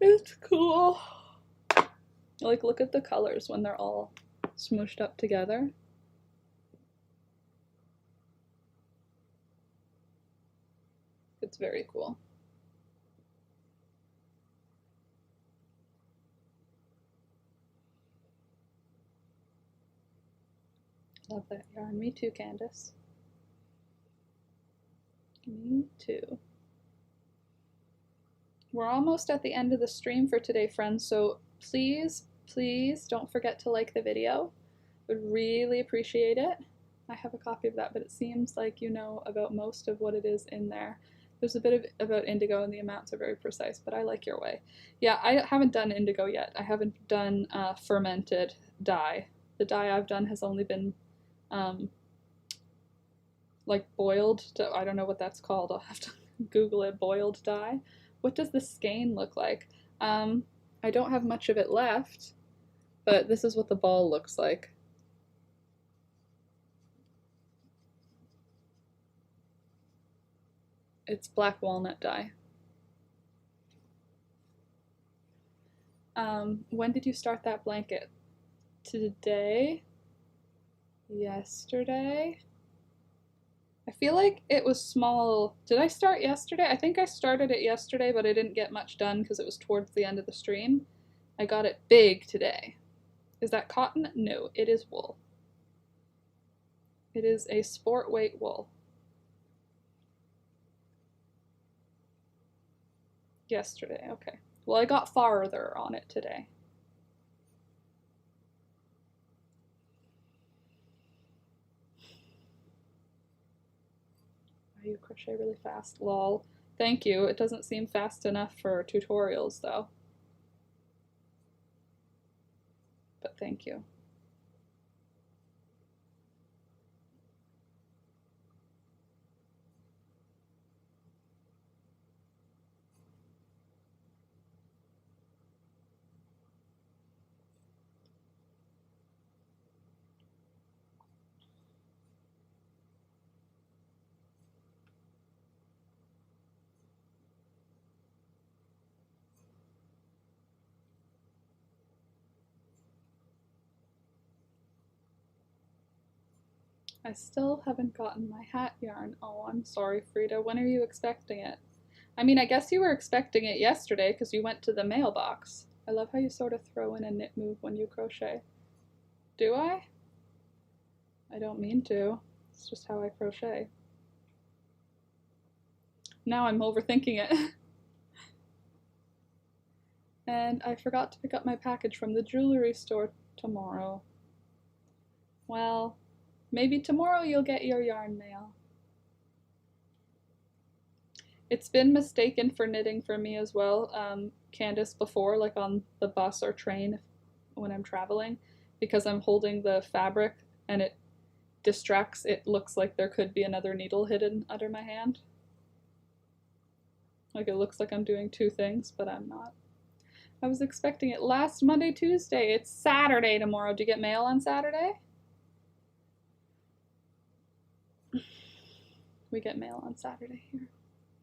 it's cool. Like, look at the colors when they're all smooshed up together. It's very cool. Love that yarn. Me too, Candace. Me too. We're almost at the end of the stream for today, friends, so please, please don't forget to like the video. Would really appreciate it. I have a copy of that, but it seems like you know about most of what it is in there. There's a bit of about indigo and the amounts are very precise, but I like your way. Yeah, I haven't done indigo yet. I haven't done fermented dye. The dye I've done has only been like boiled. I don't know what that's called. I'll have to Google it. Boiled dye. What does the skein look like? I don't have much of it left, but this is what the ball looks like. It's black walnut dye. When did you start that blanket? Today? Yesterday? I feel like it was small. Did I start yesterday? I think I started it yesterday, but I didn't get much done because it was towards the end of the stream. I got it big today. Is that cotton? No, it is wool. It is a sport weight wool. Yesterday, okay. Well, I got farther on it today. You crochet really fast. Lol. Thank you. It doesn't seem fast enough for tutorials though. But thank you. I still haven't gotten my hat yarn. Oh, I'm sorry, Frida. When are you expecting it? I mean, I guess you were expecting it yesterday because you went to the mailbox. I love how you sort of throw in a knit move when you crochet. Do I? I don't mean to. It's just how I crochet. Now I'm overthinking it. And I forgot to pick up my package from the jewelry store tomorrow. Well, maybe tomorrow you'll get your yarn mail. It's been mistaken for knitting for me as well, Candace, before, like on the bus or train when I'm traveling, because I'm holding the fabric and it distracts. It looks like there could be another needle hidden under my hand. Like it looks like I'm doing two things, but I'm not. I was expecting it last Monday, Tuesday. It's Saturday tomorrow. Do you get mail on Saturday? We get mail on Saturday here.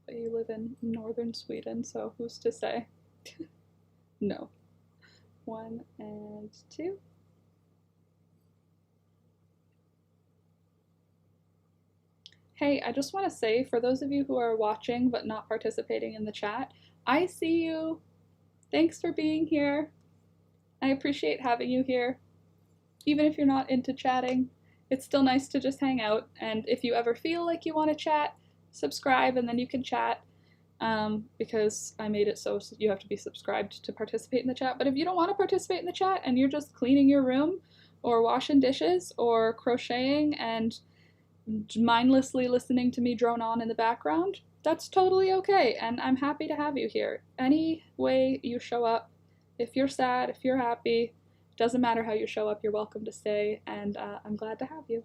But you live in northern Sweden, so who's to say? No. 1 and 2. Hey, I just want to say, for those of you who are watching but not participating in the chat, I see you. Thanks for being here. I appreciate having you here. Even if you're not into chatting, it's still nice to just hang out. And if you ever feel like you want to chat, subscribe and then you can chat. Because I made it so you have to be subscribed to participate in the chat. But if you don't want to participate in the chat and you're just cleaning your room or washing dishes or crocheting and mindlessly listening to me drone on in the background, that's totally okay, and I'm happy to have you here. Any way you show up, if you're sad, if you're happy, doesn't matter how you show up, you're welcome to stay, and I'm glad to have you,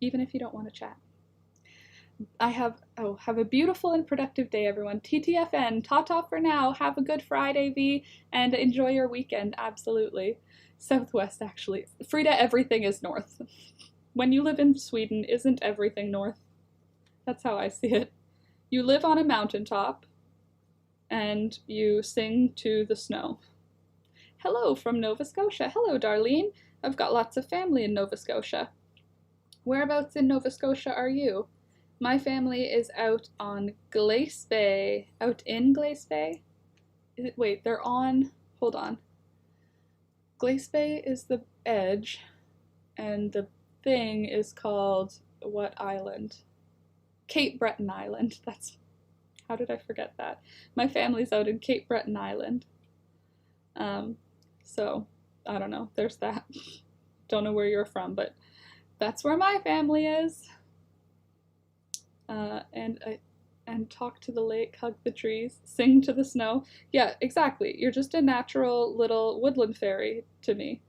even if you don't want to chat. Have a beautiful and productive day, everyone. TTFN, ta-ta for now, have a good Friday, V, and enjoy your weekend, absolutely. Southwest, actually. Frida, everything is north. When you live in Sweden, isn't everything north? That's how I see it. You live on a mountaintop, and you sing to the snow. Hello from Nova Scotia. Hello, Darlene. I've got lots of family in Nova Scotia. Whereabouts in Nova Scotia are you? My family is out on Glace Bay. Out in Glace Bay? Wait, they're on... Hold on. Glace Bay is the edge, and the thing is called what island? Cape Breton Island. That's... How did I forget that? My family's out in Cape Breton Island. So, I don't know. There's that. Don't know where you're from, but that's where my family is. And talk to the lake, hug the trees, sing to the snow. Yeah, exactly. You're just a natural little woodland fairy to me.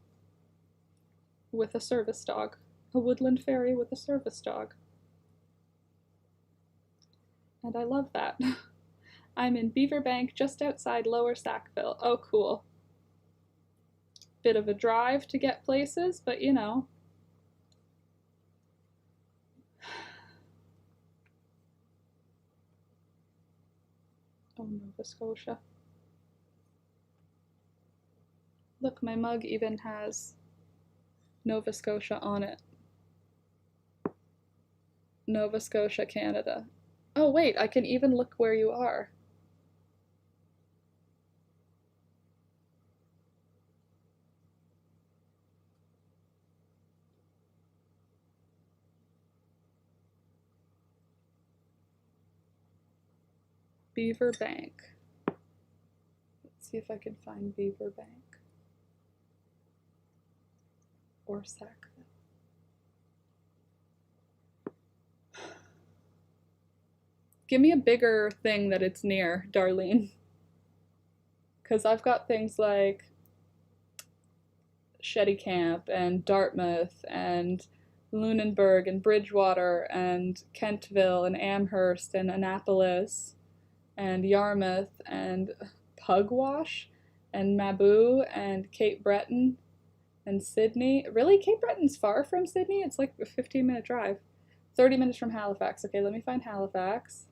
With a service dog. A woodland fairy with a service dog. And I love that. I'm in Beaverbank, just outside Lower Sackville. Oh, cool. Bit of a drive to get places, but you know. Oh, Nova Scotia. Look, my mug even has Nova Scotia on it. Nova Scotia, Canada. Oh wait, I can even look where you are. Beaver Bank. Let's see if I can find Beaver Bank. Or Sackville. Give me a bigger thing that it's near, Darlene. Because I've got things like Shetty Camp and Dartmouth and Lunenburg and Bridgewater and Kentville and Amherst and Annapolis and Yarmouth and Pugwash and Mabou and Cape Breton and Sydney. Really? Cape Breton's far from Sydney? It's like a 15-minute drive. 30 minutes from Halifax. Okay, let me find Halifax.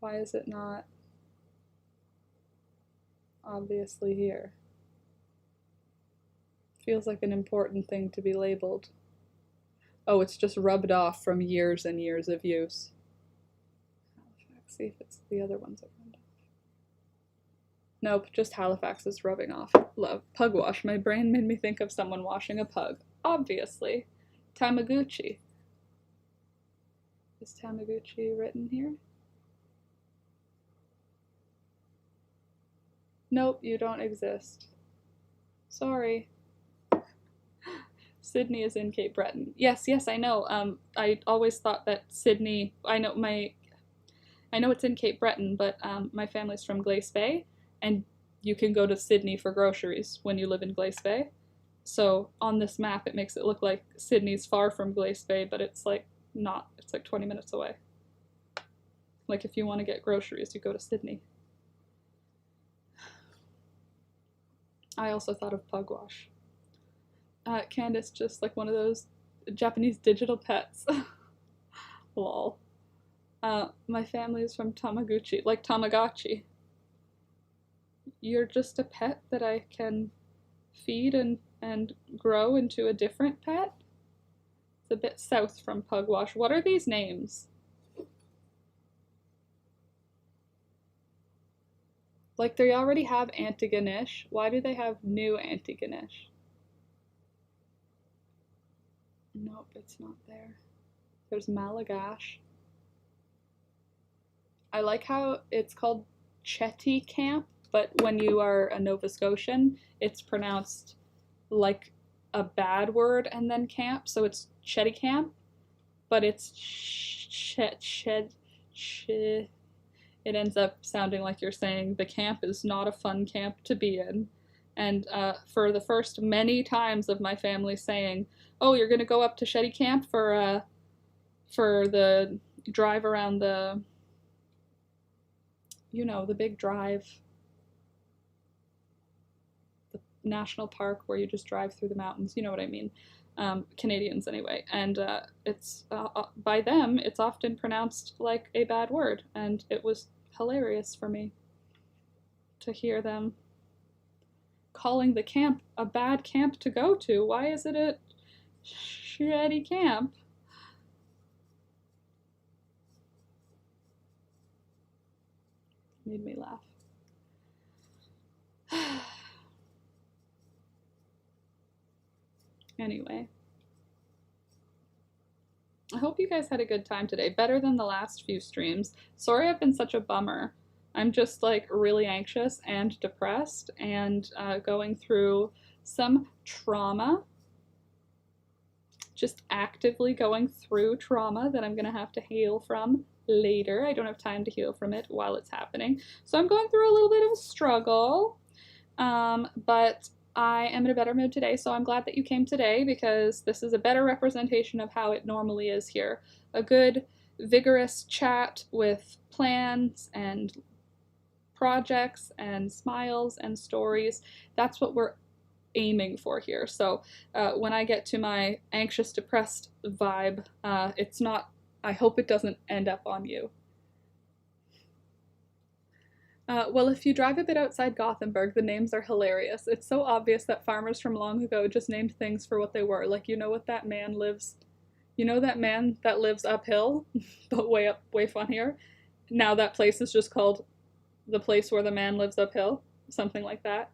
Why is it not obviously here? Feels like an important thing to be labeled. Oh, it's just rubbed off from years and years of use. Halifax, see if it's the other ones that rubbed off. Nope, just Halifax is rubbing off. Love. Pugwash. My brain made me think of someone washing a pug. Obviously. Tamaguchi. Is Tamaguchi written here? Nope, you don't exist. Sorry. Sydney is in Cape Breton. Yes, I know. I always thought that Sydney. I know it's in Cape Breton, but my family's from Glace Bay, and you can go to Sydney for groceries when you live in Glace Bay. So on this map, it makes it look like Sydney's far from Glace Bay, but it's like not. It's like 20 minutes away. Like if you want to get groceries, you go to Sydney. I also thought of Pugwash. Candace, just like one of those Japanese digital pets. Lol. My family is from Tamaguchi, like Tamagotchi. You're just a pet that I can feed and grow into a different pet? It's a bit south from Pugwash. What are these names? Like, they already have Antigonish. Why do they have new Antigonish? Nope, it's not there. There's Malagash. I like how it's called Chetty Camp, but when you are a Nova Scotian, it's pronounced like a bad word and then camp, so it's Chetty Camp, but it's it ends up sounding like you're saying the camp is not a fun camp to be in. And for the first many times of my family saying, oh, you're going to go up to Shetty Camp for the drive around the, you know, the big drive, the national park where you just drive through the mountains, you know what I mean. Canadians anyway, and it's by them it's often pronounced like a bad word, and it was hilarious for me to hear them calling the camp a bad camp to go to. Why is it a shitty camp? Made me laugh. Anyway, I hope you guys had a good time today. Better than the last few streams. Sorry I've been such a bummer. I'm just like really anxious and depressed and going through some trauma. Just actively going through trauma that I'm going to have to heal from later. I don't have time to heal from it while it's happening. So I'm going through a little bit of a struggle. But I am in a better mood today, so I'm glad that you came today because this is a better representation of how it normally is here. A good, vigorous chat with plans and projects and smiles and stories. That's what we're aiming for here. So when I get to my anxious, depressed vibe, it's not, I hope it doesn't end up on you. Well, if you drive a bit outside Gothenburg, the names are hilarious. It's so obvious that farmers from long ago just named things for what they were. Like, you know what that man lives, you know that man that lives uphill, but way up, way funnier. Now that place is just called the place where the man lives uphill, something like that.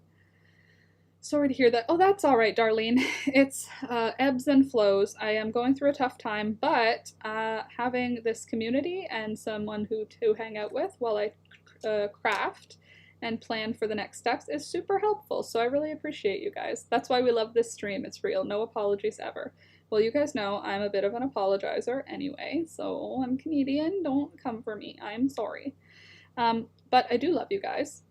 Sorry to hear that. Oh, that's all right, Darlene. It's ebbs and flows. I am going through a tough time, but having this community and someone to hang out with while I craft and plan for the next steps is super helpful. So I really appreciate you guys. That's why we love this stream. It's real. No apologies ever. Well, you guys know I'm a bit of an apologizer anyway, so I'm Canadian. Don't come for me. I'm sorry. But I do love you guys.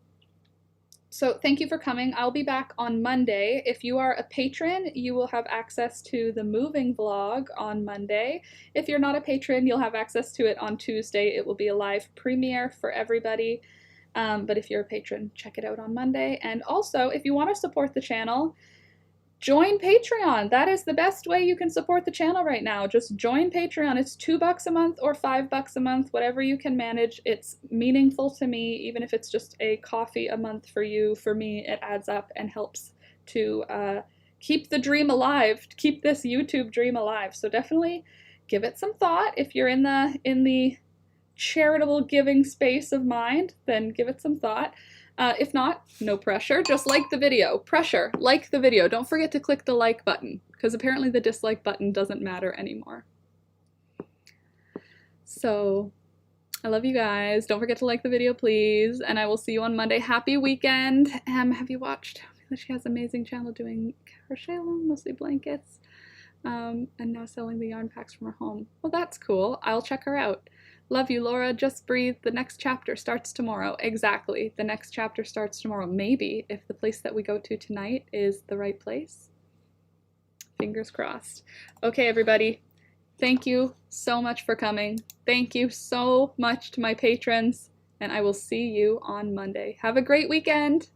So thank you for coming. I'll be back on Monday. If you are a patron, you will have access to the moving vlog on Monday. If you're not a patron, you'll have access to it on Tuesday. It will be a live premiere for everybody. But if you're a patron, check it out on Monday. And also, if you want to support the channel, join Patreon. That is the best way you can support the channel right now. Just join Patreon. It's $2 a month or $5 a month, whatever you can manage. It's meaningful to me, even if it's just a coffee a month for you. For me, it adds up and helps to keep the dream alive, keep this YouTube dream alive. So definitely give it some thought. If you're in the charitable giving space of mind, then give it some thought. If not, no pressure, just like the video. Pressure, like the video. Don't forget to click the like button, because apparently the dislike button doesn't matter anymore. So, I love you guys. Don't forget to like the video, please, and I will see you on Monday. Happy weekend. Have you watched? She has an amazing channel doing crochet along, mostly blankets, and now selling the yarn packs from her home. Well, that's cool. I'll check her out. Love you, Laura. Just breathe. The next chapter starts tomorrow. Exactly. The next chapter starts tomorrow. Maybe, if the place that we go to tonight is the right place. Fingers crossed. Okay, everybody. Thank you so much for coming. Thank you so much to my patrons, and I will see you on Monday. Have a great weekend.